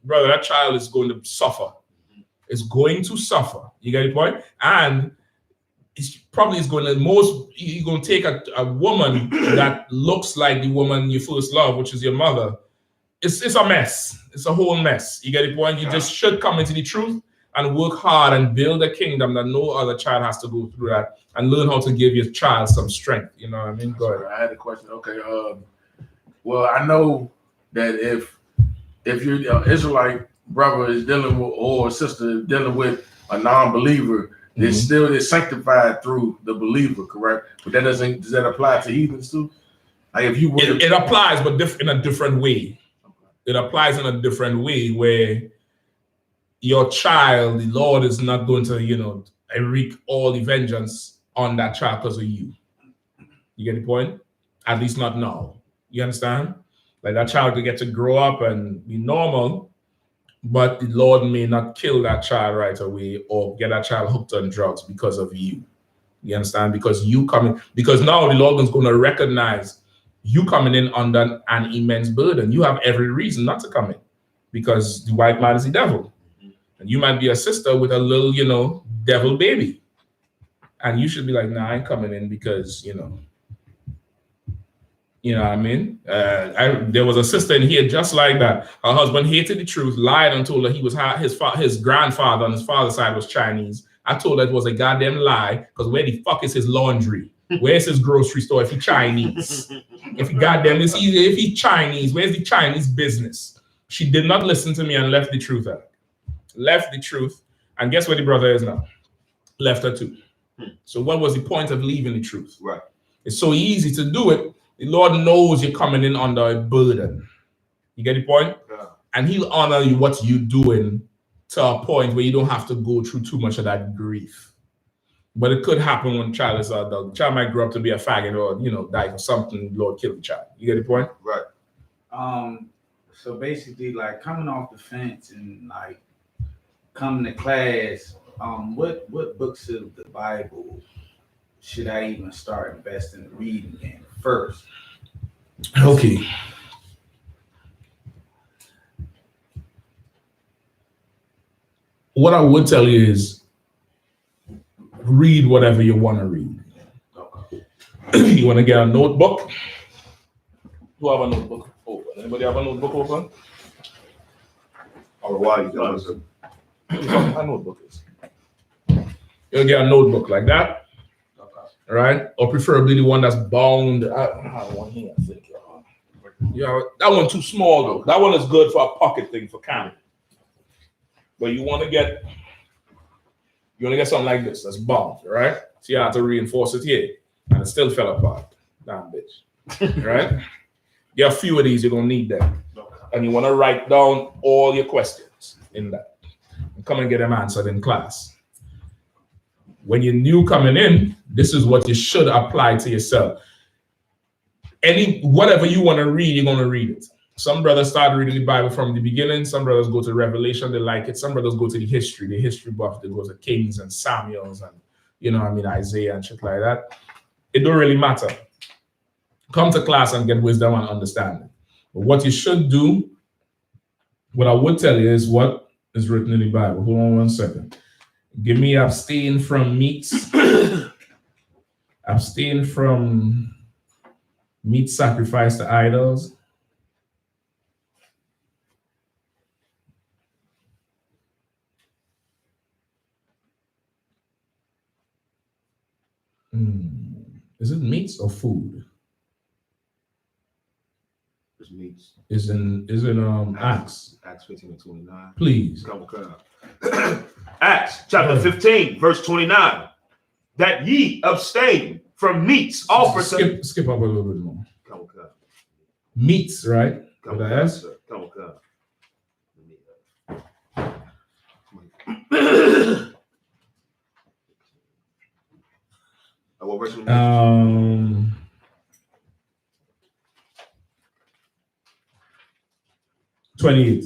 S1: brother, that child is going to suffer. It's going to suffer. You get the point? And it's probably is going to you're going to take a woman that looks like the woman you first love, which is your mother. It's a mess. It's a whole mess. You get the point? You just should come into the truth and work hard and build a kingdom that no other child has to go through that and learn how to give your child some strength. You know what I mean? Go ahead.
S5: I had a question. Okay. Well, I know that if your Israelite brother is dealing with or sister is dealing with a non-believer, it's sanctified through the believer, correct? But does that apply to heathens too? Like if you would,
S1: it applies, but in a different way. It applies in a different way where your child, the Lord is not going to, you know, wreak all the vengeance on that child because of you. You get the point? At least not now. You understand? Like that child could get to grow up and be normal, but the Lord may not kill that child right away or get that child hooked on drugs because of you. You understand? Because now the Lord is going to recognize you coming in under an immense burden. You have every reason not to come in because the white man is the devil. And you might be a sister with a little, you know, devil baby. And you should be like, nah, I ain't coming in because, you know what I mean? There was a sister in here just like that. Her husband hated the truth, lied and told her he was his grandfather on his father's side was Chinese. I told her it was a goddamn lie because where the fuck is his laundry? Where's his grocery store if he Chinese? If he goddamn is easy, if he Chinese, where's the Chinese business? She did not listen to me and left the truth out. Left the truth. And guess where the brother is now? Left her too. So what was the point of leaving the truth?
S7: Right.
S1: It's so easy to do it. The Lord knows you're coming in under a burden. You get the point? Yeah. And he'll honor you what you're doing to a point where you don't have to go through too much of that grief. But it could happen when the child is an adult. The child might grow up to be a faggot or, you know, die for something, the Lord kill the child. You get the point?
S7: Right.
S9: So basically, like coming off the fence and like coming to class, what books of the Bible should I even start investing in reading in first?
S1: Okay. What I would tell you is read whatever you want to read. You want to get a notebook? Who have a notebook open? Anybody have a notebook open?
S7: Or why you got
S1: my notebook is. You'll get a notebook like that, right? Or preferably the one that's bound. I have one here, I think. Yeah, that one too small though. That one is good for a pocket thing for camp. But you want to get something like this that's bound, right? So you have to reinforce it here, and it still fell apart. Damn bitch, right? Get a few of these, you're gonna need them, and you want to write down all your questions in that, and come and get them answered in class. When you're new coming in, this is what you should apply to yourself. Whatever you want to read, you're gonna read it. Some brothers start reading the Bible from the beginning. Some brothers go to Revelation, they like it. Some brothers go to the history buff. They go to Kings and Samuels and Isaiah and shit like that. It don't really matter. Come to class and get wisdom and understanding. But what you should do, what I would tell you is what is written in the Bible. Hold on 1 second. Give me abstain from meats. Abstain from meat sacrificed to idols. Is it meats or food?
S7: It's meats.
S1: Is in Acts.
S7: Acts 15 and 29.
S1: Please.
S7: Acts chapter 15, verse 29. That ye abstain from meats offered to...
S1: Skip up a little bit more. Meats, right?
S7: What verse was that?
S1: 28.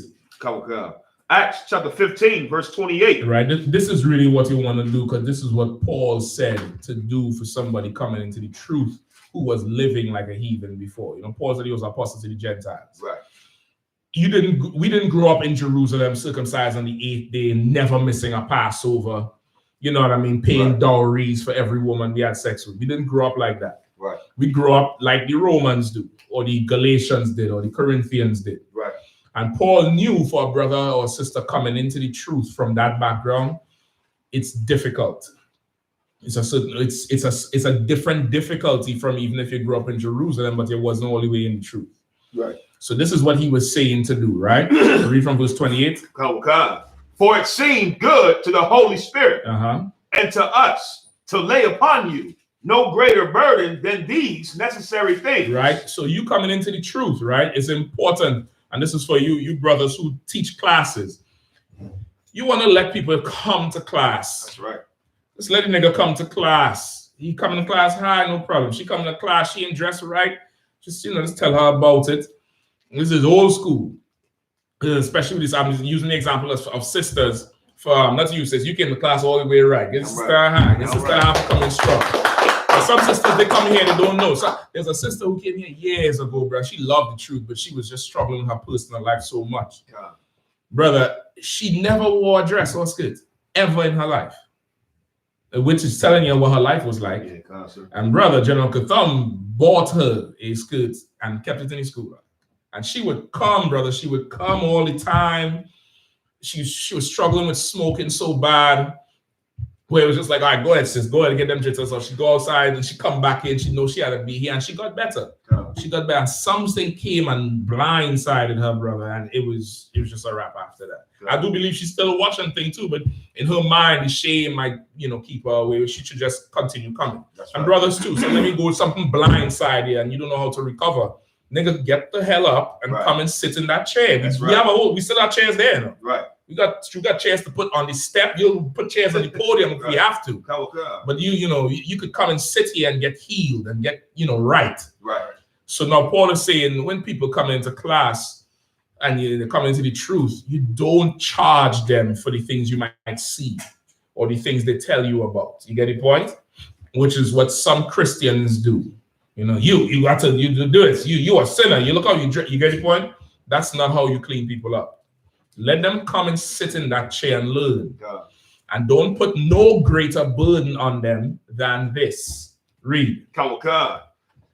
S7: Acts chapter 15, verse 28.
S1: Right. This is really what you want to do, because this is what Paul said to do for somebody coming into the truth who was living like a heathen before. You know, Paul said he was apostle to the Gentiles.
S7: Right.
S1: We didn't grow up in Jerusalem, circumcised on the 8th day, never missing a Passover. You know what I mean? Paying dowries for every woman we had sex with. We didn't grow up like that.
S7: Right.
S1: We grew up like the Romans do, or the Galatians did, or the Corinthians did.
S7: Right.
S1: And Paul knew for a brother or sister coming into the truth from that background, it's difficult. It's a different difficulty from even if you grew up in Jerusalem, but you wasn't all the way in the truth.
S7: Right.
S1: So this is what he was saying to do, right? Read from verse 28.
S7: For it seemed good to the Holy Spirit and to us to lay upon you no greater burden than these necessary things.
S1: Right. So you coming into the truth, right? It's important. And this is for you brothers who teach classes. You want to let people come to class.
S7: That's right.
S1: Just let the nigga come to class. He coming to class, hi, no problem. She coming to class, she ain't dressed right. Just, just tell her about it. This is old school. Especially this, I'm using the example of sisters. For not you, sis, you came to class all the way right. Get sister hand. Get sister hand for coming strong. Some sisters, they come here, they don't know. So there's a sister who came here years ago, bro. She loved the truth, but she was just struggling with her personal life so much. Brother, she never wore a dress or skirt ever in her life, which is telling you what her life was like. And brother, General Katham bought her a skirt and kept it in his school. And she would come, brother. She would come all the time. She was struggling with smoking so bad, where it was just like, all right, go ahead, sis, go ahead and get them jitters. So she go outside and she come back in. She knows she had to be here, and she got better. She got better. And something came and blindsided her, brother, and it was just a wrap after that. I do believe she's still watching thing too, but in her mind, the shame might, keep her away. She should just continue coming. And brothers too. So let me go with something blindside here, and you don't know how to recover. Nigga, get the hell up and come and sit in that chair. We still have chairs there now.
S7: Right.
S1: You got chairs to put on the step. You'll put chairs on the podium if we have to. But you could come and sit here and get healed and get right.
S7: Right.
S1: So now Paul is saying, when people come into class and they come into the truth, you don't charge them for the things you might see or the things they tell you about. You get the point? Which is what some Christians do. You got to do it. You a sinner. You look how you dress. You get the point? That's not how you clean people up. Let them come and sit in that chair and learn. And don't put no greater burden on them than this. Read.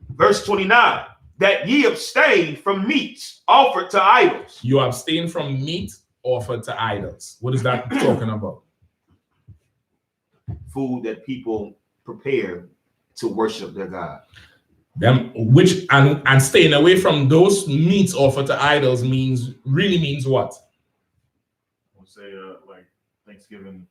S7: Verse 29. That ye abstain from meats offered to idols.
S1: You abstain from meat offered to idols. What is that talking about?
S7: Food that people prepare to worship their God.
S1: And staying away from those meats offered to idols really means what?
S2: We'll say like Thanksgiving,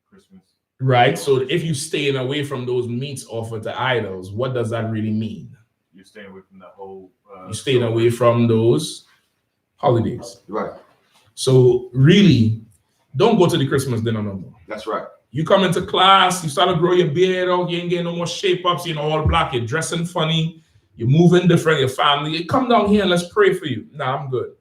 S2: Christmas.
S1: Right. So if you're staying away from those meats offered to idols, what does that really mean?
S2: You're staying away from that whole.
S1: You're staying away from those holidays.
S7: Right.
S1: So really, don't go to the Christmas dinner no more.
S7: That's right.
S1: You come into class, you start to grow your beard out, you ain't getting no more shape-ups, all black, you're dressing funny, you're moving different, your family. You come down here and let's pray for you. Nah, I'm good.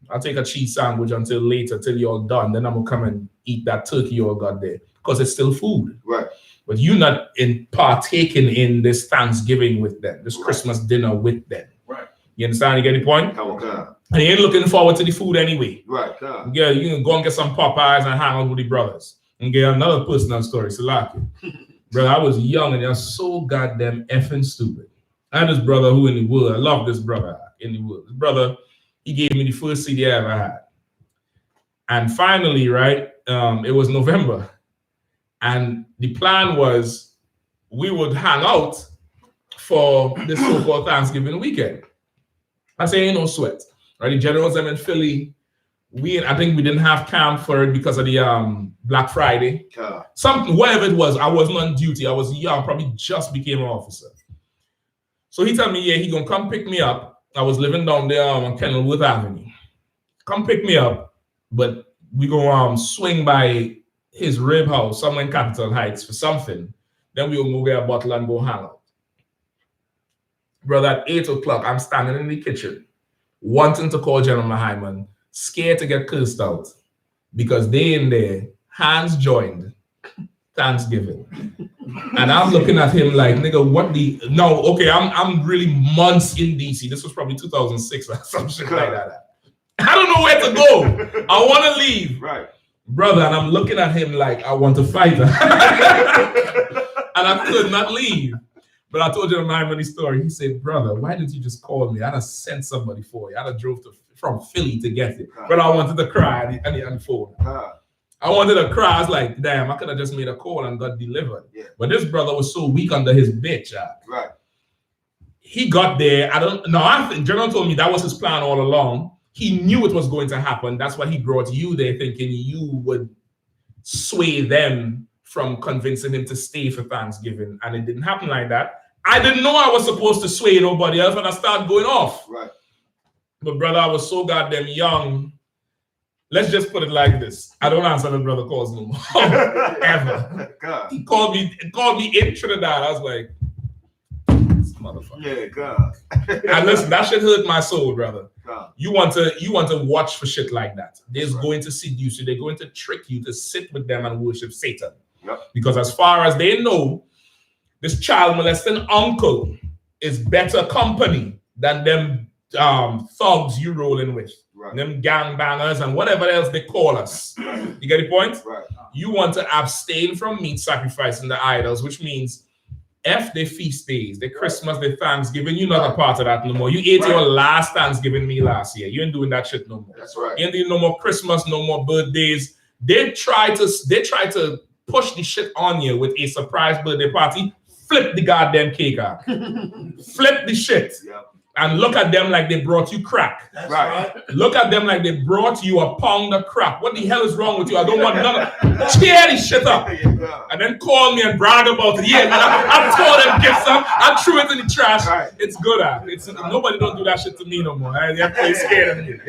S1: I'll take a cheese sandwich until later, till you're all done. Then I'm going to come and eat that turkey you all got there, because it's still food.
S7: Right.
S1: But you're not partaking in this Thanksgiving with them, this Christmas dinner with them.
S2: Right.
S1: You understand? You get the point? And you ain't looking forward to the food anyway.
S7: Right.
S1: Yeah, you can go and get some Popeyes and hang out with the brothers. And get another personal story. Salaki. Brother, I was young and I was so goddamn effing stupid. I had this brother who in the world, I love this brother in the world. This brother, he gave me the first CD I ever had. And finally, right, it was November. And the plan was we would hang out for this so-called Thanksgiving weekend. I say, ain't no sweat. Right, the generals I'm in Philly. I think we didn't have camp for it because of the Black Friday. Something, whatever it was, I wasn't on duty. I was young, probably just became an officer. So he told me, yeah, he gonna come pick me up. I was living down there on Kenilworth Avenue. Come pick me up, but we gonna swing by his rib house somewhere in Capitol Heights for something. Then we will go get a bottle and go hang out. Brother, at 8 o'clock, I'm standing in the kitchen, wanting to call General Hyman, scared to get cursed out, because they in there, hands joined, Thanksgiving. And I'm looking at him like, nigga, what the... No, okay, I'm really months in DC. This was probably 2006 or some shit like that. I don't know where to go. I want to leave.
S7: Right.
S1: Brother, and I'm looking at him like I want to fight her. And I could not leave. But I told you my money story. He said, brother, why didn't you just call me? I'd have sent somebody for you. I'd have drove from Philly to get it. But I wanted to cry on the phone. I wanted to cry. I was like, damn, I could have just made a call and got delivered. Yeah. But this brother was so weak under his bitch.
S7: Right.
S1: He got there. I think General told me that was his plan all along. He knew it was going to happen. That's why he brought you there, thinking you would sway them from convincing him to stay for Thanksgiving. And it didn't happen like that. I didn't know I was supposed to sway nobody else when I started going off.
S7: Right.
S1: But brother, I was so goddamn young. Let's just put it like this. I don't answer the brother calls no more. Ever.
S7: God.
S1: He called me in Trinidad. I was like, this motherfucker.
S7: Yeah, God.
S1: And listen, that shit hurt my soul, brother.
S7: God.
S1: You want to watch for shit like that. They're going to seduce you. They're going to trick you to sit with them and worship Satan.
S7: Yep.
S1: Because as far as they know, this child molesting uncle is better company than them thugs you rolling with.
S7: Right.
S1: Them gangbangers and whatever else they call us. You get the point?
S7: Right.
S1: You want to abstain from meat sacrificing the idols, which means F their feast days, their Christmas, their Thanksgiving. You're not a part of that no more. You ate your last Thanksgiving meal last year. You ain't doing that shit no more.
S7: That's right.
S1: You ain't doing no more Christmas, no more birthdays. They try to push the shit on you with a surprise birthday party. Flip the goddamn cake out. Flip the shit.
S7: Yep.
S1: And look at them like they brought you crack.
S7: That's right.
S1: Look at them like they brought you a pound of crack. What the hell is wrong with you? I don't want none of tear this shit up. And then call me and brag about it. Yeah, man, I tore them gifts up. I threw it in the trash.
S7: Right.
S1: It's good at. Nobody don't do that shit to me no more. They're scared of me.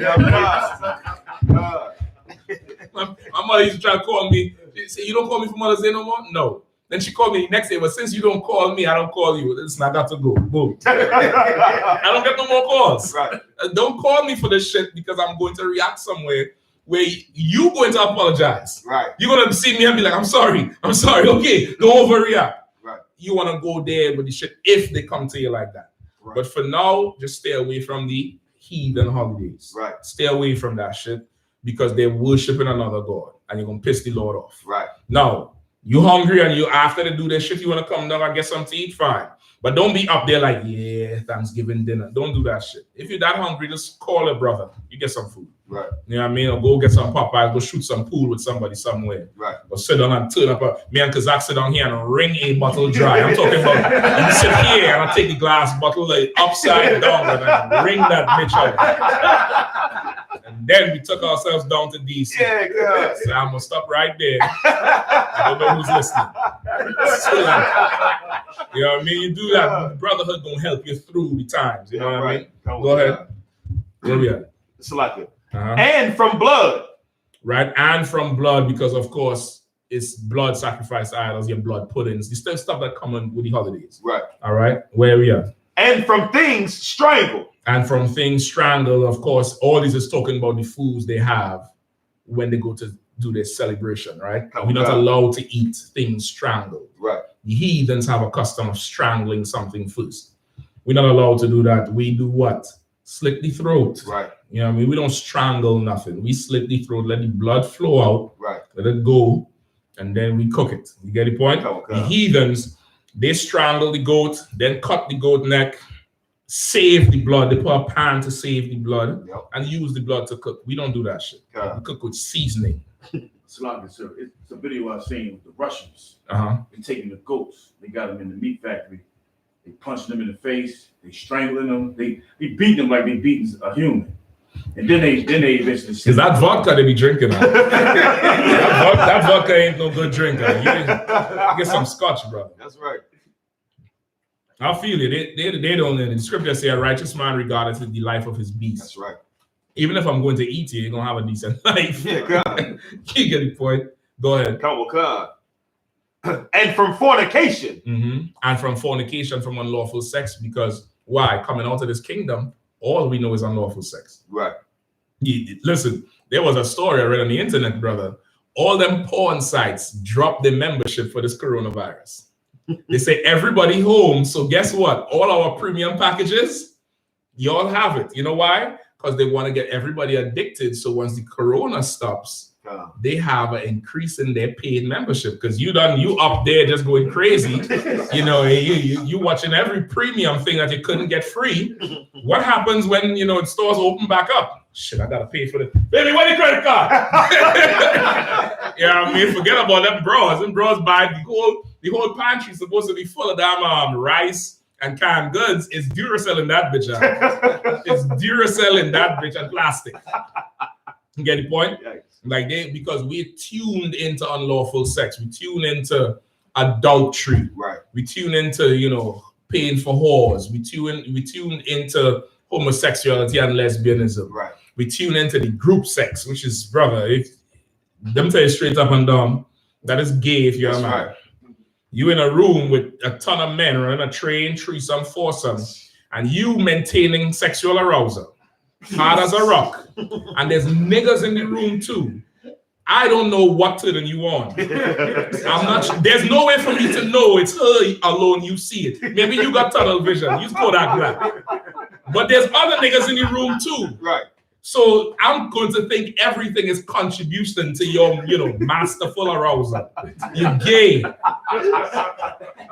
S1: My mother used to try to call me. She said, you don't call me for Mother's Day no more? No. Then she called me the next day, but since you don't call me, I don't call you. Listen, I got to go. Boom. I don't get no more calls.
S7: Right.
S1: Don't call me for this shit because I'm going to react somewhere where you're going to apologize.
S7: Right.
S1: You're going to see me and be like, I'm sorry. Okay, don't overreact.
S7: Right.
S1: You want to go there with the shit if they come to you like that. Right. But for now, just stay away from the heathen holidays.
S7: Right.
S1: Stay away from that shit because they're worshiping another God and you're going to piss the Lord off.
S7: Right.
S1: Now, you hungry and you after they do this shit, you want to come down and get something to eat, fine. But don't be up there like, yeah, Thanksgiving dinner. Don't do that shit. If you're that hungry, just call a brother. You get some food.
S7: Right.
S1: You know what I mean? Or go get some Popeyes, go shoot some pool with somebody somewhere.
S7: Right.
S1: Or sit down and turn up. Me and Kazak sit down here and wring a bottle dry. I'm talking about you sit here and I take the glass bottle like upside down and wring that bitch out. And then we took ourselves down to DC.
S7: Yeah, good.
S1: So I'm gonna stop right there. I don't know who's listening. So, you know what I mean? You do that, brotherhood gonna help you through the times. You know what I mean? Go ahead. Where we at?
S7: It's like it. And from blood.
S1: Right, and from blood, because of course it's blood sacrifice idols, your blood puddings, the stuff that come in with the holidays.
S7: Right.
S1: All right, where we at?
S7: And from things strangled.
S1: And from things strangled, of course, all this is talking about the foods they have when they go to do their celebration, right? We're not allowed to eat things strangled.
S7: Right.
S1: The heathens have a custom of strangling something first. We're not allowed to do that. We do what? Slit the throat.
S7: Right.
S1: You know what I mean? We don't strangle nothing. We slit the throat, let the blood flow out.
S7: Right.
S1: Let it go, and then we cook it. You get the point?
S7: Okay.
S1: The heathens, they strangle the goat, then cut the goat neck, save the blood. They put a pan to save the blood, and use the blood to cook. We don't do that shit. We cook with seasoning.
S8: Salami, sir. It's a video I've seen with the Russians.
S1: They're
S8: taking the goats. They got them in the meat factory. They punching them in the face. They strangling them. They beat them like they beating a human. And then they eventually.
S1: Is that vodka they be drinking? That vodka ain't no good drinker. You get some scotch, brother.
S7: That's right.
S1: I feel it. They don't. The scripture say a righteous man regardeth the life of his beast.
S7: That's right.
S1: Even if I'm going to eat you, you're gonna have a decent life.
S7: Yeah, God.
S1: You get the point. Go ahead.
S7: Come on, God. And from fornication.
S1: And from fornication, from unlawful sex, because why? Coming out of this kingdom, all we know is unlawful sex.
S7: Right.
S1: Listen, there was a story I read on the internet, brother. All them porn sites dropped their membership for this coronavirus. They say everybody home. So guess what? All our premium packages, you all have it. You know why? Because they want to get everybody addicted. So once the corona stops, they have an increase in their paid membership, because you up there just going crazy. You know, you watching every premium thing that you couldn't get free. What happens when stores open back up? Shit, I gotta pay for it. Baby, where the credit card? Yeah, I mean, forget about them bros. Them bros buy the whole pantry supposed to be full of damn rice and canned goods. It's Duracell in that bitch. It's Duracell in that bitch and plastic. You get the point? Like because we're tuned into unlawful sex, we tune into adultery,
S7: right?
S1: We tune into paying for whores, we tune into homosexuality and lesbianism,
S7: right?
S1: We tune into the group sex, which is, brother, them tell you straight up and down, that is gay if you're a man.
S7: Right.
S1: You in a room with a ton of men running a train, threesome, foursome, and you maintaining sexual arousal. Hard as a rock, and there's niggas in the room too. I don't know what turn you on. I'm not. There's no way for me to know it's her alone. You see it. Maybe you got tunnel vision. You Kodak black. But there's other niggas in the room too.
S7: Right.
S1: So I'm going to think everything is contribution to your, masterful arousal. You gay.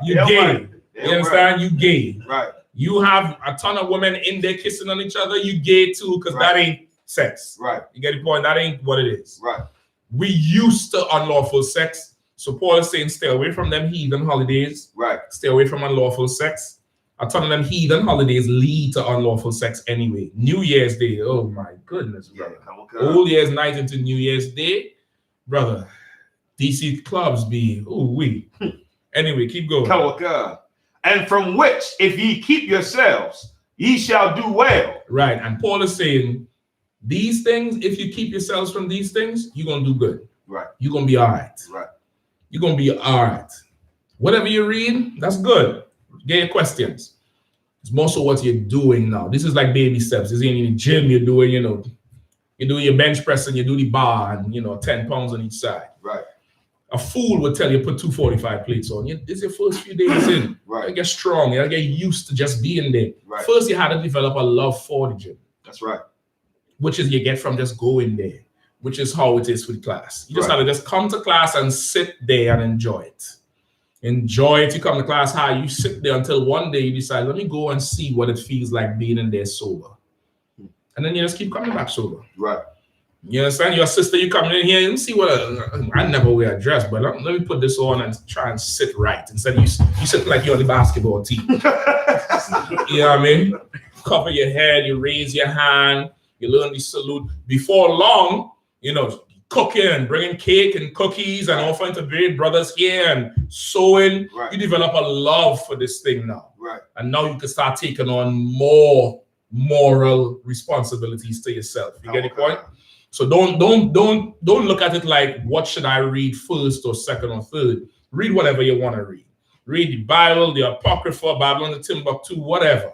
S1: You gay. You understand? You gay.
S7: Right.
S1: You have a ton of women in there kissing on each other. You gay too, because that ain't sex.
S7: Right.
S1: You get the point? That ain't what it is.
S7: Right.
S1: We used to unlawful sex. So Paul is saying stay away from them heathen holidays.
S7: Right.
S1: Stay away from unlawful sex. A ton of them heathen holidays lead to unlawful sex anyway. New Year's Day. Oh my goodness, brother. Old Year's night into New Year's Day. Brother. DC clubs be, Anyway, keep going.
S7: And from which, if ye keep yourselves, ye shall do well.
S1: Right. And Paul is saying, these things, if you keep yourselves from these things, you're going to do good.
S7: Right.
S1: You're going to be all right.
S7: Right.
S1: You're going to be all right. Whatever you read, that's good. Get your questions. It's more so what you're doing now. This is like baby steps. This ain't in the gym. You're doing, you're doing your bench press and you do the bar and, 10 pounds on each side.
S7: Right.
S1: A fool would tell you put 245 plates on. This is your first few days in.
S7: Right.
S1: You get strong. You get used to just being there.
S7: Right.
S1: First, you had to develop a love for the gym.
S7: That's right.
S1: Which is you get from just going there, which is how it is for the class. You just have to just come to class and sit there and enjoy it. Enjoy it. You come to class high, you sit there until one day you decide, let me go and see what it feels like being in there sober. And then you just keep coming back sober.
S7: Right.
S1: You understand? Your sister, you come in here and see what I never wear a dress, but let me put this on and try and sit right. Instead you sit like you're on the basketball team. You know what I mean? Cover your head, you raise your hand, you learn the salute. Before long, cooking and bringing cake and cookies and offering to great brothers here and sewing. Right. You develop a love for this thing now.
S7: Right.
S1: And now you can start taking on more moral responsibilities to yourself. You get the point? So don't look at it like, what should I read first or second or third? Read whatever you want to read. Read the Bible, the Apocrypha, Bible and the Timbuktu, whatever.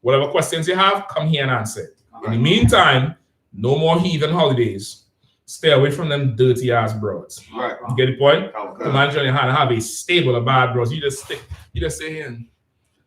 S1: Whatever questions you have, come here and answer it. In the meantime, no more heathen holidays. Stay away from them dirty ass broads.
S7: Right.
S1: You get the point? Imagine you have a stable of bad bros. You just say here.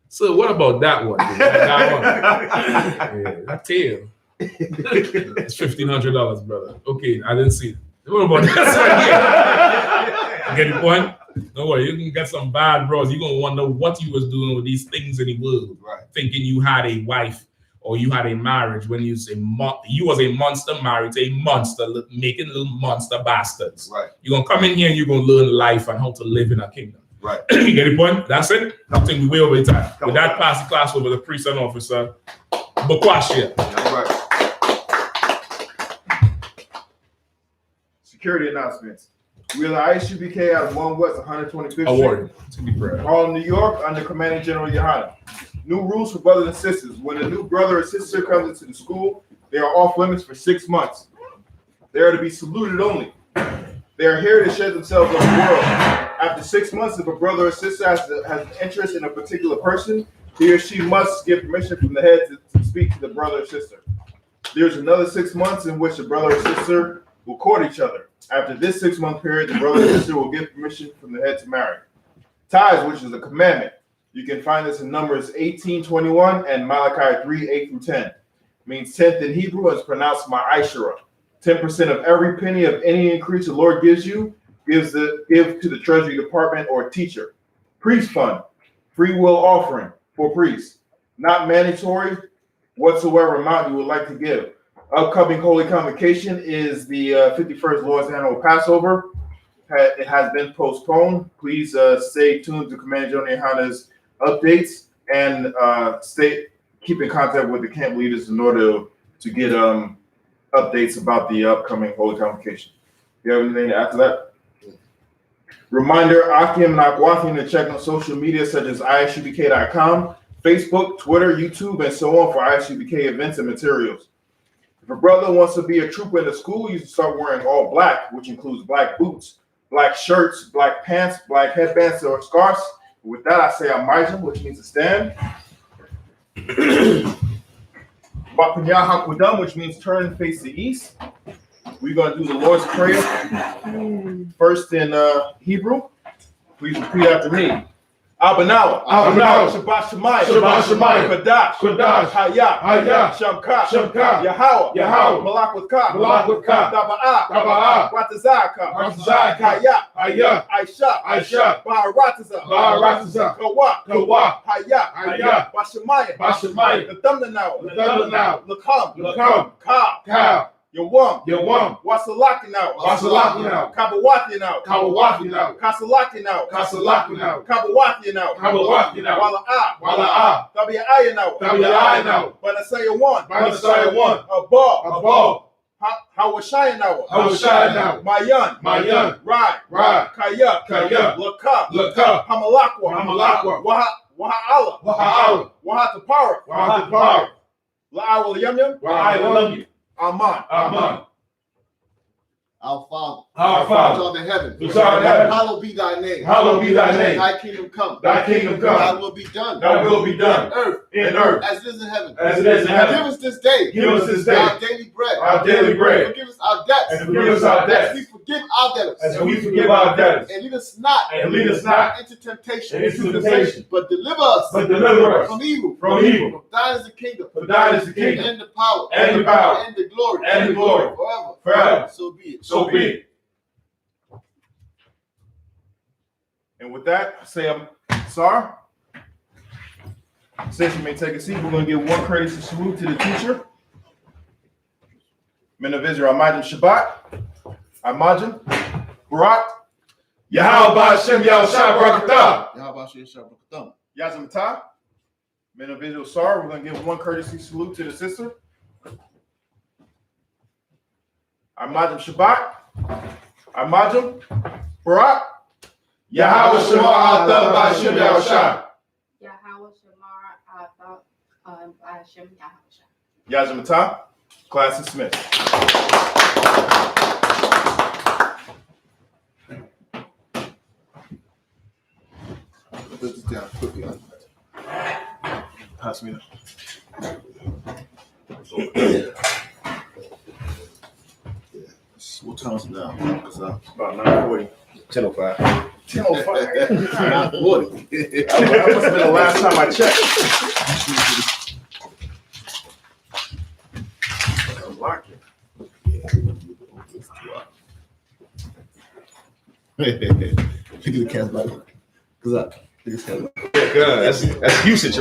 S1: So what about that one? That one. Yeah, I tell you. It's $1,500, brother. Okay, I didn't see it. What about this one here? You get the point? Don't worry, you can get some bad bros. You're gonna wonder what you was doing with these things in the world.
S7: Right.
S1: Thinking you had a wife or you had a marriage when you was a monster married to a monster, making little monster bastards.
S7: Right.
S1: You're gonna come in here and you're gonna learn life and how to live in a kingdom.
S7: Right.
S1: You get the point? That's it. I'm taking we way over the time. With that, pass the class over the priest and officer. Bokwashia.
S7: Right.
S2: Security announcements. We are the I.S.U.P.K out of 1 West 125th Street.
S1: Award. To be prayer.
S2: Harlem, New York, under Commanding General YAHANNA. New rules for brothers and sisters. When a new brother or sister comes into the school, they are off limits for 6 months. They are to be saluted only. They are here to shed themselves on the world. After 6 months, if a brother or sister has an interest in a particular person, he or she must give permission from the head to speak to the brother or sister. There's another 6 months in which the brother or sister will court each other. After this 6-month period, the brother or sister will give permission from the head to marry. Tithes, which is a commandment. You can find this in Numbers 18:21 and Malachi 3:8-10. Means tenth in Hebrew is pronounced ma'ashera. 10% of every penny of any increase the Lord gives you, give to the Treasury Department or teacher. Priest fund, free will offering for priests. Not mandatory, whatsoever amount you would like to give. Upcoming Holy Convocation is the 51st Lord's Annual Passover. It has been postponed. Please stay tuned to Commander Johnny Yohanna's updates and keep in contact with the camp leaders in order to get updates about the upcoming Holy Convocation. Do you have anything to add to that? Reminder, Akim and Akwathi to check on social media such as ISUPK.com, Facebook, Twitter, YouTube, and so on for ISUPK events and materials. If a brother wants to be a trooper in the school, you should start wearing all black, which includes black boots, black shirts, black pants, black headbands or scarves. With that, I say Amijam, which means to stand. Wapanyahakwidam, which means turn and face the east. We're going to do the Lord's Prayer first in Hebrew. Please repeat after me. Abanawa, Shabbat Shemayim, Kadash, Hayah, Shamka, Yahweh, Malak with Ka, Daba'ah, Watazaka, Hayah, Aisha, Baharataza, Kawa, Hayah, Bashamayim, the thunder now, Lakam, Ka, Yawam, Wasalaki now, Kabawati now, Kasalaki now, Kabawati now, Wala'ah, Tabi'aya now, Banasaya one, Abba, Hawashaya now, Mayan, Rai, Kaya, Laka, Hamalakwa, Waha'ala, Wahatapara, La'awal Yamyam, Amen.
S3: Our Father,
S2: Our
S3: Father, which art in heaven, hallowed be thy name. Thy kingdom come. Thy will be done. In earth. As it is in heaven. Give us this day. Our daily bread. Forgive us our debts. As we forgive our debtors. And lead us not into temptation. But deliver us from evil. For thine is the kingdom. And the power. And the glory. Forever. So be it.
S2: And with that, say Sar. Since you may take a seat, we're going to give one courtesy salute to the teacher. Men of Israel, Amajim Shabbat, Amajim, Barak,
S8: Yahweh Hashem Yahushua Barakatah.
S2: Yazamata. Men of Israel, Sar. We're going to give one courtesy salute to the sister. Amajim Shabbat, Amajim, Barak,
S8: Yahweh Shema Atah B'Hashem Yahushua.
S4: Yahweh Shemar Atah B'Hashem Yahushua.
S2: Yazamata. Class dismissed.
S3: Put this down quickly.
S2: Pass me that.
S3: What time is it now? It's
S2: About 9:40.
S7: 10:05.
S2: 10:05.
S3: 9:40.
S2: That must have been the last time I checked. Unlock it.
S3: Look at the cat. Cause I.
S7: Yeah, that's usage.